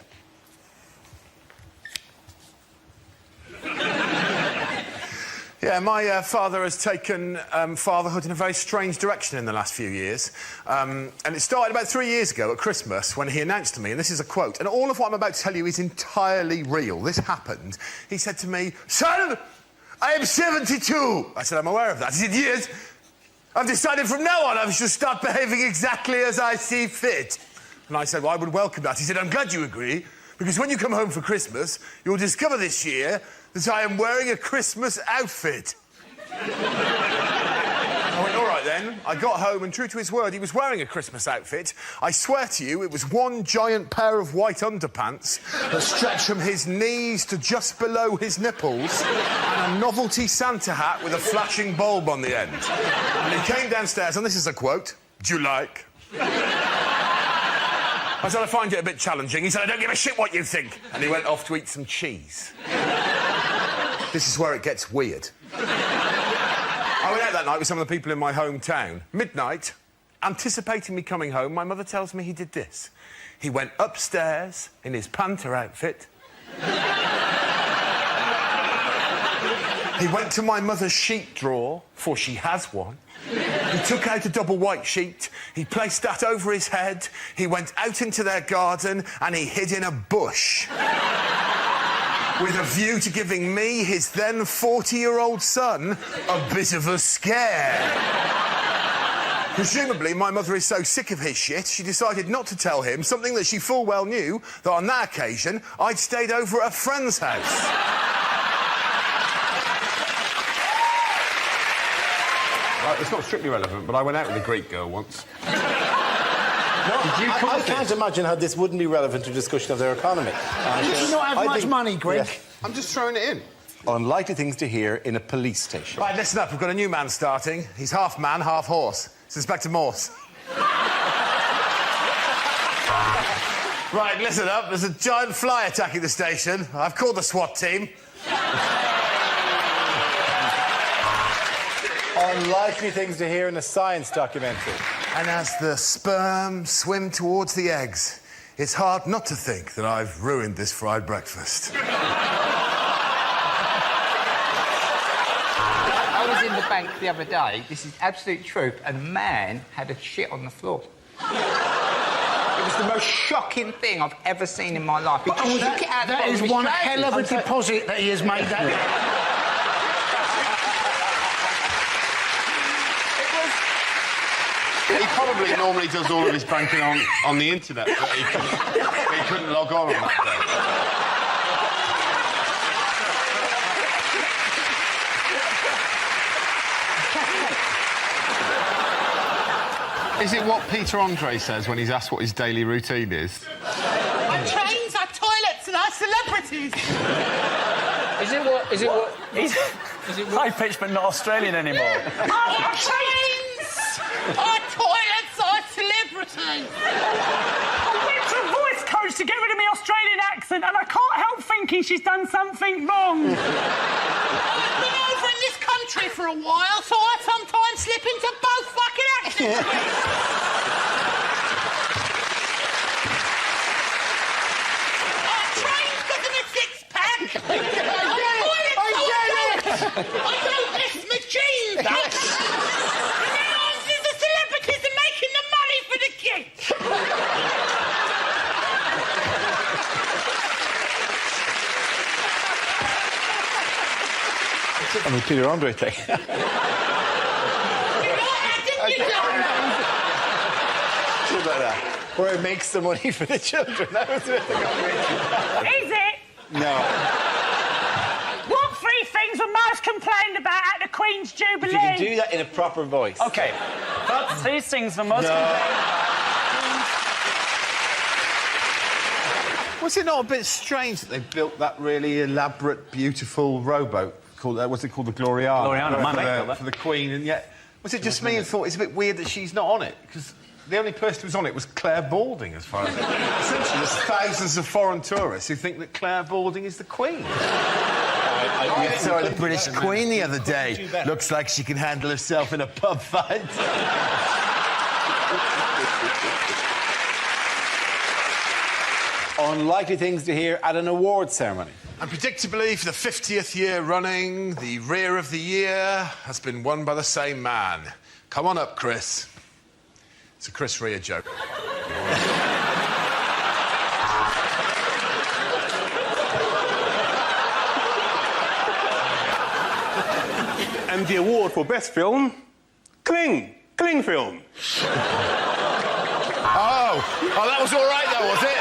Yeah, my father has taken fatherhood in a very strange direction in the last few years. And it started about 3 years ago at Christmas when he announced to me, and this is a quote, and all of what I'm about to tell you is entirely real. This happened. He said to me, "Son, I am 72. I said, "I'm aware of that." He said, "Yes. I've decided from now on I shall start behaving exactly as I see fit." And I said, "Well, I would welcome that." He said, "I'm glad you agree, because when you come home for Christmas, you'll discover this year that I am wearing a Christmas outfit." I went, all right then. I got home and true to his word, he was wearing a Christmas outfit. I swear to you, it was one giant pair of white underpants that stretched from his knees to just below his nipples and a novelty Santa hat with a flashing bulb on the end. And he came downstairs, and this is a quote, "Do you like?" I said, I find it a bit challenging. He said, I don't give a shit what you think. And he went off to eat some cheese. This is where it gets weird. I went out that night with some of the people in my hometown. Midnight, anticipating me coming home, my mother tells me he did this. He went upstairs in his panter outfit. He went to my mother's sheet drawer, for she has one. He took out a double white sheet, he placed that over his head, he went out into their garden and he hid in a bush. With a view to giving me, his then 40-year-old son, a bit of a scare. Presumably, my mother is so sick of his shit, she decided not to tell him something that she full well knew, that on that occasion, I'd stayed over at a friend's house. It's not strictly relevant, but I went out with a Greek girl once. No, I can't imagine how this wouldn't be relevant to discussion of their economy. Did you not have much money, Greg? Yes. I'm just throwing it in. Unlikely things to hear in a police station. Right, listen up, we've got a new man starting. He's half man, half horse. It's Inspector Morse. Right, listen up, there's a giant fly attacking the station. I've called the SWAT team. Unlikely things to hear in a science documentary. And as the sperm swim towards the eggs, it's hard not to think that I've ruined this fried breakfast. I was in the bank the other day, this is absolute truth, and a man had a shit on the floor. It was the most shocking thing I've ever seen in my life. He just took it out That is one hell of a deposit that he has made. That. He probably normally does all of his banking on the internet, but he couldn't log on that day. Is it what Peter Andre says when he's asked what his daily routine is? Our trains, our toilets, and our celebrities. Is it high pitched but not Australian anymore? Our trains, our toilets, our celebrities. I went to a voice coach to get rid of my Australian accent, and I can't help thinking she's done something wrong. I've been over in this country for a while, so I sometimes slip into both fucking accents. Our trains got them a six-pack. I don't miss my jeans. And now the celebrities are making the money for the kids. On the Peter Andre thing. Where it makes the money for the children. That was it. Is it? No. What three things were most complained about at the Queen's Jubilee? If you can do that in a proper voice. OK. But these things were most Was it not a bit strange that they built that really elaborate, beautiful rowboat called, what's it called, the Gloriana? Gloriana, my mate built that. For the Queen, and yet... Was it just me who thought it's a bit weird that she's not on it? Because the only person who was on it was Claire Balding, as far as... Essentially, there's thousands of foreign tourists who think that Claire Balding is the Queen. I saw the British Queen the other day. Looks like she can handle herself in a pub fight. Unlikely things to hear at an awards ceremony. And predictably, for the 50th year running, the Rear of the Year has been won by the same man. Come on up, Chris. It's a Chris Rea joke. And the award for best film, Kling film. Oh, that was all right, though, was it?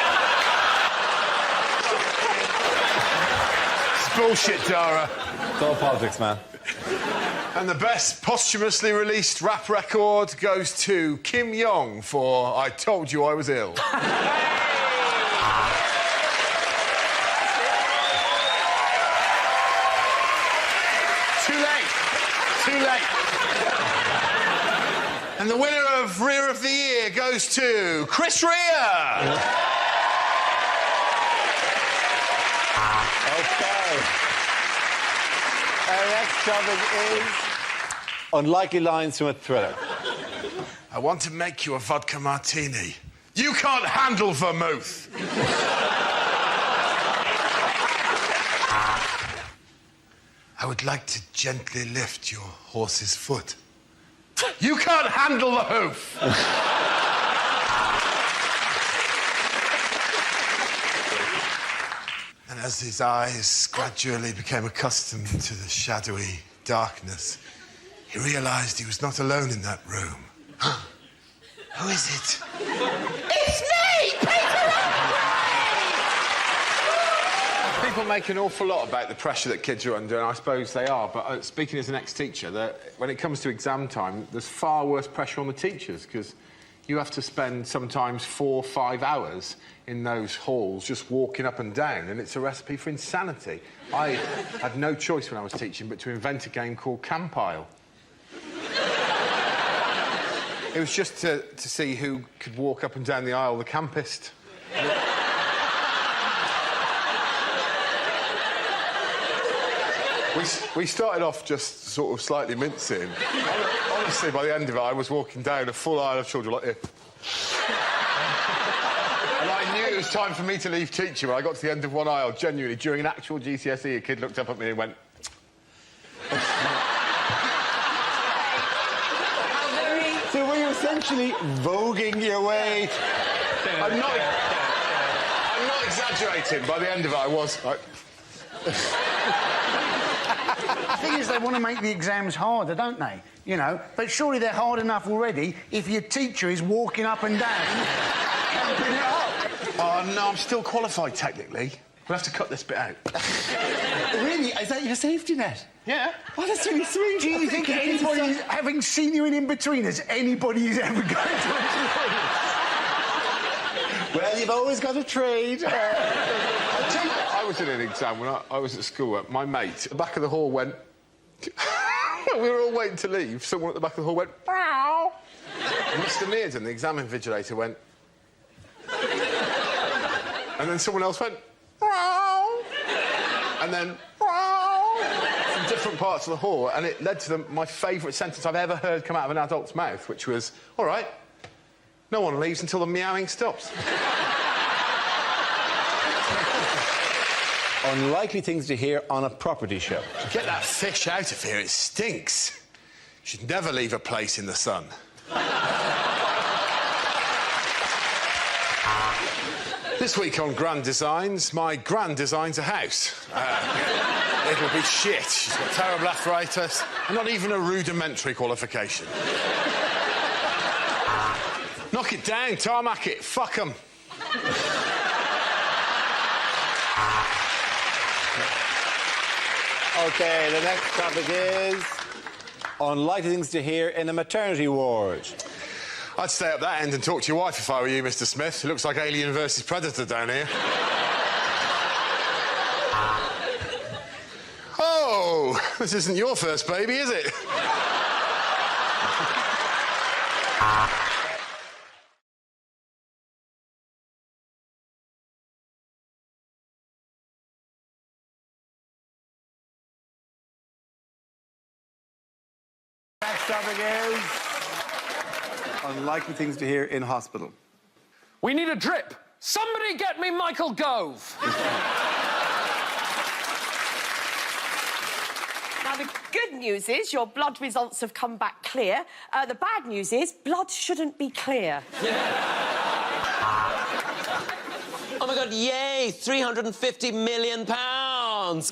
It's bullshit, Dara. It's all politics, man. And the best posthumously released rap record goes to Kim Yong for I Told You I Was Ill. Too late. And the winner of Rear of the Year goes to Chris Rea. Okay. Our next topic is unlikely lines from a thriller. I want to make you a vodka martini. You can't handle vermouth. I would like to gently lift your horse's foot. You can't handle the hoof. And as his eyes gradually became accustomed to the shadowy darkness, he realised he was not alone in that room. Who is it? It's me, Peter! People make an awful lot about the pressure that kids are under, and I suppose they are, but speaking as an ex-teacher, that when it comes to exam time, there's far worse pressure on the teachers, because you have to spend sometimes 4 or 5 hours in those halls just walking up and down, and it's a recipe for insanity. I had no choice when I was teaching but to invent a game called Compile. It was just to see who could walk up and down the aisle the campest. We started off just sort of slightly mincing. Honestly, by the end of it, I was walking down a full aisle of children like this. And I knew it was time for me to leave teaching when I got to the end of one aisle, genuinely. During an actual GCSE, a kid looked up at me and went... So were you essentially voguing your way? I'm not exaggerating. By the end of it, I was... The thing is, they want to make the exams harder, don't they? You know, but surely they're hard enough already if your teacher is walking up and down, camping it up. Oh, no, I'm still qualified, technically. We'll have to cut this bit out. Really? Is that your safety net? Yeah. Oh, that's really sweet. Do you think anybody, having seen you in In-Betweeners, anybody is ever going to... Well, you've always got a trade. I was in an exam when I was at school. My mate, at the back of the hall, went... we were all waiting to leave. Someone at the back of the hall went... Meow. Mr Nearden, the exam invigilator, went... and then someone else went... Meow. And then... Meow. From different parts of the hall, and it led to my favourite sentence I've ever heard come out of an adult's mouth, which was, all right, no one leaves until the meowing stops. Unlikely things to hear on a property show. Get that fish out of here, it stinks. You should never leave a place in the sun. This week on Grand Designs, my gran designs a house. It'll be shit. She's got terrible arthritis and not even a rudimentary qualification. Knock it down, tarmac it, fuck 'em. OK, the next topic is unlikely things to hear in a maternity ward. I'd stay up that end and talk to your wife if I were you, Mr Smith. It looks like Alien versus Predator down here. Oh, this isn't your first baby, is it? Next topic is unlikely things to hear in hospital. We need a drip. Somebody get me Michael Gove. Now, the good news is your blood results have come back clear. The bad news is blood shouldn't be clear. Oh, my God, yay! £350 million.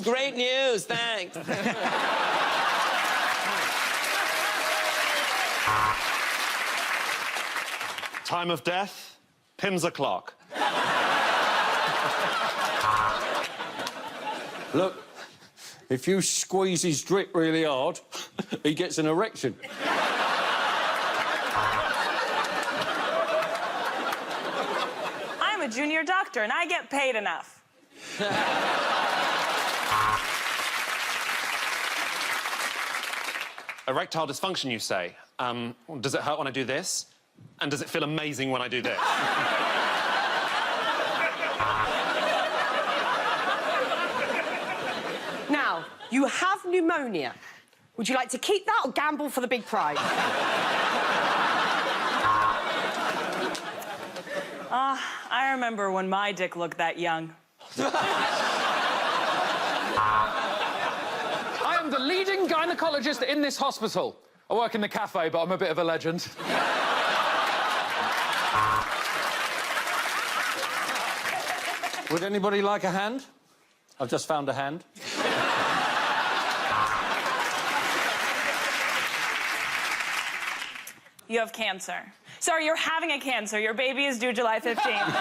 Great news, thanks. Time of death, Pims o'clock. Look, if you squeeze his drip really hard, He gets an erection. I'm a junior doctor and I get paid enough. Erectile dysfunction, you say? Does it hurt when I do this? And does it feel amazing when I do this? Now, you have pneumonia. Would you like to keep that or gamble for the big prize? I remember when my dick looked that young. I am the leading gynecologist in this hospital. I work in the cafe, but I'm a bit of a legend. Would anybody like a hand? I've just found a hand. You have cancer. Sorry, you're having a cancer. Your baby is due July 15th.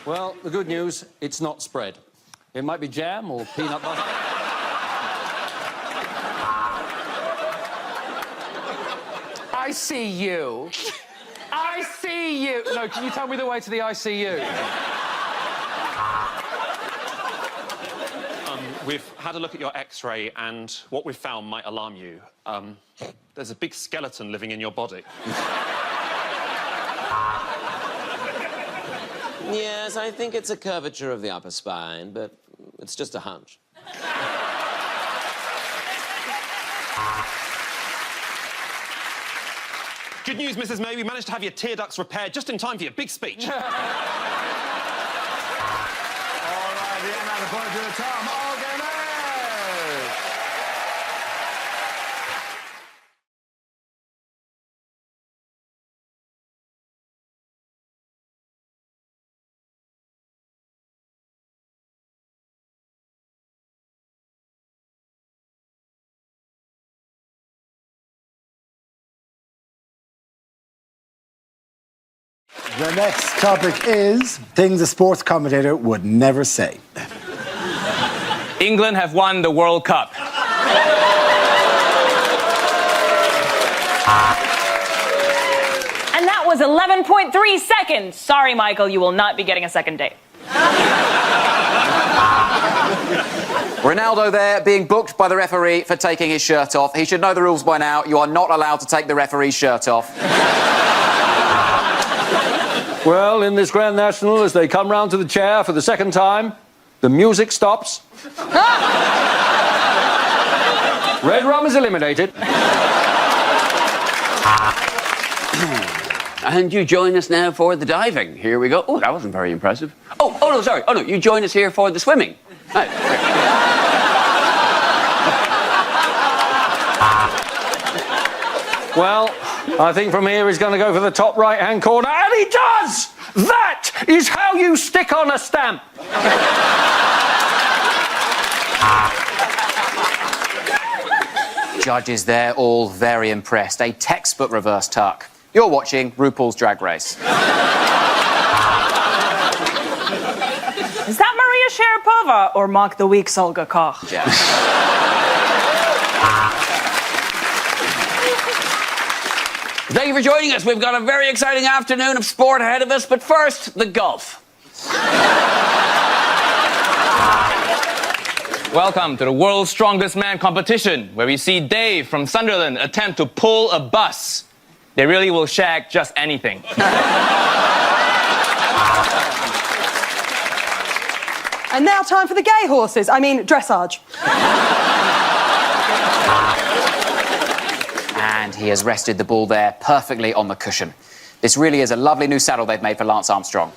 Well, the good news, it's not spread. It might be jam or peanut butter. I see you. I see you. No, can you tell me the way to the ICU? We've had a look at your X-ray, and what we've found might alarm you. There's a big skeleton living in your body. Yes, I think it's a curvature of the upper spine, but it's just a hunch. Good news, Mrs. May. We managed to have your tear ducts repaired just in time for your big speech. All right, the end of the point to the Tom. The next topic is things a sports commentator would never say. England have won the World Cup. And that was 11.3 seconds. Sorry, Michael, you will not be getting a second date. Ronaldo there being booked by the referee for taking his shirt off. He should know the rules by now. You are not allowed to take the referee's shirt off. Well, in this Grand National, as they come round to the chair for the second time, the music stops. Red rum is eliminated. And you join us now for the diving. Here we go. Oh, that wasn't very impressive. Oh, no, sorry. Oh, no, you join us here for the swimming. Right. Well, I think from here he's going to go for the top right-hand corner, and he does! That is how you stick on a stamp. Judges there, all very impressed. A textbook reverse tuck. You're watching RuPaul's Drag Race. Is that Maria Sharapova or Mark the Week's Olga Koch? Yeah. Thank you for joining us. We've got a very exciting afternoon of sport ahead of us, but first, the golf. Welcome to the World's Strongest Man competition, where we see Dave from Sunderland attempt to pull a bus. They really will shag just anything. And now time for the gay horses. I mean, dressage. And he has rested the ball there perfectly on the cushion. This really is a lovely new saddle they've made for Lance Armstrong.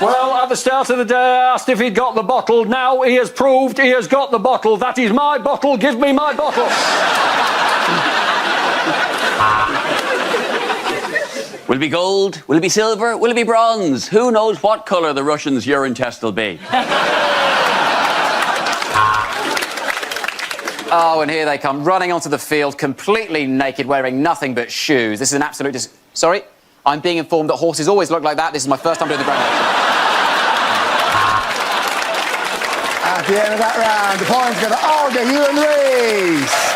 Well, at the start of the day, I asked if he'd got the bottle. Now he has proved he has got the bottle. That is my bottle. Give me my bottle. Will it be gold? Will it be silver? Will it be bronze? Who knows what colour the Russians' urine test will be? Oh, and here they come, running onto the field, completely naked, wearing nothing but shoes. This is an absolute... Sorry? I'm being informed that horses always look like that. This is my first time doing the Grand National. At the end of that round, the points go to Olga, Hugh and Reese.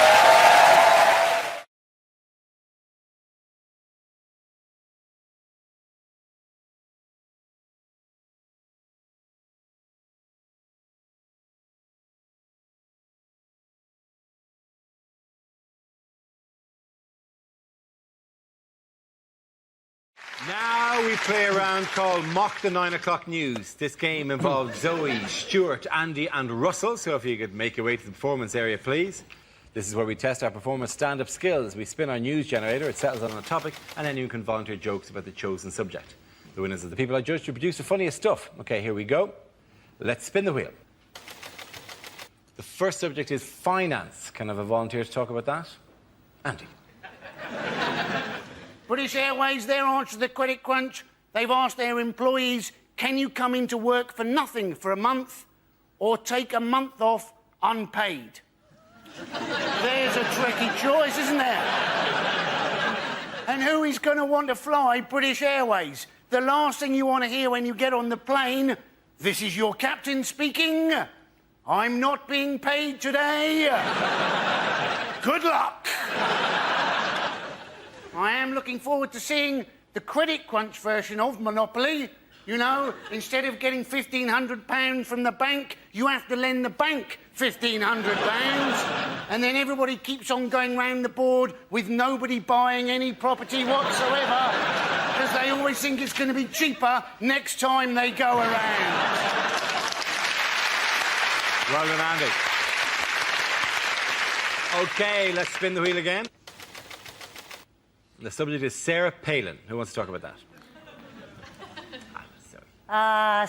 Now we play a round called Mock the 9 o'clock news. This game involves Zoe, Stuart, Andy and Russell, so if you could make your way to the performance area, please. This is where we test our performance stand-up skills. We spin our news generator, it settles on a topic, and anyone can volunteer jokes about the chosen subject. The winners are the people I judge to produce the funniest stuff. OK, here we go. Let's spin the wheel. The first subject is finance. Can I have a volunteer to talk about that? Andy. British Airways, their answer to the credit crunch, they've asked their employees, can you come into work for nothing for a month or take a month off unpaid? There's a tricky choice, isn't there? And who is going to want to fly British Airways? The last thing you want to hear when you get on the plane, this is your captain speaking. I'm not being paid today. Good luck. I am looking forward to seeing the credit crunch version of Monopoly. You know, instead of getting £1,500 from the bank, you have to lend the bank £1,500. And then everybody keeps on going round the board with nobody buying any property whatsoever because they always think it's going to be cheaper next time they go around. Well done, Andy. OK, let's spin the wheel again. The subject is Sarah Palin. Who wants to talk about that?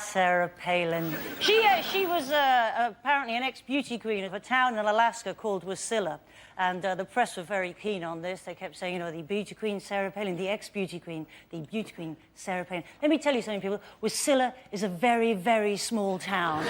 Sarah Palin. She was apparently an ex-beauty queen of a town in Alaska called Wasilla. And the press were very keen on this. They kept saying, you know, the beauty queen Sarah Palin, the ex-beauty queen, the beauty queen Sarah Palin. Let me tell you something, people. Wasilla is a very, very small town.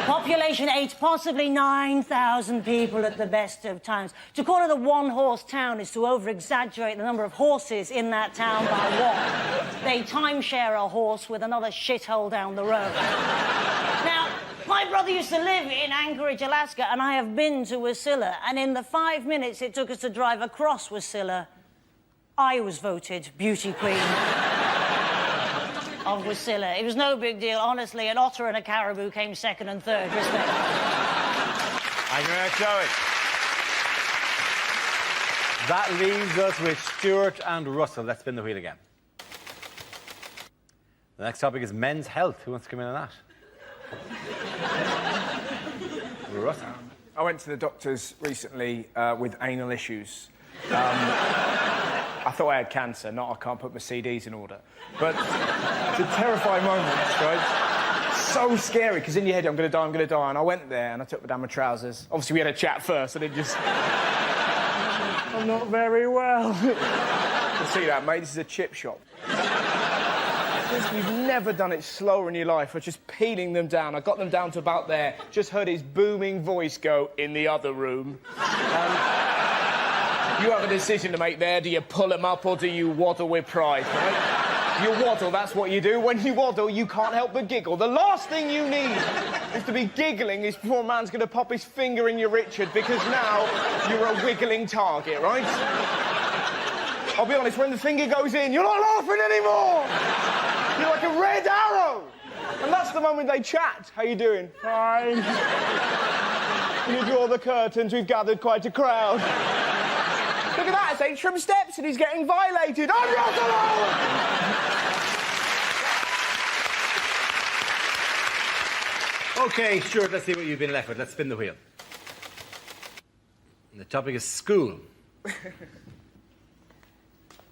Population 8, possibly 9,000 people at the best of times. To call it a one-horse town is to over-exaggerate the number of horses in that town by one. They timeshare a horse with another shithole down the road. Now, my brother used to live in Anchorage, Alaska, and I have been to Wasilla, and in the 5 minutes it took us to drive across Wasilla, I was voted beauty queen of Wasilla. It was no big deal, honestly. An otter and a caribou came second and third, respect. Thank you very much, Joey. That leaves us with Stuart and Russell. Let's spin the wheel again. The next topic is men's health. Who wants to come in on that? Russell. I went to the doctors recently with anal issues. I thought I had cancer, not I can't put my CDs in order. But it's a terrifying moment, right? So scary, because in your head, I'm going to die. And I went there and I took down my trousers. Obviously, we had a chat first, and it just... I'm not very well. You see that, mate? This is a chip shop. You've never done it slower in your life. I was just peeling them down. I got them down to about there. Just heard his booming voice go, in the other room. You have a decision to make there. Do you pull them up or do you waddle with pride, right? You waddle, that's what you do. When you waddle, you can't help but giggle. The last thing you need is to be giggling is before a man's going to pop his finger in your Richard, because now you're a wiggling target, right? I'll be honest, when the finger goes in, you're not laughing anymore! You're like a red arrow! And that's the moment they chat. How you doing? Fine. When you draw the curtains, we've gathered quite a crowd. Look at that, it's Atrium Steps and he's getting violated. I'm not alone! OK, Stuart, let's see what you've been left with. Let's spin the wheel. And the topic is school.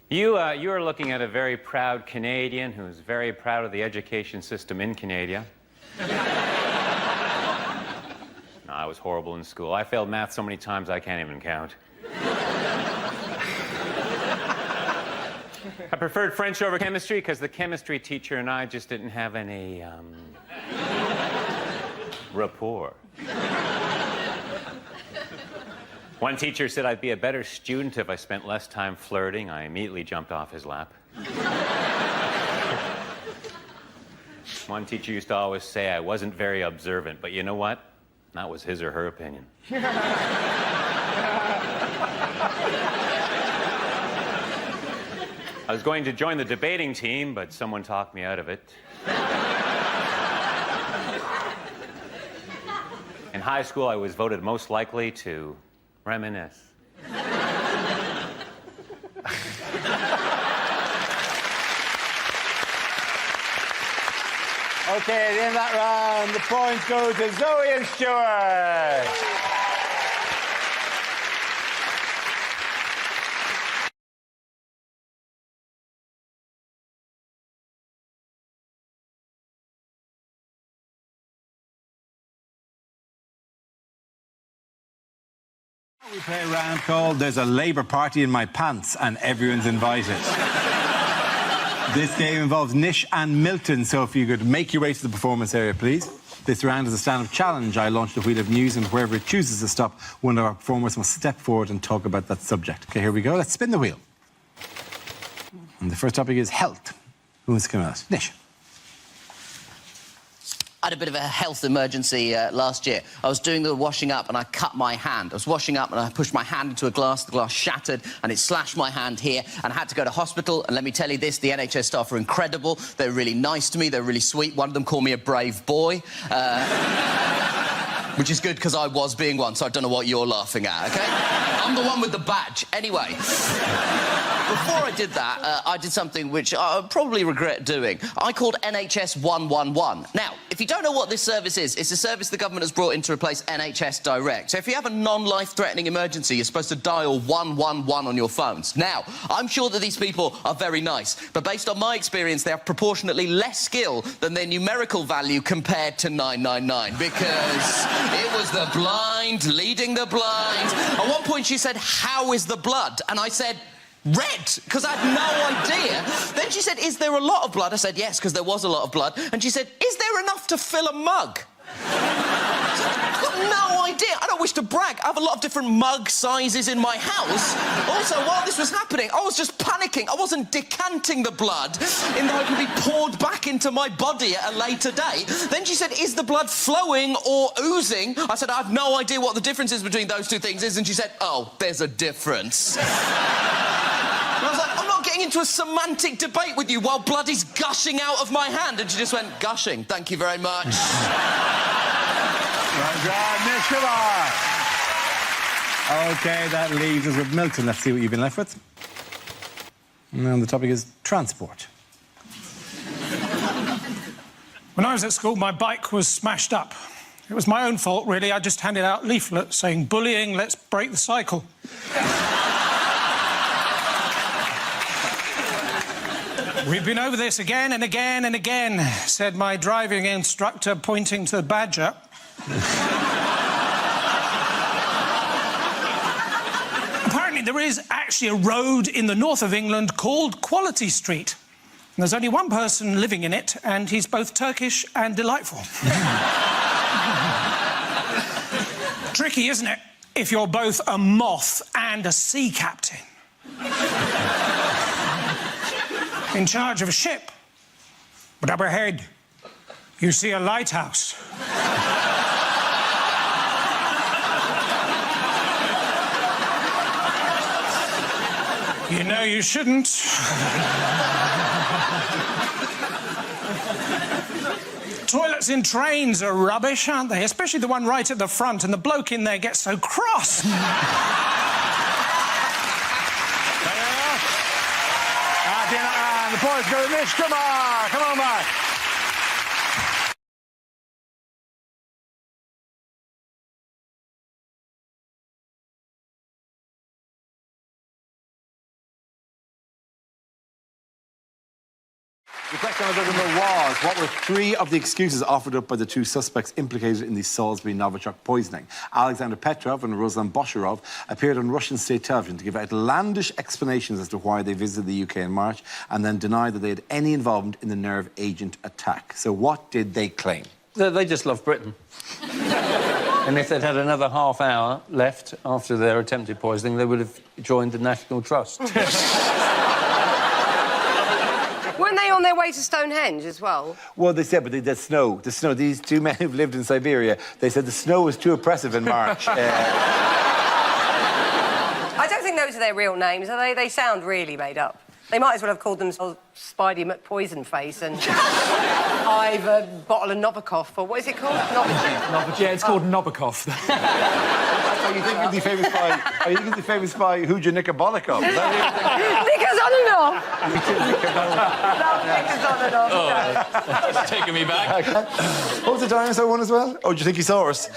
You are looking at a very proud Canadian who's very proud of the education system in Canada. No, I was horrible in school. I failed math so many times I can't even count. I preferred French over chemistry because the chemistry teacher and I just didn't have any, rapport. One teacher said I'd be a better student if I spent less time flirting. I immediately jumped off his lap. One teacher used to always say I wasn't very observant, but you know what? That was his or her opinion. I was going to join the debating team, but someone talked me out of it. In high school, I was voted most likely to reminisce. OK, at the end of that round, the points go to Zoe and Stuart. We play a round called There's a Labour Party in My Pants and Everyone's Invited. This game involves Nish and Milton, so if you could make your way to the performance area, please. This round is a stand-up challenge. I launch the wheel of news, and wherever it chooses to stop, one of our performers must step forward and talk about that subject. OK, here we go. Let's spin the wheel. And the first topic is health. Who wants to come out? Nish. I had a bit of a health emergency last year. I was doing the washing up and I cut my hand. I was washing up and I pushed my hand into a glass. The glass shattered and it slashed my hand here and I had to go to hospital. And let me tell you this, the NHS staff are incredible. They're really nice to me. They're really sweet. One of them called me a brave boy. Which is good because I was being one, so I don't know what you're laughing at, OK? I'm the one with the badge. Anyway, before I did that, I did something which I probably regret doing. I called NHS 111. Now, if you don't know what this service is, it's a service the government has brought in to replace NHS Direct. So if you have a non-life-threatening emergency, you're supposed to dial 111 on your phones. Now, I'm sure that these people are very nice, but based on my experience, they have proportionately less skill than their numerical value compared to 999, because it was the blind leading the blind. At one point, she said, "How is the blood?" And I said, "Red," because I had no idea. Then she said, "Is there a lot of blood?" I said, "Yes," because there was a lot of blood. And she said, "Is there enough to fill a mug?" I've got no idea. I don't wish to brag. I have a lot of different mug sizes in my house. Also, while this was happening, I was just panicking. I wasn't decanting the blood in that it could be poured back into my body at a later date. Then she said, "Is the blood flowing or oozing?" I said, "I have no idea what the difference is between those two things is." And she said, "Oh, there's a difference." And I was like, "I'm not getting into a semantic debate with you while blood is gushing out of my hand." And she just went, "Gushing, thank you very much." Well done, Nish, come on. OK, that leaves us with Milton. Let's see what you've been left with. And the topic is transport. When I was at school, my bike was smashed up. It was my own fault, really. I just handed out leaflets saying, "Bullying, let's break the cycle." "We've been over this again and again and again," said my driving instructor, pointing to the Badger. Apparently, there is actually a road in the north of England called Quality Street. And there's only one person living in it, and he's both Turkish and delightful. Tricky, isn't it, if you're both a moth and a sea captain? In charge of a ship. But up ahead, you see a lighthouse. You know you shouldn't. Toilets in trains are rubbish, aren't they? Especially the one right at the front, and the bloke in there gets so cross. The boys go to Nish. Come on back. The question I was looking for was, what were 3 of the excuses offered up by the 2 suspects implicated in the Salisbury Novichok poisoning? Alexander Petrov and Ruslan Bosharov appeared on Russian state television to give outlandish explanations as to why they visited the UK in March and then denied that they had any involvement in the nerve agent attack. So what did they claim? They just love Britain. And if they'd had another half hour left after their attempted poisoning, they would have joined the National Trust. Weren't they on their their way to Stonehenge as well? Well, they said, but the snow. These two men who've lived in Siberia, they said the snow was too oppressive in March. I don't think those are their real names, are they? They sound really made up. They might as well have called themselves Spidey McPoisonface and I've a bottle of Novikov, or what is it called? Novikov. Yeah, it's called Novikov. Are you thinking the famous spy? Are you thinking the famous spy Huja Nikabolikov? Is that Nikazonov. It's taking me back. What was the dinosaur one as well? Oh, do you think he saw us?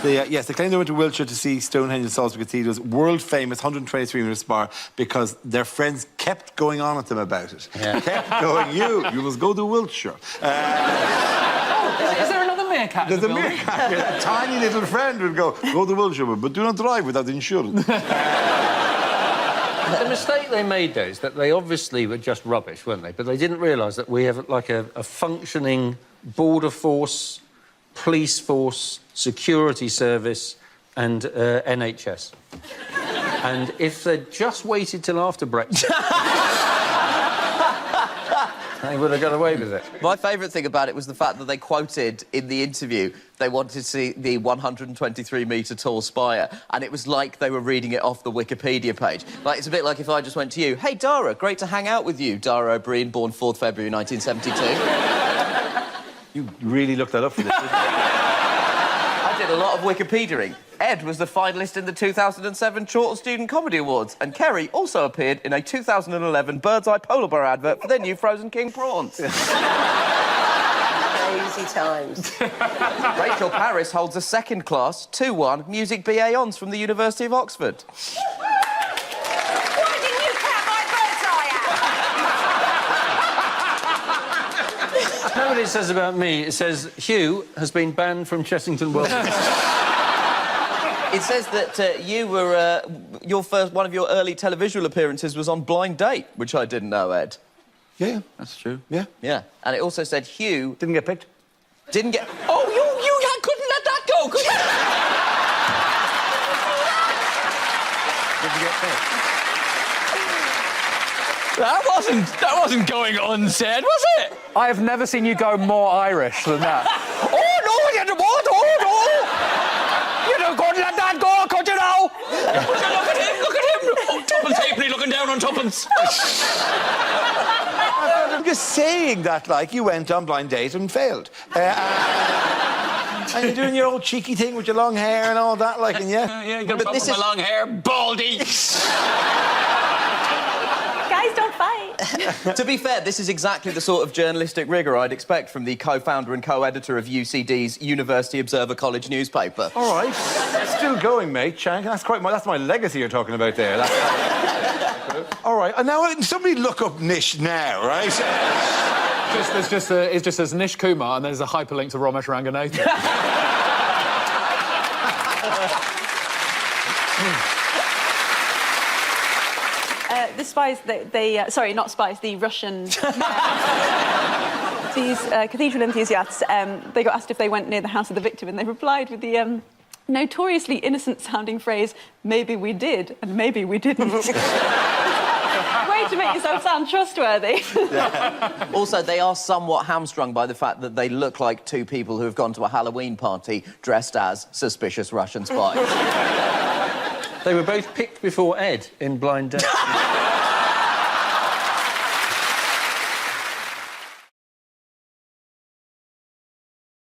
Yes, they claim they went to Wiltshire to see Stonehenge and Salisbury Cathedral's world-famous 123-metre spire because their friends kept going on at them about it. Yeah. Kept going, you must go to Wiltshire. Is there another meerkat? There's a meerkat. A tiny little friend would go to Wiltshire, but do not drive without insurance. The mistake they made, though, is that they obviously were just rubbish, weren't they? But they didn't realise that we have, like, a functioning border force, police force, security service and NHS. And if they'd just waited till after Brexit, they would have got away with it. My favourite thing about it was the fact that they quoted in the interview they wanted to see the 123-metre tall spire, and it was like they were reading it off the Wikipedia page. Like, it's a bit like if I just went to you, "Hey, Dara, great to hang out with you, Dara O'Brien, born 4th February 1972. You really looked that up for this, didn't you? I did a lot of Wikipediaing. Ed was the finalist in the 2007 Chorlton Student Comedy Awards, and Kerry also appeared in a 2011 Bird's Eye Polar Bear advert for their new Frozen King prawns. Crazy times. Rachel Parris holds a second-class 2-1 Music BA Hons from the University of Oxford. Why didn't you cut my bird's eye out? You know what it says about me? It says, Hugh has been banned from Chessington World. It says that you were... one of your early televisual appearances was on Blind Date, which I didn't know, Ed. Yeah, that's true. Yeah. Yeah. And it also said Hugh... Didn't get picked. Didn't get... Oh, you couldn't let that go, could you? Didn't get picked. That wasn't going unsaid, was it? I have never seen you go more Irish than that. Oh, no, you don't want, oh, no! You don't go let that go, could you now? Look at him! Oh, Tuppence Halfpenny looking down on Tuppence. I'm just saying that, like, you went on Blind Date and failed. And you're doing your old cheeky thing with your long hair and all that, like, and yeah. Yeah, you got a problem with my long hair, baldy. Guys, don't fight. To be fair, this is exactly the sort of journalistic rigour I'd expect from the co-founder and co-editor of UCD's University Observer College newspaper. All right. Still going, mate, Shank. That's my legacy you're talking about there. All right. And now somebody look up Nish now, right? It just says Nish Kumar and there's a hyperlink to Ramesh Ranganathan. The spies, sorry, not spies, the Russian... these cathedral enthusiasts, they got asked if they went near the house of the victim, and they replied with the notoriously innocent-sounding phrase, "Maybe we did, and maybe we didn't." Way to make yourself sound trustworthy. Yeah. Also, they are somewhat hamstrung by the fact that they look like two people who have gone to a Halloween party dressed as suspicious Russian spies. They were both picked before Ed in Blind Date.